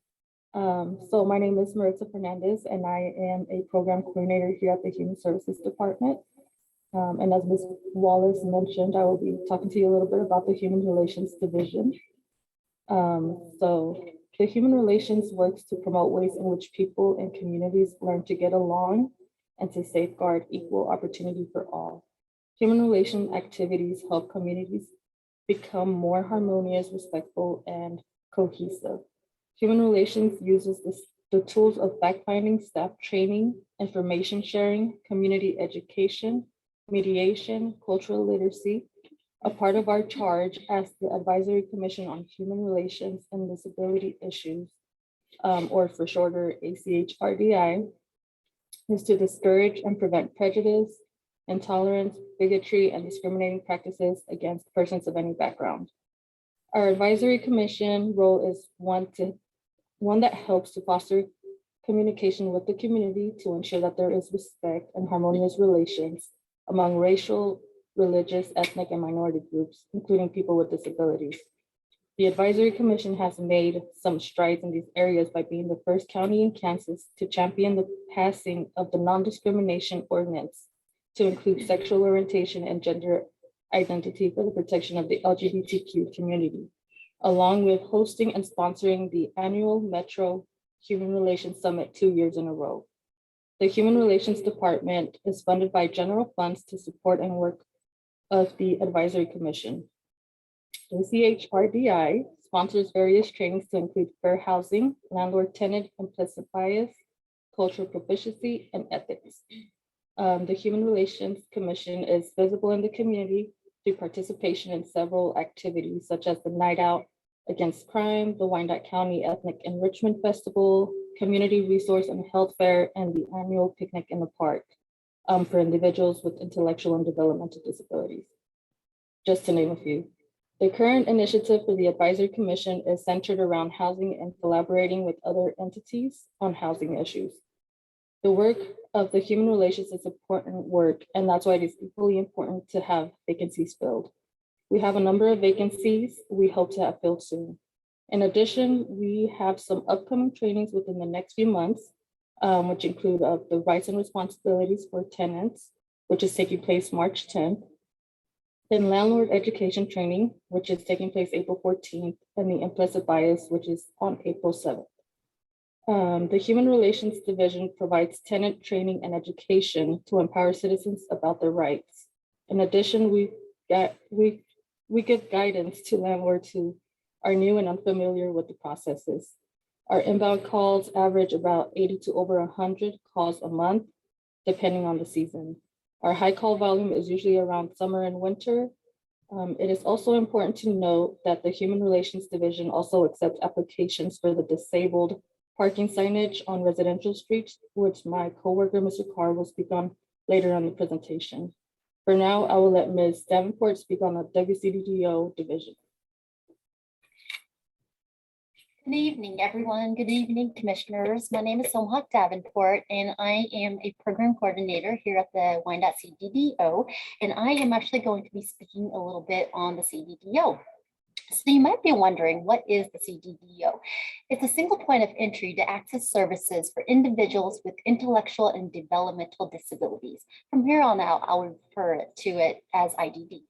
So my name is Marissa Fernandez, and I am a program coordinator here at the Human Services Department. And as Ms. Wallace mentioned, I will be talking to you a little bit about the Human Relations Division. So the Human Relations works to promote ways in which people and communities learn to get along and to safeguard equal opportunity for all. Human relation activities help communities become more harmonious, respectful, and cohesive. Human relations uses the tools of fact-finding, staff training, information sharing, community education, mediation, cultural literacy, a part of our charge as the Advisory Commission on Human Relations and Disability Issues, or for shorter ACHRDI, is to discourage and prevent prejudice, intolerance, bigotry, and discriminating practices against persons of any background. Our Advisory Commission role is one that helps to foster communication with the community to ensure that there is respect and harmonious relations among racial, religious, ethnic, and minority groups, including people with disabilities. The Advisory Commission has made some strides in these areas by being the first county in Kansas to champion the passing of the non-discrimination ordinance to include sexual orientation and gender identity for the protection of the LGBTQ community, along with hosting and sponsoring the annual Metro Human Relations Summit 2 years in a row. The Human Relations Department is funded by general funds to support and work of the Advisory Commission. ACHRDI sponsors various trainings to include fair housing, landlord-tenant implicit bias, cultural proficiency, and ethics. The Human Relations Commission is visible in the community through participation in several activities such as the Night Out Against Crime, the Wyandotte County Ethnic Enrichment Festival, Community Resource and Health Fair, and the annual Picnic in the Park for individuals with intellectual and developmental disabilities, just to name a few. The current initiative for the Advisory Commission is centered around housing and collaborating with other entities on housing issues. The work of the Human Relations is important work, and that's why it is equally important to have vacancies filled. We have a number of vacancies we hope to have filled soon. In addition, we have some upcoming trainings within the next few months, which include the rights and responsibilities for tenants, which is taking place March 10th, then landlord education training, which is taking place April 14th, and the implicit bias, which is on April 7th. The Human Relations Division provides tenant training and education to empower citizens about their rights. In addition, we give guidance to landlords who are new and unfamiliar with the processes. Our inbound calls average about 80 to over 100 calls a month, depending on the season. Our high call volume is usually around summer and winter. It is also important to note that the Human Relations Division also accepts applications for the disabled parking signage on residential streets, which my coworker, Mr. Carr, will speak on later on the presentation. For now, I will let Ms. Davenport speak on the WCDDO division.
Good evening, everyone. Good evening, commissioners. My name is Somhak Davenport, and I am a program coordinator here at the Wyandotte CDDO, and I am actually going to be speaking a little bit on the CDDO. So you might be wondering, what is the CDDO? It's a single point of entry to access services for individuals with intellectual and developmental disabilities. From here on out, I'll refer to it as IDD.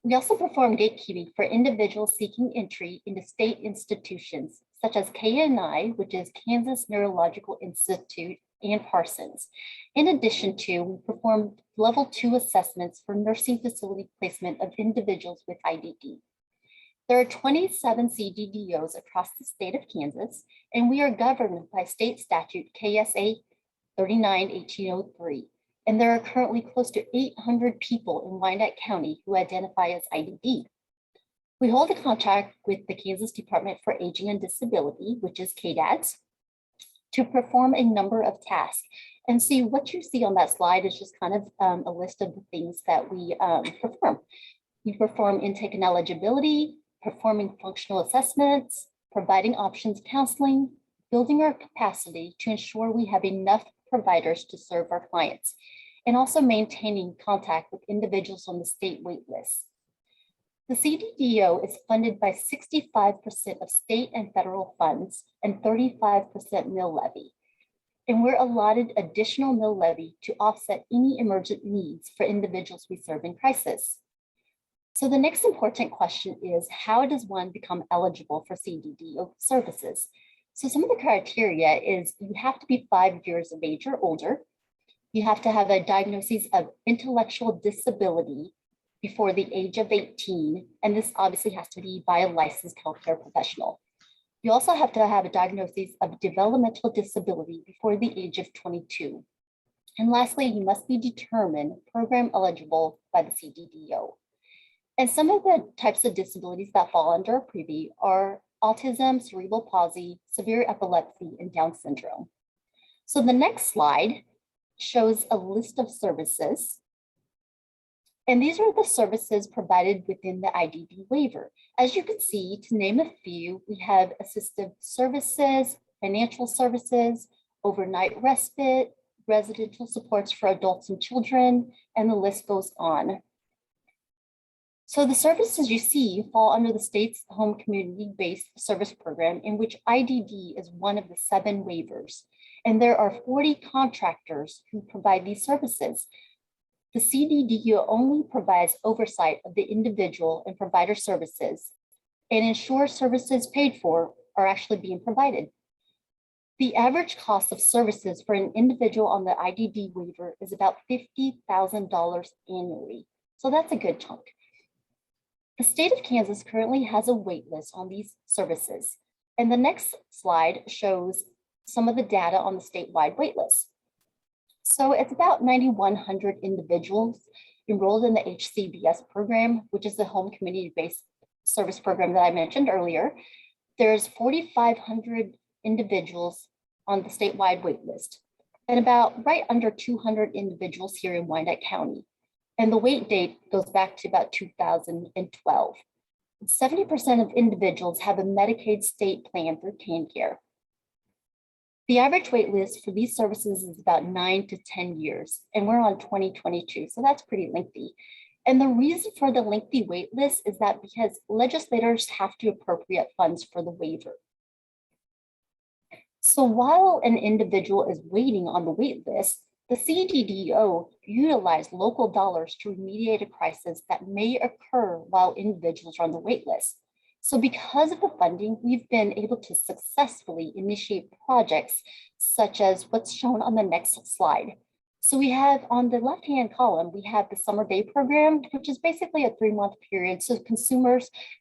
We also perform gatekeeping for individuals seeking entry into state institutions, such as KNI, which is Kansas Neurological Institute, and Parsons. In addition to, we perform level 2 assessments for nursing facility placement of individuals with IDD. There are 27 CDDOs across the state of Kansas, and we are governed by state statute KSA 39-1803. And there are currently close to 800 people in Wyandotte County who identify as IDD. We hold a contract with the Kansas Department for Aging and Disability, which is KDADS, to perform a number of tasks. And see, what you see on that slide is just kind of a list of the things that we perform. We perform intake and eligibility, performing functional assessments, providing options counseling, building our capacity to ensure we have enough providers to serve our clients, and also maintaining contact with individuals on the state wait list. The CDDO is funded by 65% of state and federal funds and 35% mill levy. And we're allotted additional mill levy to offset any emergent needs for individuals we serve in crisis. So the next important question is, how does one become eligible for CDDO services? So some of the criteria is you have to be 5 years of age or older. You have to have a diagnosis of intellectual disability before the age of 18. And this obviously has to be by a licensed healthcare professional. You also have to have a diagnosis of developmental disability before the age of 22. And lastly, you must be determined program eligible by the CDDO. And some of the types of disabilities that fall under a preview are autism, cerebral palsy, severe epilepsy, and Down syndrome. So the next slide shows a list of services. And these are the services provided within the IDD waiver. As you can see, to name a few, we have assistive services, financial services, overnight respite, residential supports for adults and children, and the list goes on. So the services you see fall under the state's home community-based service program, in which IDD is one of the 7 waivers. And there are 40 contractors who provide these services. The CDDO only provides oversight of the individual and provider services and ensures services paid for are actually being provided. The average cost of services for an individual on the IDD waiver is about $50,000 annually. So that's a good chunk. The state of Kansas currently has a wait list on these services. And the next slide shows some of the data on the statewide wait list. So it's about 9,100 individuals enrolled in the HCBS program, which is the home community-based service program that I mentioned earlier. There's 4,500 individuals on the statewide wait list, and about right under 200 individuals here in Wyandotte County. And the wait date goes back to about 2012. 70% of individuals have a Medicaid state plan through Kane. The average wait list for these services is about 9 to 10 years, and we're on 2022, so that's pretty lengthy. And the reason for the lengthy wait list is that because legislators have to appropriate funds for the waiver. So while an individual is waiting on the wait list, the CDDO utilized local dollars to remediate a crisis that may occur while individuals are on the wait list. So because of the funding, we've been able to successfully initiate projects such as what's shown on the next slide. So we have on the left-hand column, we have the summer day program, which is basically a 3-month period. So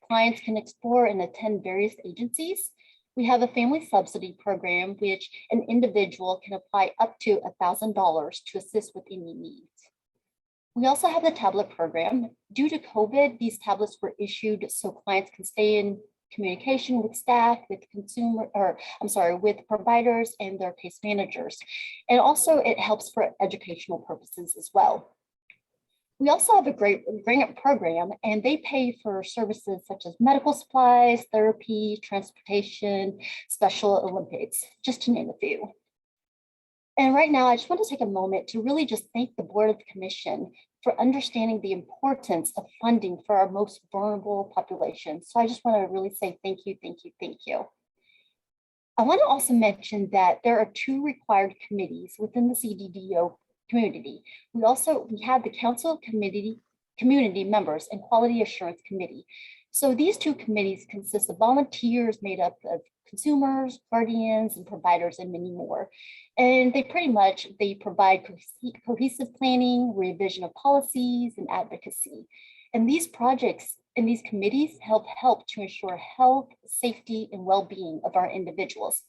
clients can explore and attend various agencies. We have a family subsidy program, which an individual can apply up to $1,000 to assist with any needs. We also have the tablet program. Due to COVID, these tablets were issued so clients can stay in communication with staff, with with providers and their case managers. And also it helps for educational purposes as well. We also have a great grant program, and they pay for services such as medical supplies, therapy, transportation, Special Olympics, just to name a few. And right now, I just want to take a moment to really just thank the Board of the Commission for understanding the importance of funding for our most vulnerable populations. So I just want to really say thank you, thank you, thank you. I want to also mention that there are 2 required committees within the CDDO community. We have the Council Community Members and Quality Assurance Committee. So these 2 committees consist of volunteers made up of consumers, guardians, and providers, and many more. And they provide cohesive planning, revision of policies, and advocacy. And these projects and these committees help to ensure health, safety, and well-being of our individuals.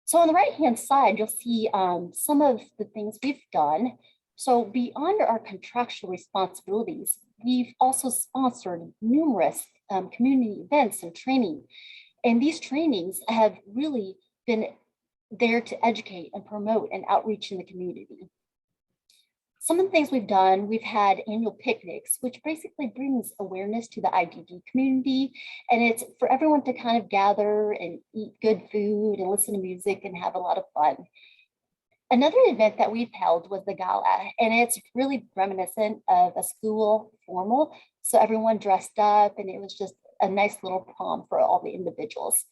So on the right-hand side, you'll see some of the things we've done. So beyond our contractual responsibilities, we've also sponsored numerous community events and training. And these trainings have really been there to educate and promote and outreach in the community. Some of the things we've done, we've had annual picnics, which basically brings awareness to the IDD community. And it's for everyone to kind of gather and eat good food and listen to music and have a lot of fun. Another event that we've held was the gala, and it's really reminiscent of a school formal. So everyone dressed up, and it was just a nice little prom for all the individuals.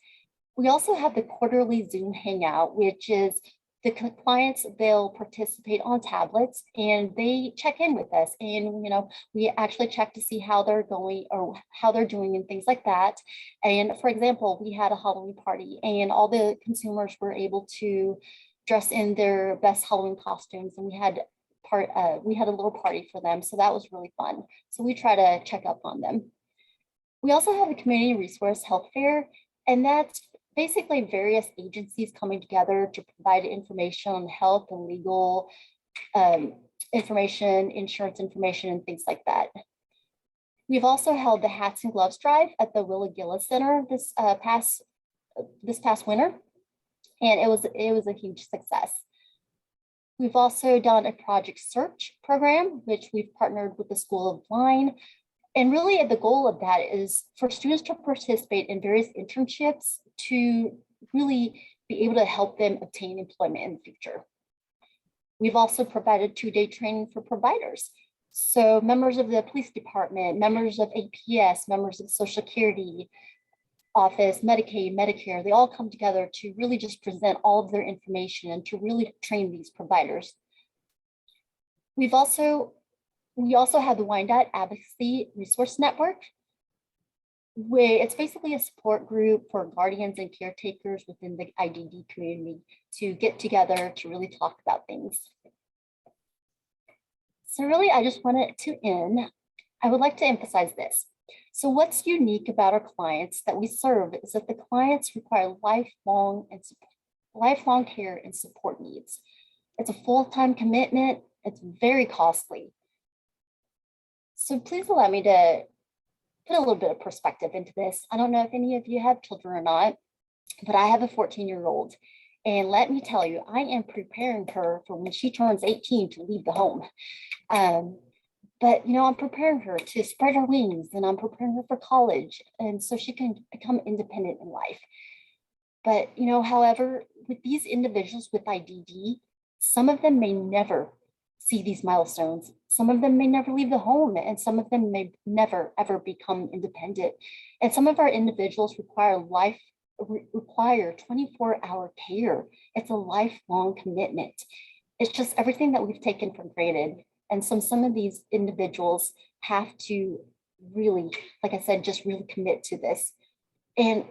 We also have the quarterly Zoom hangout, which is the clients, they'll participate on tablets and they check in with us. And, we actually check to see how they're going or how they're doing and things like that. And for example, we had a Halloween party and all the consumers were able to dress in their best Halloween costumes. And we had a little party for them. So that was really fun. So we try to check up on them. We also have a community resource health fair, and that's basically various agencies coming together to provide information on health and legal information, insurance information, and things like that. We've also held the Hats and Gloves Drive at the Willa Gillis Center this past winter, and it was a huge success. We've also done a Project Search program, which we've partnered with the School of Line. And really the goal of that is for students to participate in various internships to really be able to help them obtain employment in the future. We've also provided 2-day training for providers. So members of the police department, members of APS, members of Social Security Office, Medicaid, Medicare, they all come together to really just present all of their information and to really train these providers. We also have the Wyandotte Advocacy Resource Network, where it's basically a support group for guardians and caretakers within the IDD community to get together to really talk about things. So really, I just wanted to end. I would like to emphasize this. So what's unique about our clients that we serve is that the clients require lifelong care and support needs. It's a full-time commitment. It's very costly. So please allow me to put a little bit of perspective into this. I don't know if any of you have children or not, but I have a 14-year-old. And let me tell you, I am preparing her for when she turns 18 to leave the home. But I'm preparing her to spread her wings, and I'm preparing her for college, and so she can become independent in life. But however, with these individuals with IDD, some of them may never see these milestones. Some of them may never leave the home, and some of them may never ever become independent. And some of our individuals require 24-hour care. It's a lifelong commitment. It's just everything that we've taken for granted. And some of these individuals have to really, like I said, just really commit to this. And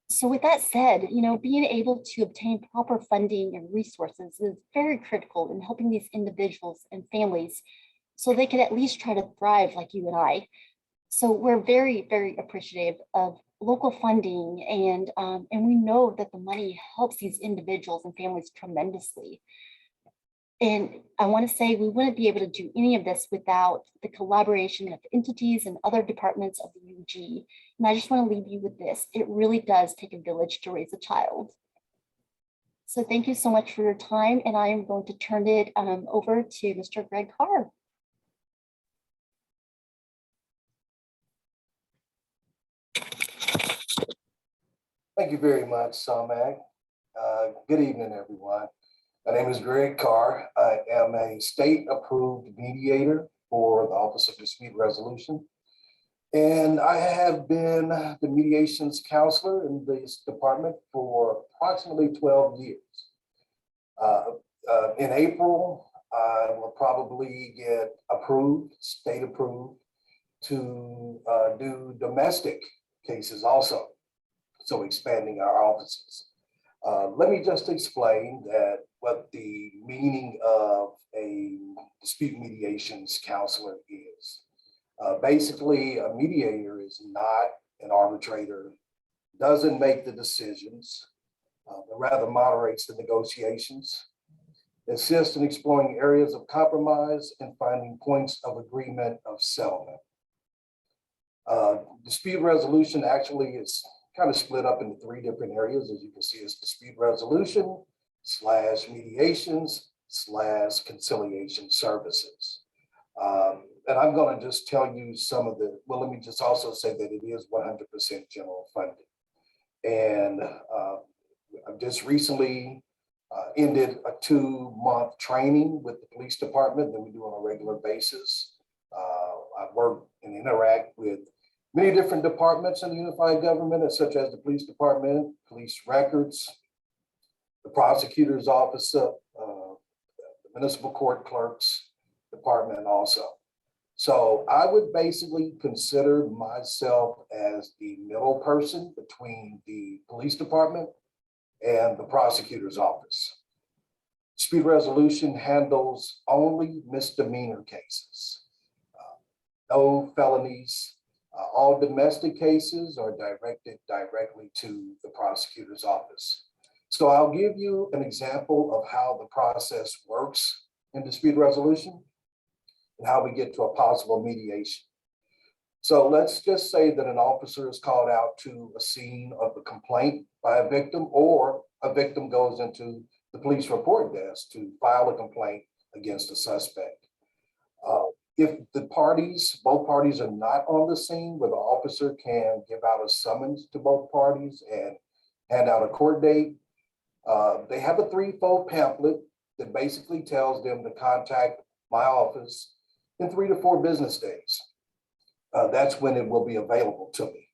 so with that said, being able to obtain proper funding and resources is very critical in helping these individuals and families so they can at least try to thrive like you and I. So we're very, very appreciative of local funding, and we know that the money helps these individuals and families tremendously. And I want to say we wouldn't be able to do any of this without the collaboration of entities and other departments of the UG. And I just want to leave you with this. It really does take a village to raise a child. So thank you so much for your time. And I am going to turn it over to Mr. Greg Carr.
Thank you very much, Samak. Good evening, everyone. My name is Greg Carr. I am a state-approved mediator for the Office of Dispute Resolution. And I have been the mediations counselor in this department for approximately 12 years. In April, I will probably get approved, state approved, to do domestic cases also. So expanding our offices. Let me just explain that what the meaning of a dispute mediations counselor is. Basically, a mediator is not an arbitrator, doesn't make the decisions, but rather moderates the negotiations, assists in exploring areas of compromise and finding points of agreement of settlement. Dispute resolution actually is kind of split up into three different areas. As you can see, it's dispute resolution / mediations / conciliation services. And I'm going to just tell you some of the, well, let me just also say that it is 100% general funded. And I've just recently ended a 2-month training with the police department that we do on a regular basis. I work and interact with many different departments in the unified government, such as the police department, police records, the prosecutor's office, the municipal court clerk's department also. So I would basically consider myself as the middle person between the police department and the prosecutor's office. Dispute resolution handles only misdemeanor cases, no felonies. All domestic cases are directed directly to the prosecutor's office. So I'll give you an example of how the process works in dispute resolution and how we get to a possible mediation. So let's just say that an officer is called out to a scene of a complaint by a victim, or a victim goes into the police report desk to file a complaint against a suspect. If both parties are not on the scene, where the officer can give out a summons to both parties and hand out a court date, they have a 3-fold pamphlet that basically tells them to contact my office in 3 to 4 business days. That's when it will be available to me.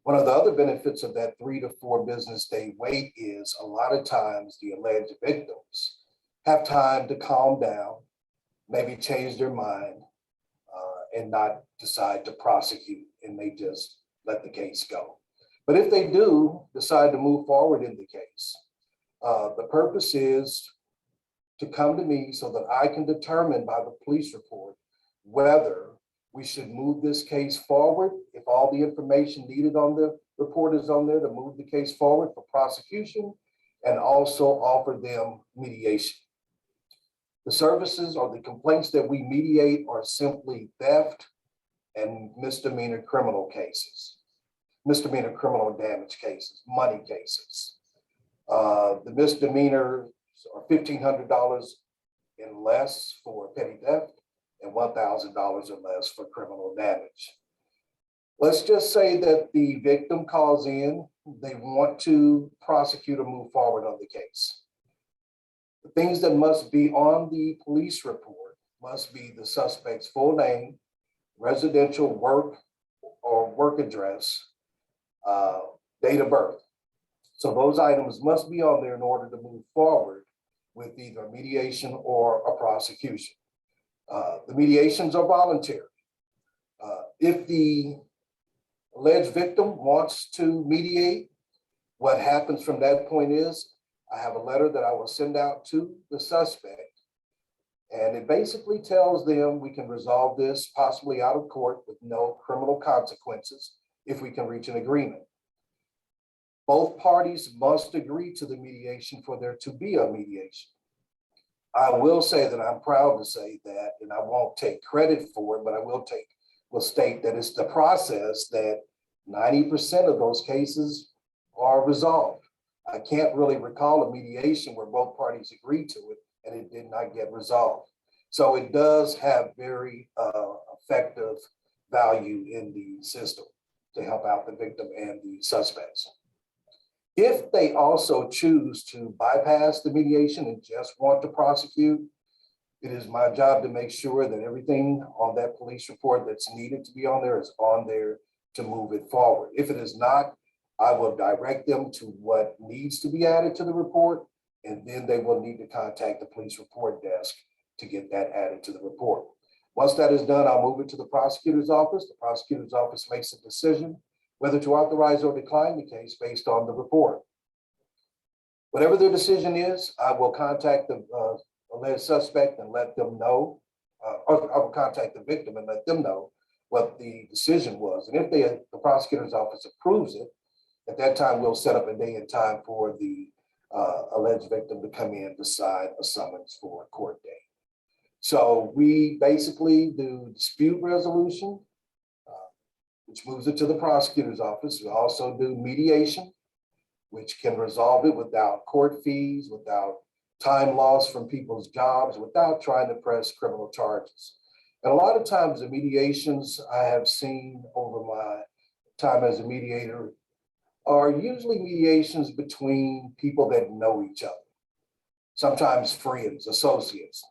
One of the other benefits of that 3 to 4 business day wait is a lot of times the alleged victims have time to calm down, maybe change their mind, and not decide to prosecute, and they just let the case go. But if they do decide to move forward in the case, the purpose is to come to me so that I can determine by the police report whether we should move this case forward, if all the information needed on the report is on there, to move the case forward for prosecution, and also offer them mediation. The services or the complaints that we mediate are simply theft and misdemeanor criminal cases, misdemeanor criminal damage cases, money cases. The misdemeanors are $1,500 and less for petty theft and $1,000 or less for criminal damage. Let's just say that the victim calls in, they want to prosecute or move forward on the case. The things that must be on the police report must be the suspect's full name, residential work or work address, date of birth. So those items must be on there in order to move forward with either mediation or a prosecution. The mediations are voluntary. If the alleged victim wants to mediate, what happens from that point is I have a letter that I will send out to the suspect. And it basically tells them we can resolve this possibly out of court with no criminal consequences if we can reach an agreement. Both parties must agree to the mediation for there to be a mediation. I will say that I'm proud to say that, and I won't take credit for it, but I will state that it's the process that 90% of those cases are resolved. I can't really recall a mediation where both parties agreed to it and it did not get resolved. So it does have very effective value in the system to help out the victim and the suspects. If they also choose to bypass the mediation and just want to prosecute, it is my job to make sure that everything on that police report that's needed to be on there is on there to move it forward. If it is not, I will direct them to what needs to be added to the report, and then they will need to contact the police report desk to get that added to the report. Once that is done, I'll move it to the prosecutor's office. The prosecutor's office makes a decision whether to authorize or decline the case based on the report. Whatever their decision is, I will contact the alleged suspect and let them know, or I will contact the victim and let them know what the decision was. And if the prosecutor's office approves it, at that time, we'll set up a day and time for the alleged victim to come in to sign a summons for a court date. So we basically do dispute resolution, which moves it to the prosecutor's office. We also do mediation, which can resolve it without court fees, without time lost from people's jobs, without trying to press criminal charges. And a lot of times the mediations I have seen over my time as a mediator are usually mediations between people that know each other, sometimes friends, associates,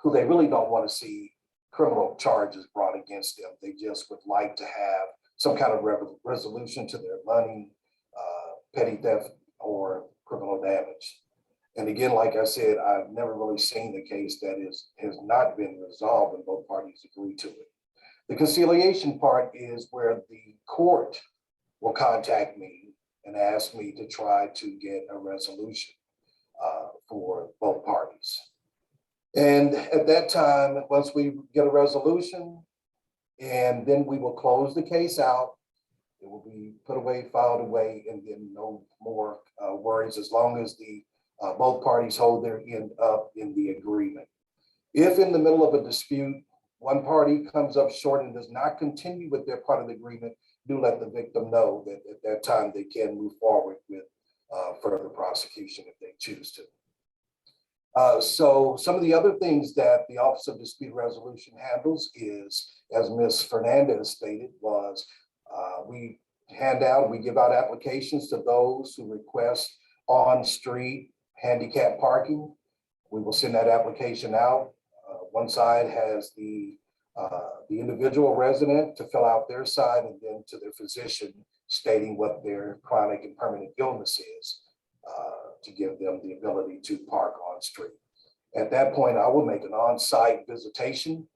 who they really don't want to see criminal charges brought against them. They just would like to have some kind of resolution to their money, petty theft, or criminal damage. And again, like I said, I've never really seen the case that has not been resolved and both parties agree to it. The conciliation part is where the court will contact me and ask me to try to get a resolution for both parties. And at that time, once we get a resolution, and then we will close the case out. It will be put away, filed away, and then no more worries as long as the both parties hold their end up in the agreement. If in the middle of a dispute, one party comes up short and does not continue with their part of the agreement, do let the victim know that at that time they can move forward with further prosecution if they choose to. So some of the other things that the Office of Dispute Resolution handles is, as Ms. Fernandez stated, was we give out applications to those who request on-street handicap parking. We will send that application out. One side has the individual resident to fill out their side, and then to their physician stating what their chronic and permanent illness is to give them the ability to park on street. At that point, I will make an on-site visitation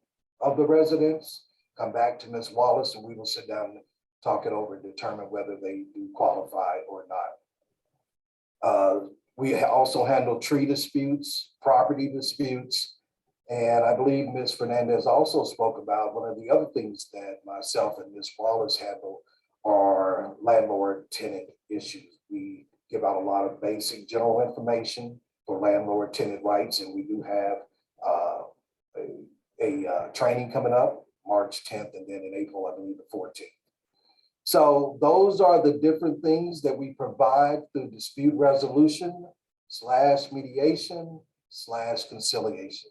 of the residents, come back to Ms. Wallace, and we will sit down and talk it over and determine whether they do qualify or not. We also handle tree disputes, property disputes, and I believe Ms. Fernandez also spoke about one of the other things that myself and Ms. Wallace handle are landlord-tenant issues. We give out a lot of basic general information for landlord-tenant rights, and we do have a training coming up March 10th, and then in April, I believe the 14th. So those are the different things that we provide through dispute resolution / mediation / conciliation.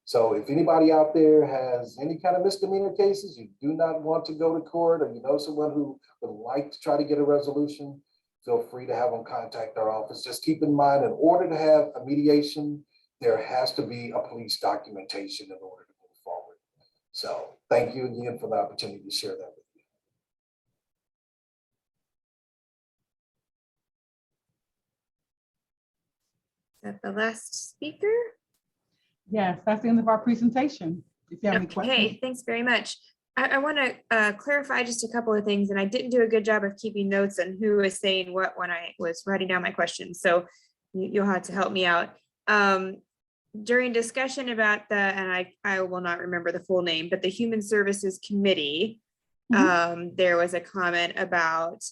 So if anybody out there has any kind of misdemeanor cases, you do not want to go to court, or you know someone who would like to try to get a resolution, feel free to have them contact our office. Just keep in mind, in order to have a mediation, there has to be a police documentation in order to move forward. So thank you again for the opportunity to share that with you.
Is that the last speaker?
Yes, that's the end of our presentation. If you have any questions.
Okay, thanks very much. I want to clarify just a couple of things, and I didn't do a good job of keeping notes on who was saying what when I was writing down my questions. So you'll have to help me out. During discussion about and I will not remember the full name, but the Human Services Committee, there was a comment about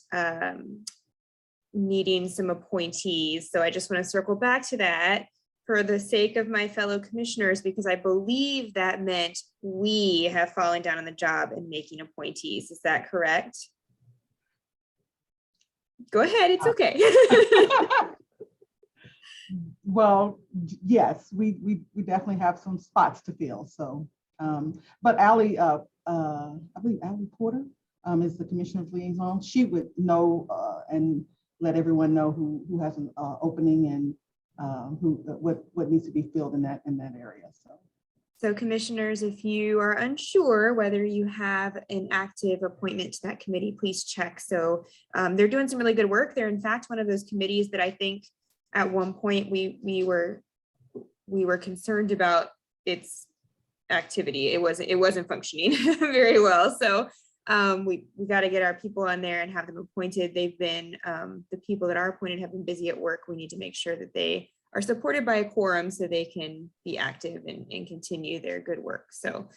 needing some appointees. So I just want to circle back to that for the sake of my fellow commissioners, because I believe that meant we have fallen down on the job in making appointees. Is that correct? Go ahead, it's okay.
Well, yes, we definitely have some spots to fill. So, but Allie, I believe Allie Porter is the commissioner's liaison. She would know and let everyone know who has an opening and what needs to be filled in that area.
So commissioners, if you are unsure whether you have an active appointment to that committee, please check. So they're doing some really good work. They're in fact one of those committees that I think at one point we were concerned about its activity. It wasn't functioning very well. So we got to get our people on there and have them appointed. They've been the people that are appointed have been busy at work. We need to make sure that they are supported by a quorum so they can be active and continue their good work. So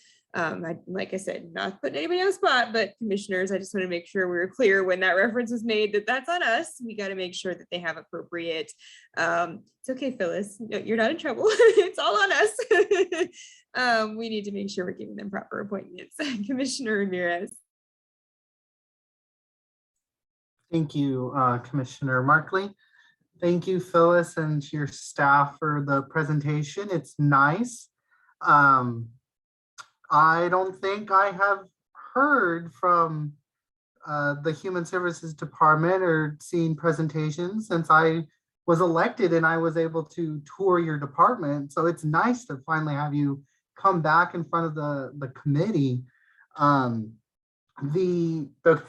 like I said, not putting anybody on the spot, but commissioners, I just want to make sure we were clear when that reference was made that that's on us. We got to make sure that they have appropriate. It's okay, Phyllis, no, you're not in trouble. It's all on us. We need to make sure we're giving them proper appointments. Commissioner Ramirez.
Thank you, Commissioner Markley. Thank you, Phyllis, and your staff for the presentation. It's nice. I don't think I have heard from the Human Services Department or seen presentations since I was elected and I was able to tour your department. So it's nice to finally have you come back in front of the committee. The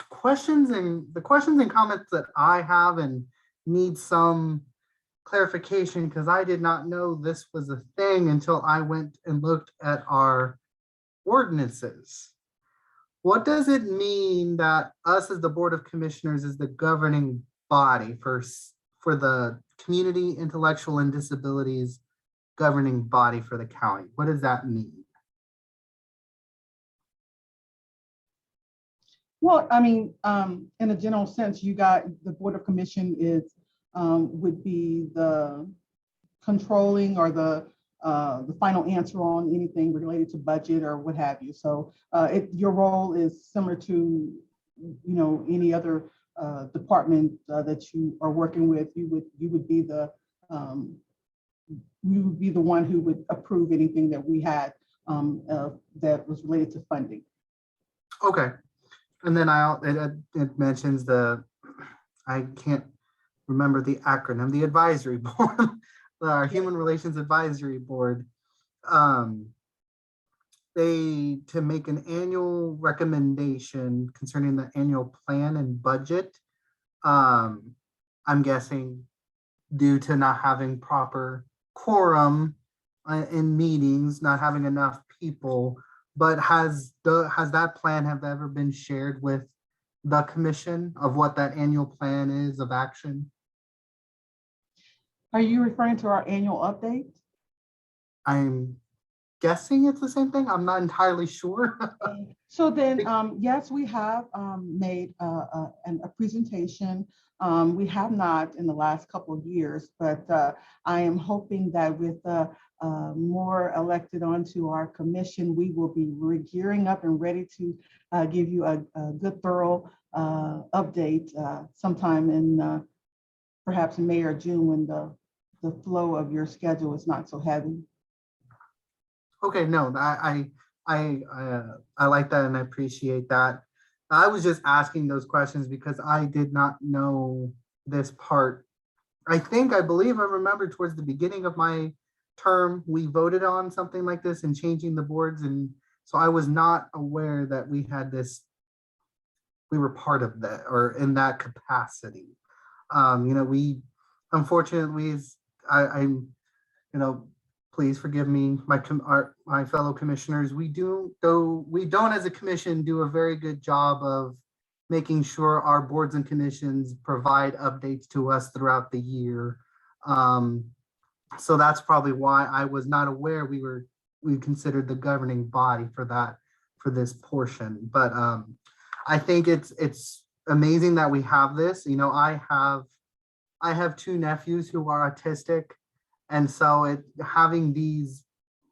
questions and comments that I have and need some clarification, because I did not know this was a thing until I went and looked at our ordinances. What does it mean that us as the Board of Commissioners is the governing body for the Community, Intellectual, and Disabilities governing body for the county? What does that mean?
Well, I mean, in a general sense, you got the Board of Commission would be the controlling or the final answer on anything related to budget or what have you. So your role is similar to, any other department that you are working with. You would be the one who would approve anything that we had that was related to funding.
Okay. And then it mentions I can't remember the acronym, the advisory board, our Human Relations Advisory Board. To make an annual recommendation concerning the annual plan and budget. I'm guessing due to not having proper quorum in meetings, not having enough people. But has that plan have ever been shared with the commission of what that annual plan is of action?
Are you referring to our annual update?
I'm guessing it's the same thing. I'm not entirely sure.
So then, yes, we have made a presentation. We have not in the last couple of years, but I am hoping that with more elected onto our commission, we will be gearing up and ready to give you a good, thorough update sometime in perhaps May or June when the flow of your schedule is not so heavy.
Okay, no, I like that and I appreciate that. I was just asking those questions because I did not know this part. I believe I remember towards the beginning of my term, we voted on something like this and changing the boards. And so I was not aware that we had this, we were part of that or in that capacity. We unfortunately, I'm, please forgive me, my fellow commissioners, we don't as a commission do a very good job of making sure our boards and commissions provide updates to us throughout the year. So that's probably why I was not aware we considered the governing body for this portion. But I think it's amazing that we have this. You know, I have two nephews who are autistic, and so having these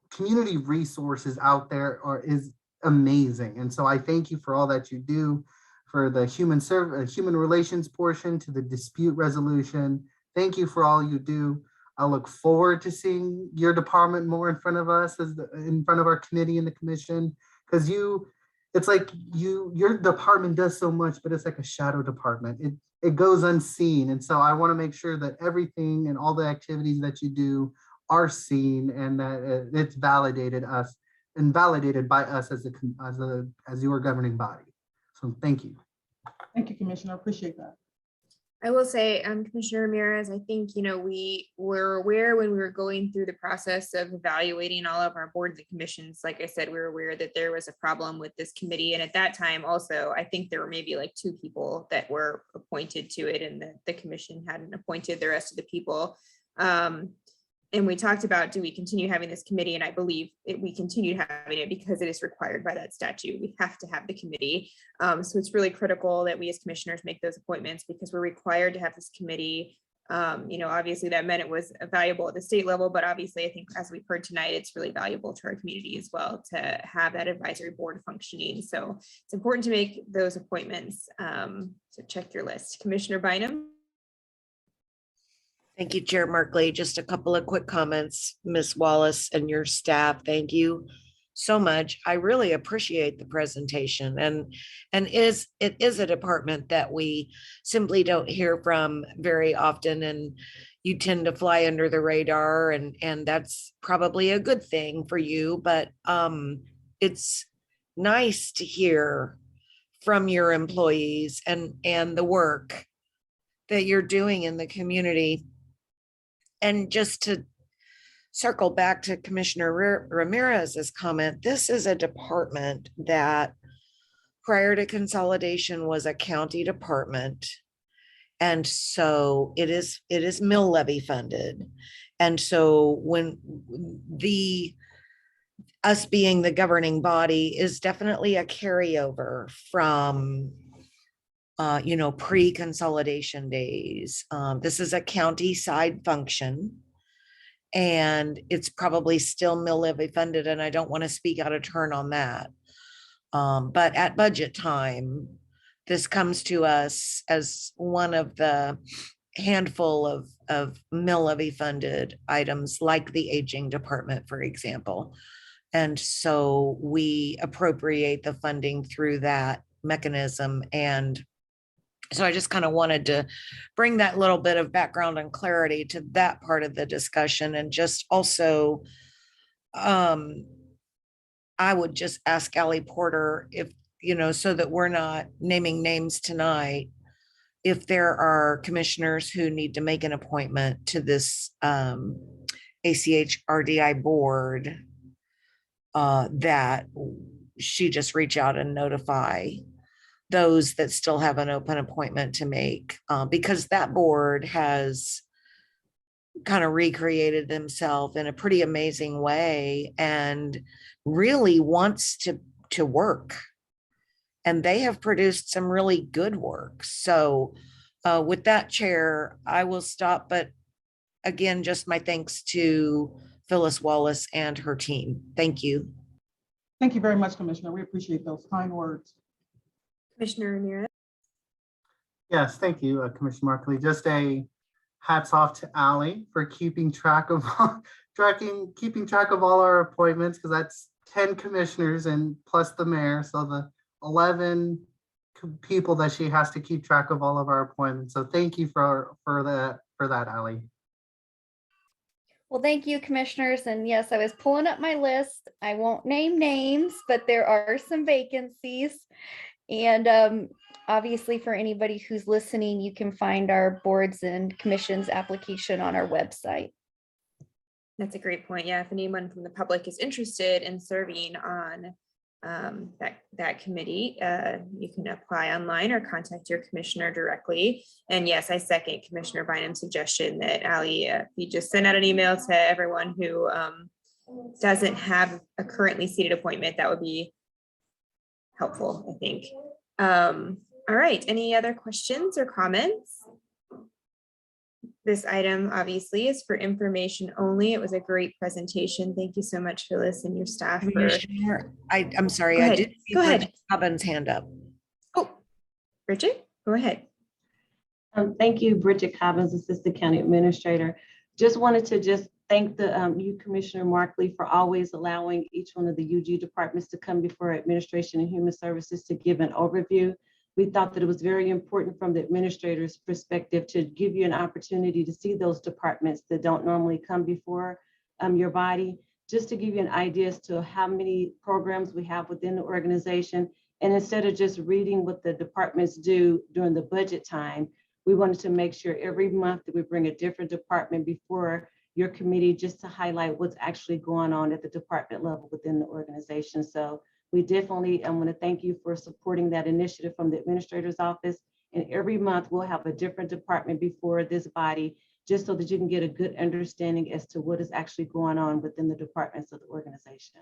community resources out there is amazing. And so I thank you for all that you do, for the human relations portion to the dispute resolution. Thank you for all you do. I look forward to seeing your department more in front of us, in front of our committee and the commission, because it's like your department does so much, but it's like a shadow department. It goes unseen. And so I want to make sure that everything and all the activities that you do are seen, and that it's validated by us as your governing body. So thank you.
Thank you, Commissioner. I appreciate that.
I will say, Commissioner Ramirez, I think, you know, we were aware when we were going through the process of evaluating all of our boards and commissions. Like I said, we were aware that there was a problem with this committee. And at that time also, I think there were maybe like 2 people that were appointed to it, and the commission hadn't appointed the rest of the people. And we talked about, do we continue having this committee? And I believe we continue having it because it is required by that statute. We have to have the committee. So it's really critical that we as commissioners make those appointments, because we're required to have this committee. You know, obviously that meant it was valuable at the state level, but obviously I think, as we've heard tonight, it's really valuable to our community as well to have that advisory board functioning. So it's important to make those appointments. So check your list. Commissioner Bynum.
Thank you, Chair Markley. Just a couple of quick comments. Ms. Wallace and your staff, thank you so much. I really appreciate the presentation, and it is a department that we simply don't hear from very often, and you tend to fly under the radar, and that's probably a good thing for you, but it's nice to hear from your employees and the work that you're doing in the community. And just to circle back to Commissioner Ramirez's comment, this is a department that prior to consolidation was a county department. And so it is mill levy funded. And so when us being the governing body is definitely a carryover from you know, pre-consolidation days. This is a county side function, and it's probably still mill levy funded, and I don't want to speak out of turn on that. But at budget time, this comes to us as one of the handful of mill levy funded items, like the aging department, for example. And so we appropriate the funding through that mechanism. And so I just kind of wanted to bring that little bit of background and clarity to that part of the discussion. And just also, I would just ask Allie Porter, if, you know, so that we're not naming names tonight, if there are commissioners who need to make an appointment to this ACH RDI board, that she just reach out and notify those that still have an open appointment to make, because that board has kind of recreated themselves in a pretty amazing way and really wants to work. And they have produced some really good work. So with that, Chair, I will stop. But again, just my thanks to Phyllis Wallace and her team. Thank you.
Thank you very much, Commissioner. We appreciate those kind words.
Commissioner Ramirez.
Yes, thank you, Commissioner Markley. Just a hats off to Allie for keeping track of all our appointments, because that's 10 commissioners and plus the mayor, so the 11 people that she has to keep track of all of our appointments. So thank you for that, Allie.
Well, thank you, commissioners. And yes, I was pulling up my list. I won't name names, but there are some vacancies. And obviously, for anybody who's listening, you can find our boards and commissions application on our website.
That's a great point. Yeah, if anyone from the public is interested in serving on that committee, you can apply online or contact your commissioner directly. And yes, I second Commissioner Bynum's suggestion that Ali, if you just send out an email to everyone who doesn't have a currently seated appointment, that would be helpful, I think. All right, any other questions or comments? This item obviously is for information only. It was a great presentation. Thank you so much, Phyllis, and your staff.
Commissioner, I'm sorry,
Go
I
ahead.
did see
Go ahead.
Bridget Robbins' hand up.
Oh, Bridget, go ahead.
Thank you, Bridget Cobbins, Assistant County Administrator. Just wanted to thank you, Commissioner Markley, for always allowing each one of the UG departments to come before Administration and Human Services to give an overview. We thought that it was very important from the administrator's perspective to give you an opportunity to see those departments that don't normally come before your body, just to give you an idea as to how many programs we have within the organization. And instead of just reading what the departments do during the budget time, we wanted to make sure every month that we bring a different department before your committee, just to highlight what's actually going on at the department level within the organization. So we definitely want to thank you for supporting that initiative from the administrator's office. And every month we'll have a different department before this body, just so that you can get a good understanding as to what is actually going on within the departments of the organization.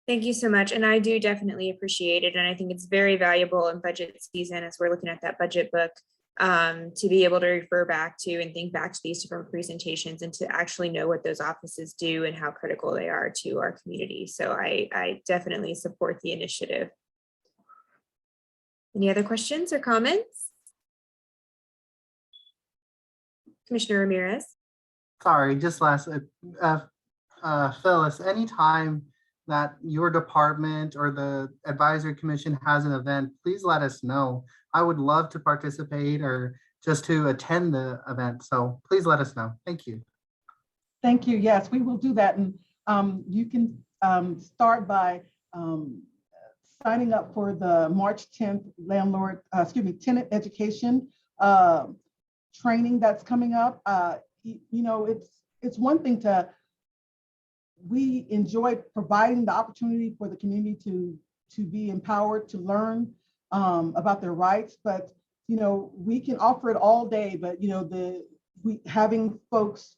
Thank you so much. And I do definitely appreciate it. And I think it's very valuable in budget season as we're looking at that budget book to be able to refer back to and think back to these different presentations and to actually know what those offices do and how critical they are to our community. So I definitely support the initiative. Any other questions or comments? Commissioner Ramirez.
Sorry, just last, Phyllis, anytime that your department or the advisory commission has an event, please let us know. I would love to participate or just to attend the event. So please let us know. Thank you.
Thank you. Yes, we will do that. And you can start by signing up for the March 10th tenant education training that's coming up. You know, it's one thing we enjoy providing the opportunity for the community to be empowered to learn about their rights, but you know, we can offer it all day, but you know, having folks,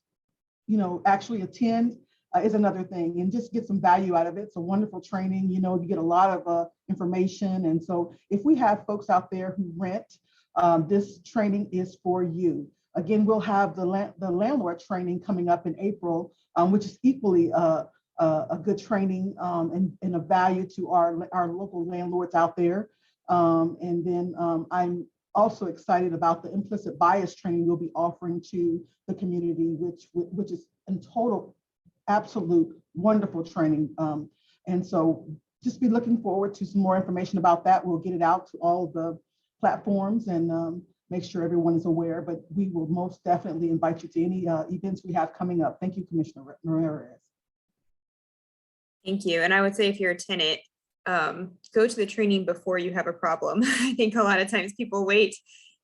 you know, actually attend is another thing, and just get some value out of it. It's a wonderful training. You know, you get a lot of information, and so if we have folks out there who rent, this training is for you. Again, we'll have the landlord training coming up in April, which is equally a good training and a value to our local landlords out there. And then I'm also excited about the implicit bias training we'll be offering to the community, which is in total, absolute wonderful training. And so just be looking forward to some more information about that. We'll get it out to all of the platforms and make sure everyone is aware, but we will most definitely invite you to any events we have coming up. Thank you, Commissioner Ramirez.
Thank you. And I would say if you're a tenant, go to the training before you have a problem. I think a lot of times people wait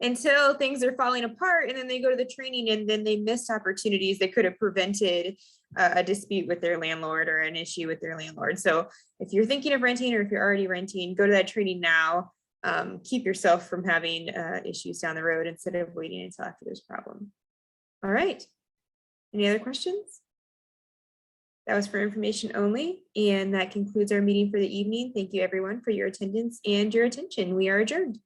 until things are falling apart and then they go to the training and then they missed opportunities that could have prevented a dispute with their landlord or an issue with their landlord. So if you're thinking of renting or if you're already renting, go to that training now. Keep yourself from having issues down the road instead of waiting until after there's a problem. All right. Any other questions? That was for information only. And that concludes our meeting for the evening. Thank you everyone for your attendance and your attention. We are adjourned.